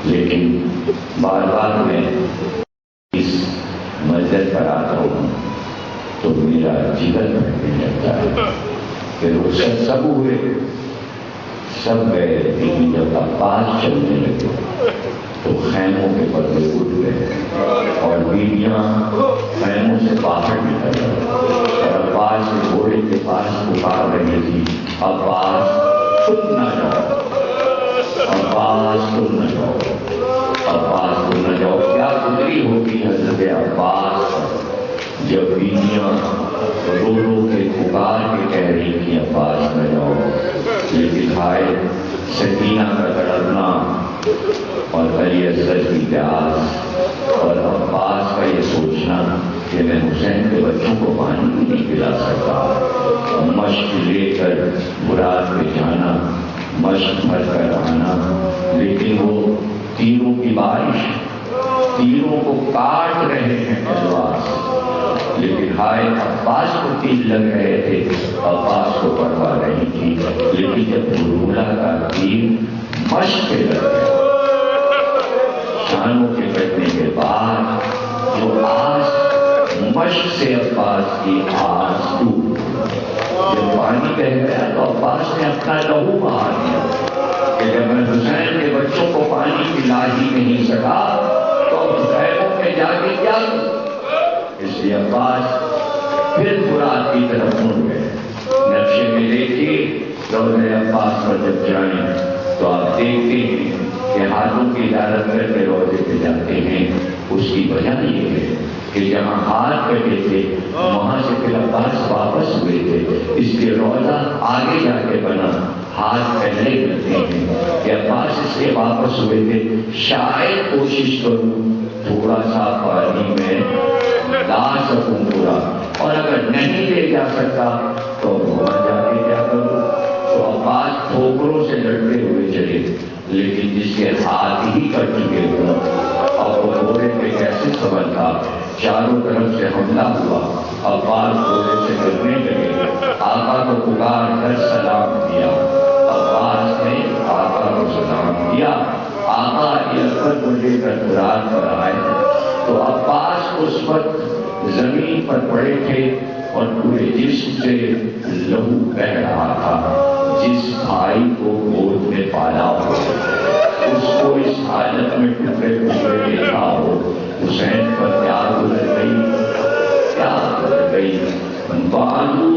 لیکن بار بار میں اس مسجد پر آتا ہوں تو میرا جگر بھرنے لگتا ہے کہ رخصت سب ہوئے، سب گئے، لیکن جب عباس چلنے لگے تو خیموں کے پردے اٹھ گئے اور بیویاں خیموں سے باہر نکل گئے اور عباس کے گھوڑے کے پاس پکار رہی تھی، عباس تم نہ جاؤ، عباس تم نہ جاؤ، عباس تم نہ جاؤ. کیا گزری ہوگی حضرت عباس جب بیویاں رو رو کے پکار کے کہہ رہی تھی عباس نہ جاؤ. لیکن ہائے سکینہ کا تڑپنا اور علی اصغر کی پیاس اور عباس کا یہ سوچنا کہ میں حسین کے بچوں کو پانی بھی نہیں پلا سکتا. مشق لے کر برات پہ جانا، مشق بھر کر آنا، لیکن وہ تیروں کی بارش، تیروں کو کاٹ رہے ہیں تلوار، لیکن ہائے عباس کو تیر لگ رہے تھے، عباس کو پرواہ نہیں تھی. لیکن جب بھربھلا کا تیر مشق پہ لگ گیا، شانوں کے کٹنے کے بعد جو آس مشق سے عباس کی آس ٹوٹ، جب پانی بہ گیا تو عباس نے اپنا لہو بہا دیا کہ جب میں حسین کے بچوں کو پانی پلا ہی نہیں سکا تو خیموں میں جا کے کیا کروں. اس لیے عباس پھر فرات کی طرف مڑ گئے. نقشے میں دیکھیے روضہ عباس پر جب جائیں تو آپ دیکھتے ہیں کہ ہاتھوں کی اجازت کر کے روضے پہ جاتے ہیں. اس کی وجہ یہ ہے کہ جہاں ہاتھ کٹے تھے وہاں سے پھر عباس واپس ہوئے تھے، اس لیے روضہ آگے جا کے بنا، ہاتھ پہلے کرتے ہیں کہ عباس اس لیے واپس ہوئے تھے شاید کوشش کروں تھوڑا سا پانی میں لا سکوں پورا، اور اگر نہیں لے جا سکتا تو وہاں جا کے کیا کروں. تو عباس ٹھوکروں سے لڑتے ہوئے چلے، لیکن جس کے ہاتھ ہی کٹ چکے ہوں اور وہ گھوڑے پہ کیسے سوار تھا، چاروں طرف سے حملہ ہوا، عباس گھوڑے سے گرنے لگے. آقا کو پکار کر سلام دیا، عباس نے آقا کو سلام دیا. آقا علی اکبر کو لے کر برات پر آئے تو عباس اس وقت زمین پر پڑے تھے اور پورے جسم سے لہو بہ رہا تھا. جس بھائی کو گود میں پالا ہو اس کو اس حالت میں ٹکڑے ٹکڑے دیکھا ہو، حسین پر کیا گزر گئی، کیا گزر گئی. بازو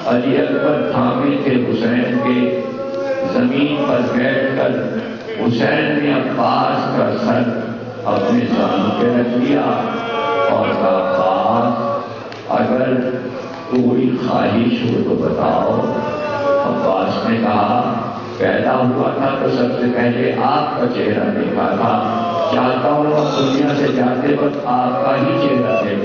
علی اکبر تھامے تھے حسین کے، زمین پر بیٹھ کر حسین نے عباس کا سر اپنے سانوں پہ رکھ لیا اور کہا اگر کوئی خواہش ہو تو بتاؤ. عباس نے کہا پیدا ہوا تھا تو سب سے پہلے آپ کا چہرہ دیکھا تھا، چاہتا ہوں دنیا سے جاتے وقت آپ کا ہی چہرہ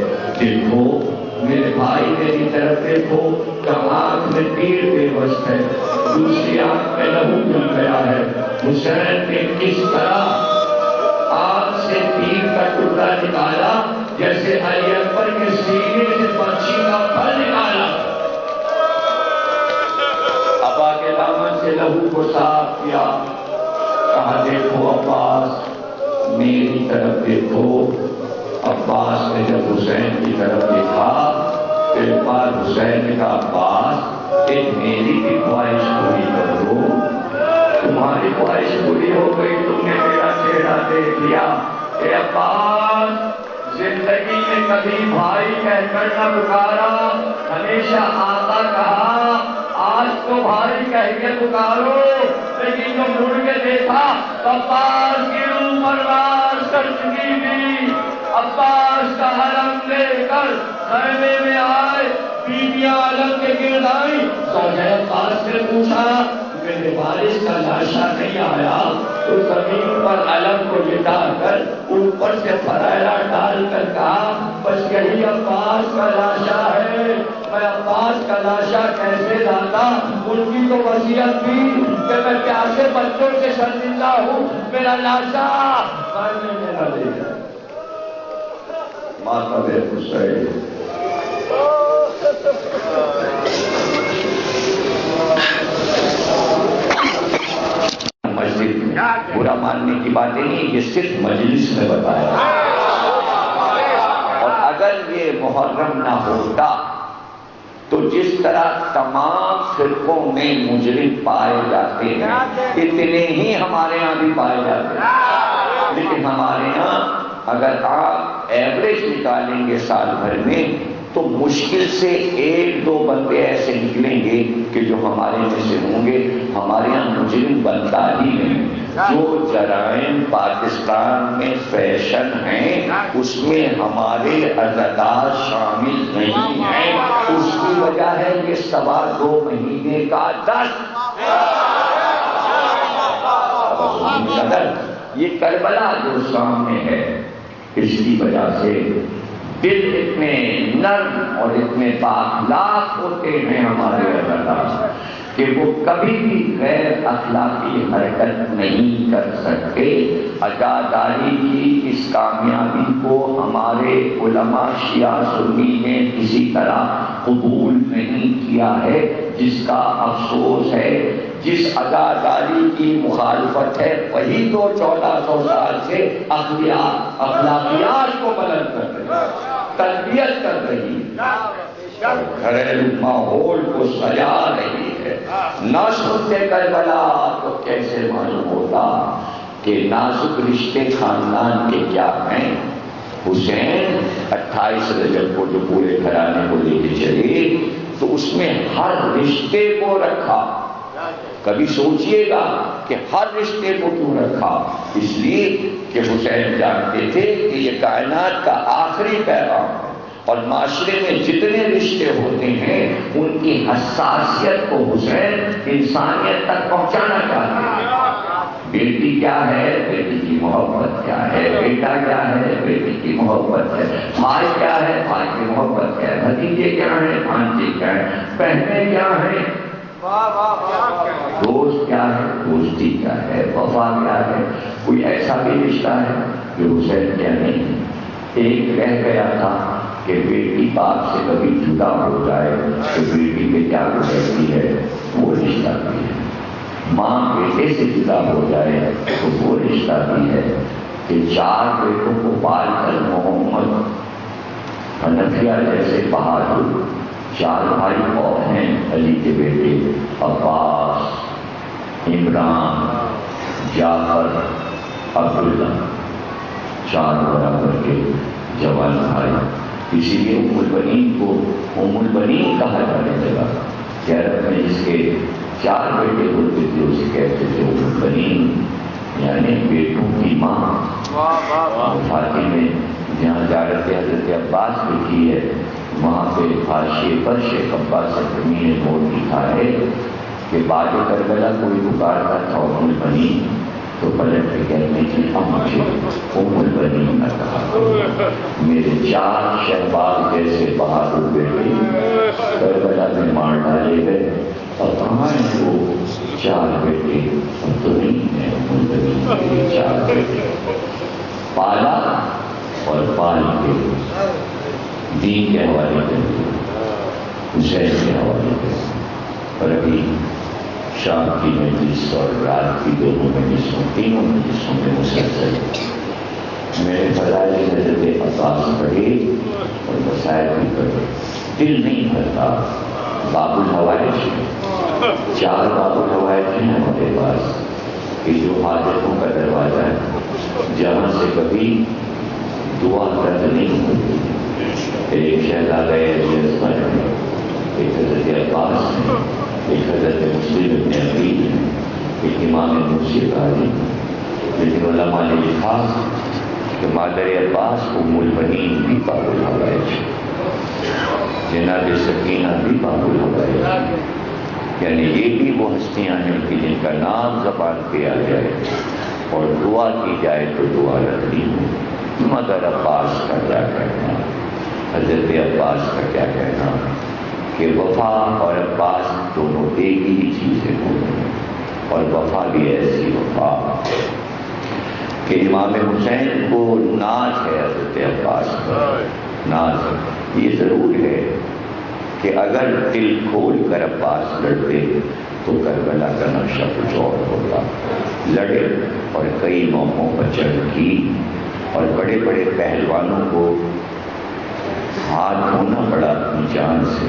دیکھو. میرے بھائی میری طرف دیکھو کہ آنکھ میں تیر بے بس ہے، دوسری آنکھ میں لہو جم گیا ہے. حسین نے کس طرح آنکھ سے تیر کا ٹکڑا نکالا جیسے علی اکبر کے سینے سے پنچھی کا پھل نکالا. لہو کو صاف کیا، کہا دیکھو عباس میری طرف دیکھو۔ عباس نے جب حسین کی طرف دیکھا تو ایک بار حسین نے کہا عباس ایک میری بھی خواہش پوری کر دو۔ تمہاری خواہش پوری ہو گئی، تم نے میرا چہرہ دیکھ لیا۔ اے عباس زندگی میں کبھی بھائی کہہ کر نہ پکارا، ہمیشہ آقا کہا، آج تو بھائی کہہ کے پکارو۔ لیکن جب مڑ کے دیکھا عباس کی روح پرواز کر چکی تھی۔ عباس کا علم لے کر خیمے میں آئے، بیویاں علم کے گرد آئیں۔ زوجہ عباس نے پوچھا میرے وارث کا لاشا نہیں آیا؟ تو زمین پر علم کو لٹا کر اوپر سے فریلا ڈال کر کہا بس یہی عباس کا لاشا ہے۔ میں عباس کا لاشا کیسے لاتا؟ ان کی تو وصیت تھی کہ میں پیاسے بچوں سے شرمندہ ہوں، میرا لاشا میں نہ لے جائے۔ ماتم حسین مسجد میں برا ماننے کی باتیں نہیں، یہ صرف مجلس میں بتایا۔ اور اگر یہ محرم نہ ہوتا تو جس طرح تمام فرقوں میں مجرم پائے جاتے ہیں اتنے ہی ہمارے ہاں بھی پائے جاتے ہیں، لیکن ہمارے ہاں اگر آپ ایوریج نکالیں گے سال بھر میں تو مشکل سے 1-2 بندے ایسے نکلیں گے کہ جو ہمارے میں سے ہوں گے۔ ہمارے یہاں مجرم بنتا ہی نہیں۔ جو جرائم پاکستان میں فیشن ہیں اس میں ہمارے عزادار شامل نہیں ہیں۔ اس کی وجہ ہے یہ 2.25 مہینے کا دست۔ یہ کربلا جو سامنے ہے اس کی وجہ سے دل اتنے نرم اور اتنے بااخلاق ہوتے ہیں ہمارے عزادار کہ وہ کبھی بھی غیر اخلاقی حرکت نہیں کر سکتے۔ عزاداری کی اس کامیابی کو ہمارے علماء شیعہ سنی نے کسی طرح قبول نہیں کیا ہے، جس کا افسوس ہے۔ جس عزاداری کی مخالفت ہے وہی تو 1400 سال سے اخلاقیات کو بلند کر رہی ہے، تربیت کر رہی ہے، گھریلو ماحول کو سجا رہی ہے۔ نہ سنتے کربلا تو کیسے معلوم ہوتا کہ نازک رشتے خاندان کے کیا ہیں۔ حسین 28 رجب کو جو پورے گھرانے کو لے کے چلے تو اس میں ہر رشتے کو رکھا۔ کبھی سوچئے گا کہ ہر رشتے کو کیوں رکھا؟ اس لیے کہ حسین جانتے تھے کہ یہ کائنات کا آخری پیغام ہے اور معاشرے میں جتنے رشتے ہوتے ہیں ان کی حساسیت کو حسین انسانیت تک پہنچانا چاہتے ہیں۔ بیٹی کیا ہے؟ بیٹی کی محبت کیا ہے؟ بیٹا کیا ہے؟ بیٹی کی محبت ہے۔ بھائی کیا ہے؟ بھائی کی محبت کیا ہے؟ بھتیجے کیا ہیں؟ بھانجے کیا ہیں؟ بہنیں کیا ہیں؟ دوست کیا ہے؟ دوستی کیا ہے؟ وفا کیا ہے؟ کوئی ایسا بھی رشتہ ہے جو حسین کیا نہیں؟ ایک رہ گیا تھا کہ بیٹی باپ سے کبھی جدا ہو جائے تو بیٹی پہ کیا گزرتی ہے، وہ رشتہ بھی ہے۔ ماں بیٹے سے جدا ہو جائے تو وہ رشتہ بھی ہے کہ 4 بیٹوں کو پال کر محمد حنفیہ جیسے بہادر 4 بھائی اور ہیں، علی کے بیٹے عباس، عمران، جعفر، عبداللہ، 4 برابر کے جوان بھائی۔ اسی لیے ام البنین کو ام البنین کہا جانے لگا کہ عرب میں جس کے 4 بیٹے ہوتے تھے اسے کہتے تھے ام البنین، یعنی بیٹوں کی ماں۔ فاتح میں جہاں زیارت حضرت عباس بھی کی ہے وہاں پہ حاشیے پر شیخ عباس حکمی نے نوٹ لکھا ہے کہ بعد کربلا کوئی پکارتا تھا ام البنین تو پلٹ کے کہنے کی مجھے ام البنین نہ کہا۔ میرے 4 شہباز جیسے بہادر بیٹے کربلا میں مار ڈالے گئے اور کہاں ہیں وہ 4 بیٹے؟ اب تو نہیں ہے ام البنین کے 4 بیٹے، پالا اور پال کے دین کے حوالے کر دیا، حسین کے حوالے کر دیا۔ اور ابھی شام کی مجلس اور رات کی دونوں مجلسوں تینوں مجلسوں میں مسلسل میں نے فضائل حضرت عباس پڑھے اور مسائل بھی پڑھے. دل نہیں بھرتا. باب الحوائج 4 باب الحوائج ہیں ہمارے پاس کہ جو حاجتوں کا دروازہ ہے جہاں سے کبھی دعا رد نہیں ہوتی. ایک شہزادہ علی اصغر ہے, ایک حضرت عباس ہے, ایک حضرت مسلم ابن عقیل ہے, ایک امام موسی قاضی. لیکن علماء نے لکھا کہ مادر عباس ام البنین بھی باب الحوائج, جناب سکینہ بھی باب الحوائج. یعنی یہ بھی وہ ہستیاں ہیں کہ جن کا نام زبان پہ آ جائے اور دعا کی جائے تو دعا رد نہیں ہو. مگر عباس کا کیا کہنا, حضرت عباس کا کیا کہنا کہ وفا اور عباس دونوں ایک ہی چیزیں ہوئی, اور وفا بھی ایسی وفا کہ امام حسین کو ناز ہے حضرت عباس پر. ناز یہ ضرور ہے کہ اگر دل کھول کر عباس لڑتے تو کربلا کا نقشہ کچھ اور ہوتا. لڑے اور کئی موقعوں پر جنگ کی اور بڑے بڑے پہلوانوں کو ہاتھ دھونا پڑا اپنی جان سے.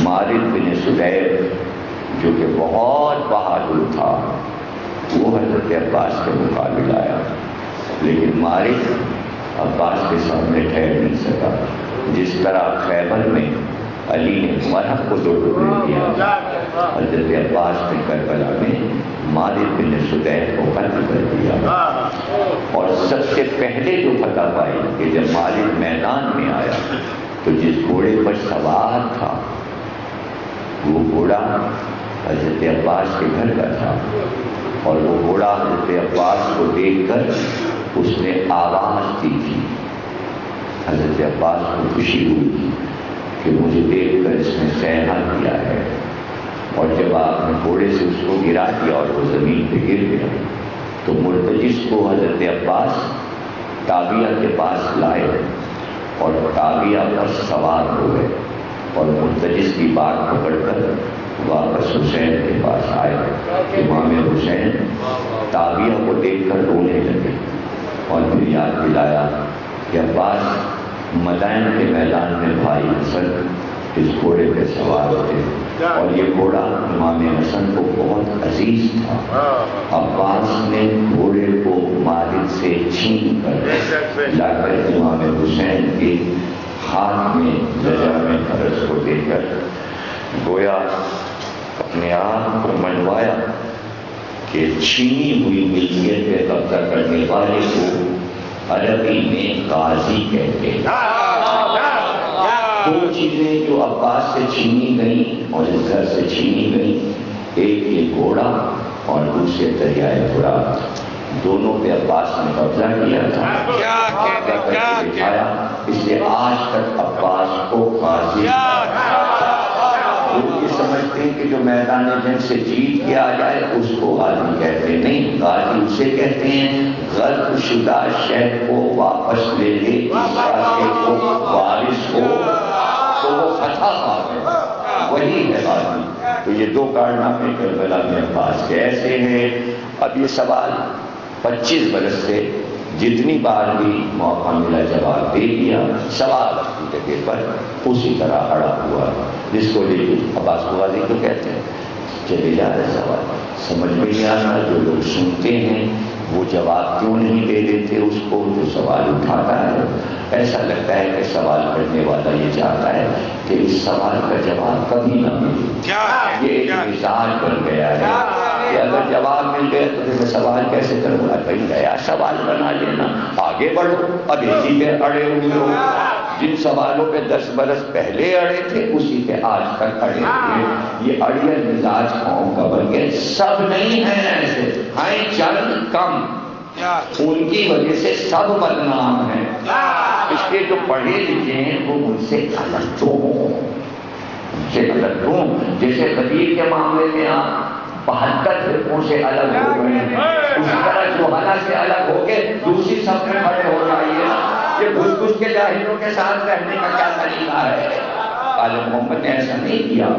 مالک بن سلیب جو کہ بہت بہادر تھا وہ حضرت عباس کے مقابل آیا, لیکن مالک عباس کے سامنے ٹھہر نہیں سکا. جس طرح خیبر میں علی نے مرحب کو 2 ٹکڑے کیا, حضرت عباس نے کربلا میں مالک بن سلیب کو قتل کر دیا. اور سب سے پہلے جو فتح پائی کہ جب مالک میدان میں آیا تو جس گھوڑے پر سوار تھا وہ گھوڑا حضرت عباس کے گھر کا تھا, اور وہ گھوڑا حضرت عباس کو دیکھ کر اس نے آواز دی تھی. حضرت عباس کو خوشی ہوئی تھی کہ مجھے دیکھ کر اس نے سینا کیا ہے. اور جب آپ نے گھوڑے سے اس کو گرا دیا اور وہ زمین پہ گر گیا تو مرتجس کو حضرت عباس تابیہ کے پاس لائے اور تابیہ پر سوار ہو گئے, اور مرتجس کی بات پکڑ کر واپس حسین کے پاس آئے. امام حسین تابیہ کو دیکھ کر رونے لگے اور پھر یاد دلایا کہ عباس مدائن کے میدان میں بھائی حسن اس گھوڑے پہ سوار تھے, اور یہ گھوڑا امام حسن کو بہت عزیز تھا. عباس نے گھوڑے کو مالک سے چھین کر لا کر امام حسین کے ہاتھ میں لجام فرض کو دے کر گویا اپنے آپ کو منوایا کہ چھینی ہوئی ملکیت پہ قبضہ کرنے والے کو عربی میں قاضی کہتے ہیں. 2 چیزیں جو عباس سے چھینی گئیں اور اس گھر سے چھینی گئیں, ایک یہ گھوڑا اور دوسرے دریائے فرات, دونوں پہ عباس نے قبضہ کیا تھا. اس لیے آج تک عباس کو قاضی لوگ یہ سمجھتے ہیں کہ جو میدان جنگ سے جیت کے آ جائے اس کو غازی کہتے ہیں. نہیں, غازی اسے کہتے ہیں غلط شدہ شہر کو واپس لے لے, اس راستے کو وارث ہو تو وہ فتح پا گئے, وہی ہے غازی. تو یہ 2 کارنامے کربلا میں عباس کے ایسے ہیں. اب یہ سوال 25 برس سے جتنی بار بھی موقع ملا جواب دے دیا, سوال کی جگہ پر اسی طرح اڑا ہوا, جس کو لے عباس کو غازی تو کہتے ہیں. چلے جا رہے سوال سمجھ میں نہیں آتا. جو لوگ سنتے ہیں وہ جواب کیوں نہیں دے دیتے اس کو جو سوال اٹھاتا ہے. ایسا لگتا ہے کہ سوال کرنے والا یہ چاہتا ہے کہ اس سوال کا جواب کبھی نہ ملے. یہ ایک مثال بن گیا ہے کہ اگر جواب مل گیا تو پھر میں سوال کیسے کروں گا. کہیں نیا سوال بنا لینا, آگے بڑھو. اب اسی پہ اڑے ہوئے ہو, جن سوالوں پہ 10 برس پہلے اڑے تھے اسی پہ آج تک اڑے ہوئے. یہ اڑیل مزاج قوم کا بن گئے. سب نہیں ہیں ایسے, ہیں چند کم, ان کی وجہ سے سب بدنام ہیں. اس کے جو پڑھے لکھے ہیں وہ ان سے الگ تو ہوں, ان سے الگ تو ہوں. جیسے غدیر کے معاملے میں آپ 72 فرقوں سے الگ ہو گئے ہیں, اسی طرح جو حالہ سے الگ ہو کے دوسری صف میں کھڑے ہو جائیے. یہ گھس گھس کے جاہلوں کے ساتھ رہنے کا کیا طریقہ ہے؟ قائد محمد نے ایسا نہیں کیا.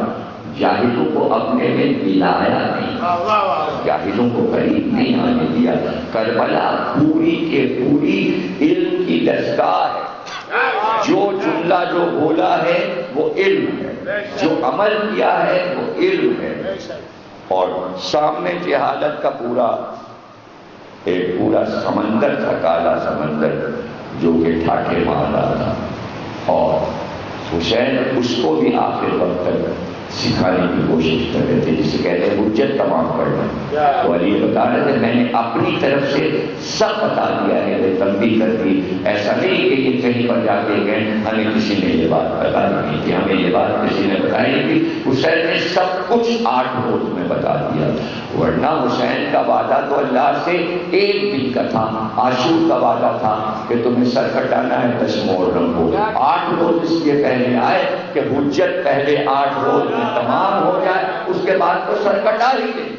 جاہلوں کو اپنے میں ملایا نہیں، جاہلوں کو قریب نہیں آنے دیا۔ کربلا پوری کے پوری علم کی دستگاہ ہے، جو جملہ جو بولا ہے وہ علم ہے، جو عمل کیا ہے وہ علم ہے۔ اور سامنے جہالت کا ایک پورا سمندر تھا، کالا سمندر جو کہ ٹھاٹھے مار رہا تھا، اور حسین اس کو بھی آخر وقت تک سکھانے کی کوشش کر رہے تھے، جسے کہتے ہیں حجت تمام کرنا۔ تو علی بتا رہے تھے میں نے اپنی طرف سے سب بتا دیا ہے، تنبیہ کر دی، ایسا نہیں کہ یہ کہیں پر جا کے گئے ہمیں کسی نے یہ بات بتا دی تھی، ہمیں یہ بات کسی نے بتائی تھی۔ حسین نے سب کچھ 8 روز میں بتا دیا، ورنہ حسین کا وعدہ تو اللہ سے 1 دن کا تھا، عاشور کا وعدہ تھا کہ تمہیں سر کٹانا ہے 10 محرم کو۔ 8 روز اس لیے پہلے آئے کہ حجت پہلے 8 روز میں تمام ہو جائے، اس کے بعد تو سر کٹا ہی دیں،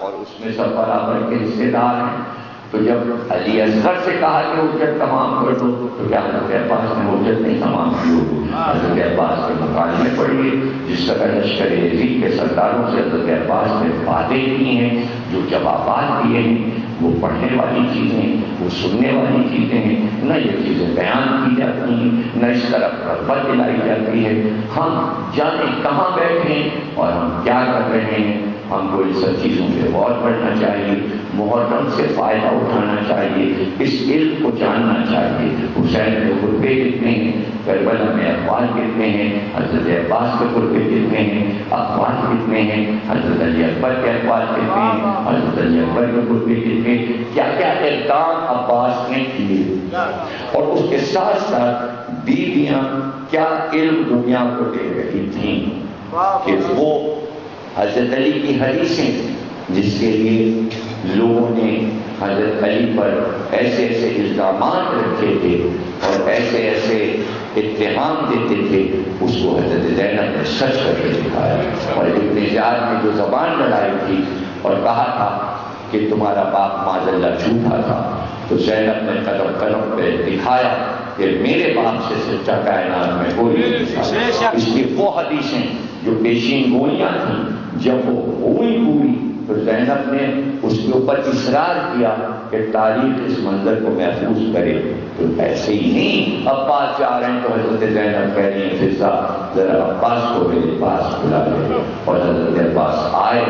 اور اس میں سب برابر کے حصے دار ہیں۔ تو جب علی اصغر سے کہا کہ حجت تمام کر دو، تو کیا حضرت عباس نے حجت نہیں تمام کی ہوگی؟ حضرت عباس کے مکالمے پڑھیے، جس طرح لشکر یزید کے سرداروں سے حضرت عباس نے وعدے کیے ہیں، جو جوابات دیے ہیں، وہ پڑھنے والی چیزیں، وہ سننے والی چیزیں ہیں، نہ یہ چیزیں بیان کی جاتی ہیں، نہ اس طرف رغبت دلائی جاتی ہے۔ ہم جانے کہاں بیٹھے ہیں اور ہم کیا کر رہے ہیں، ہم کو ان سب چیزوں پہ غور کرنا چاہیے، محرم سے فائدہ اٹھانا چاہیے، اس علم کو جاننا چاہیے۔ حسین کے خطبے کتنے ہیں، کربلا میں اقوال کتنے ہیں، حضرت عباس کے خطبے کتنے ہیں، اقوال کتنے ہیں، حضرت علی اکبر کے اقوال کتنے ہیں، حضرت علی اکبر کے خطبے کتنے ہیں، کیا کیا اقدام عباس نے کیے، اور اس کے ساتھ ساتھ بیویاں کیا علم دنیا کو دے رہی تھیں کہ وہ حضرت علی کی حدیثیں، جس کے لیے لوگوں نے حضرت علی پر ایسے ایسے الزامات رکھے تھے اور ایسے ایسے اتہام دیتے تھے، اس کو حضرت زینب نے سچ کر کے دکھایا۔ اور ابن زیاد نے جو زبان لڑائی تھی اور کہا تھا کہ تمہارا باپ معاذ اللہ جھوٹا تھا، تو زینب نے قدم قدم پہ دکھایا کہ میرے باپ سے سچا کائنات میں کوئی نہیں تھا۔ اس لیے وہ حدیثیں جو پیشین گوئیاں تھیں، جب وہ ہوئی پوری تو زینب نے اس کے اوپر اصرار کیا کہ تاریخ اس منظر کو محفوظ کرے۔ تو ایسے ہی نہیں عباس جا رہے ہیں تو حضرت زینب کہہ رہی ہیں فضا ذرا عباس کو میرے پاس بلا لے، اور حضرت عباس آئے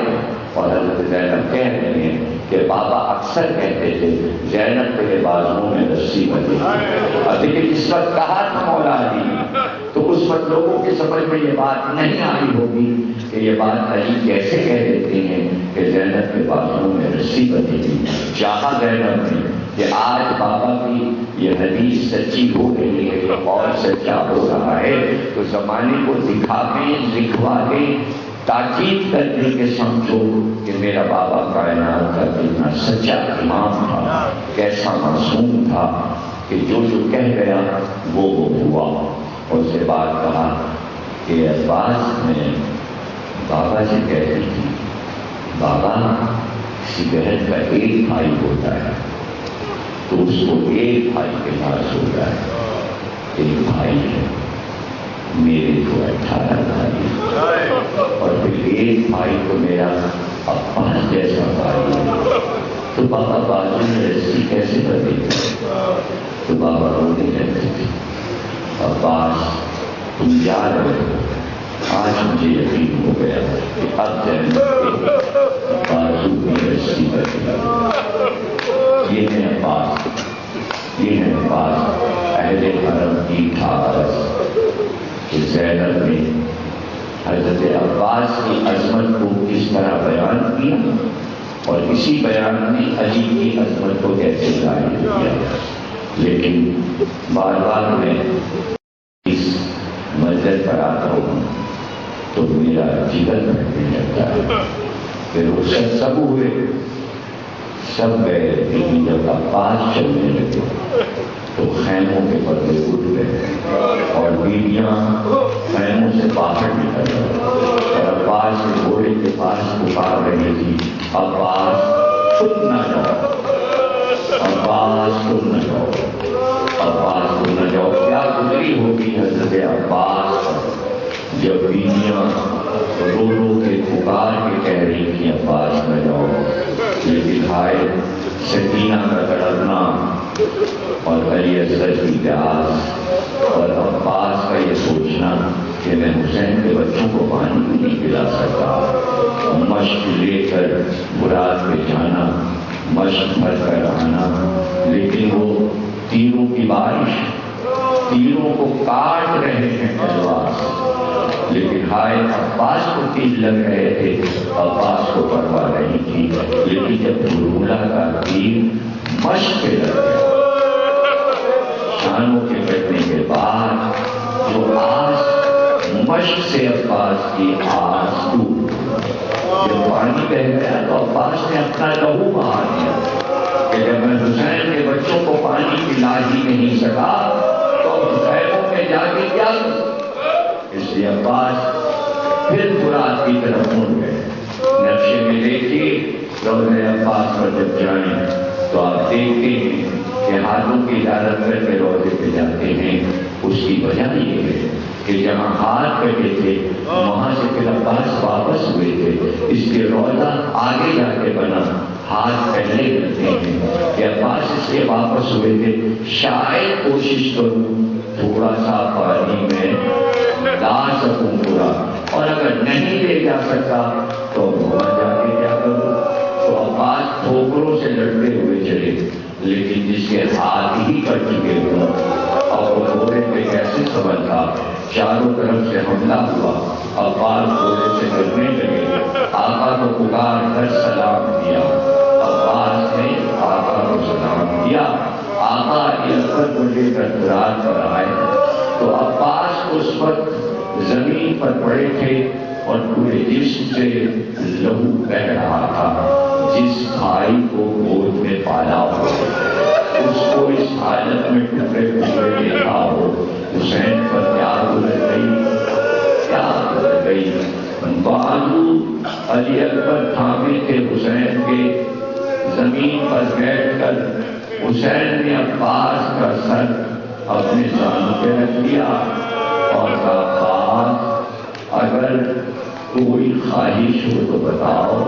اور حضرت زینب کہہ رہی ہیں کہ بابا اکثر کہتے تھے زینب تیرے بازوؤں میں رسی بندھی، اور لیکن جس وقت کہا تھا مولا علی تو اس وقت لوگوں کے سمجھ میں یہ بات نہیں آئی ہوگی کہ یہ بات علی کیسے کہہ دیتے ہیں کہ زینب کے بازوؤں میں رسی بندھی تھی۔ چاہا زینب نے کہ آج بابا کی یہ حدیث سچی ہو رہی ہے اور سچا ہو رہا ہے، تو زمانے کو دکھا دیں، لکھوا دیں، تاکید کر دیں کہ سمجھو کہ میرا بابا کائنات کا کتنا سچا امام تھا، کیسا معصوم تھا کہ جو کہہ گیا وہ ہوا۔ اور اس کے بعد کہا کہ عباس میں بابا سے کہہ رہی تھی، بابا کسی بہن کا ایک بھائی ہوتا ہے تو اس کو ایک بھائی کے پاس ہوتا ہے، ایک بھائی ہے، میرے کو 18 بھائی، اور پھر ایک بھائی تو میرا عباس جیسا بھائی ہے، تو بابا بازو میں رسی کیسے بدلے گا؟ تو بابا رونے لگے تھے، عباس تم جا رہے ہو، آج مجھے یقین ہو گیا کہ اب زینب کے بازو میں رسی بدلے گی۔ یہ ہے عباس، یہ ہے عباس، اہل حرم کی ٹھاکر کہ زینب نے حضرت عباس کی عظمت کو کس طرح بیان کیا اور اسی بیان میں علی کی عظمت کو کیسے ظاہر کیا۔ لیکن بار بار میں اس منظر پر آتا ہوں تو میرا جگر بھرنے لگتا ہے کہ روشن سب ہوئے، سب گئے، لیکن جب عباس چلنے لگے تو خیموں کے پردے اٹھ گئے اور بیویاں خیموں سے باہر نکل گئے، اور عباس کے گھوڑے کے پاس پکار رہی تھی، عباس خود نہ جاؤ، عباس خود نہ جاؤ، عباس خود نہ جاؤ۔ کیا گزری ہوگی حضرت عباس جب بیویاں رو رو کے پکار کے کہہ رہی تھی عباس میں جاؤ، لیکن ہائے سکینہ کا تڑپنا اور علی اصغر کی پیاس اور عباس کا یہ سوچنا کہ میں حسین کے بچوں کو پانی بھی نہیں پلا سکتا، مشق لے کر مراد پہ جانا، مشق بھر کر آنا، لیکن وہ تیروں کی بارش، تیروں کو کاٹ رہے ہیں تلوار سے، لیکن ہائے عباس کو تیر لگ رہے تھے، عباس کو پرواہ نہیں تھی، لیکن جب رملہ کا تیر مشق پہ لگ گیا، شانوں کے کٹنے کے بعد جو آس مشق سے عباس کی آس ٹوٹ، جب پانی بہ گیا تو عباس نے اپنا لہو بہا دیا کہ جب میں حسین کے بچوں کو پانی پلا ہی نہیں سکا تو خیموں میں جا کے کیا کروں؟ اس لیے عباس پھر فرات کی طرف مڑ گئے۔ نقشے میں دیکھیے روضہ عباس پر جب جائیں تو آپ دیکھتے ہیں کہ ہاتھوں کی اجازت کر کے روضے پہ جاتے ہیں، اس کی وجہ یہ ہے کہ جہاں ہاتھ کٹے تھے وہاں سے پھر عباس واپس ہوئے تھے، اس کے روضہ آگے جا کے بنا، ہاتھ پہلے کرتے ہیں کہ عباس اس کے واپس ہوئے تھے، شاید کوشش کروں تھوڑا سا پانی میں لا سکوں پورا، اور اگر نہیں لے جا سکتا تو وہاں جا کے کیا کروں؟ تو عباس ٹھوکروں سے لڑتے ہوئے چلے، لیکن جس کے ہاتھ ہی کٹ چکے ہوں اور وہ گھوڑے پہ کیسے سبر تھا، چاروں طرف سے حملہ ہوا، عباس گھوڑے سے ڈرنے لگے، آقا کو پکار کر سلام دیا، عباس نے آقا کو سلام دیا، آقا علی اکبر کو لے کر فرات پر آئے تو عباس اس وقت زمین پر پڑے تھے اور پورے جسم سے لہو بہہ رہا تھا، جس بھائی کو گود میں پالا ہو اس کو اس حالت میں ٹکڑے ٹکڑے دیکھا ہو، حسین پر کیا گزر گئی، کیا گزر گئی، بازو علی اکبر تھامے تھے حسین کے، زمین پر بیٹھ کر حسین نے عباس کا سر اپنے سانوں پہ رکھ دیا اور کہا اگر کوئی خواہش ہو تو بتاؤ۔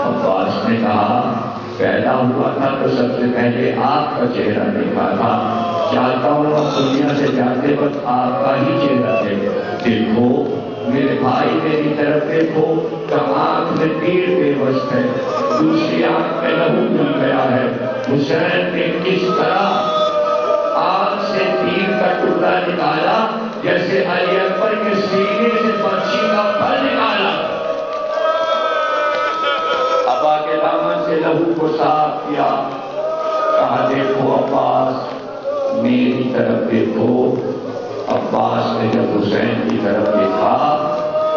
عباس نے کہا پیدا ہوا تھا تو سب سے پہلے آپ کا چہرہ دیکھا تھا، چاہتا ہوں اب دنیا سے جاتے وقت آپ کا ہی چہرہ دیکھو، میرے بھائی میری طرف دیکھو، کہ آنکھ میں تیر بے وسط ہے، دوسری آنکھ میں لہو جم گیا ہے، حسین نے کس طرح آنکھ سے تیر کا ٹکڑا نکالا جیسے علی اکبر کے سینے سے پنچھی کا پھل نکالا، ابا کے دامن سے لہو کو صاف کیا، کہا دیکھو عباس میری طرف دیکھو۔ عباس نے جب حسین کی طرف دیکھا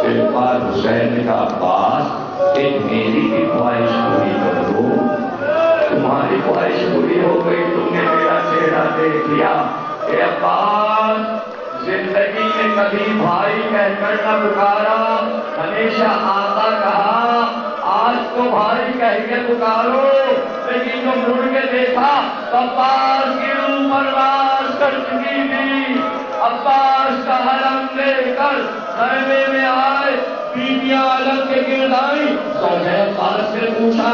تو ایک بار حسین نے کہا عباس ایک میری بھی خواہش پوری کر دو، تمہاری خواہش پوری ہو گئی، تم نے میرا چہرہ دیکھ لیا، اے عباس زندگی میں کبھی بھائی کہہ کر نہ پکارا، ہمیشہ آقا کہا، آج تو بھائی کہہ کے پکارو، لیکن جو مڑ کے دیکھا عباس کی روح پرواز کر چکی تھی، عباس کا علم لے کر خیمے میں آئے، بیویاں علم کے گرد آئیں، زوجہ عباس سے پوچھا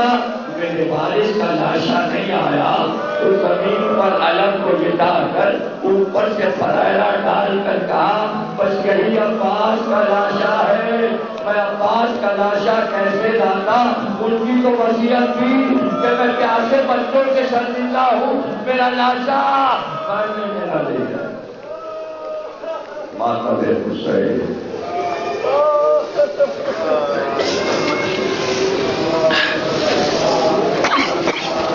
میرے وارث کا لاشا نہیں آیا، تو زمین پر علم کو لٹا کر اوپر سے فرائض ڈال کر کہا بس یہی عباس کا لاشا ہے، میں عباس کا لاشا کیسے لاتا، ان کی تو وصیت تھی کہ میں پیاسے بچوں سے شرمندہ ہوں، میرا لاشا میرا لے جائے، ماتم حسین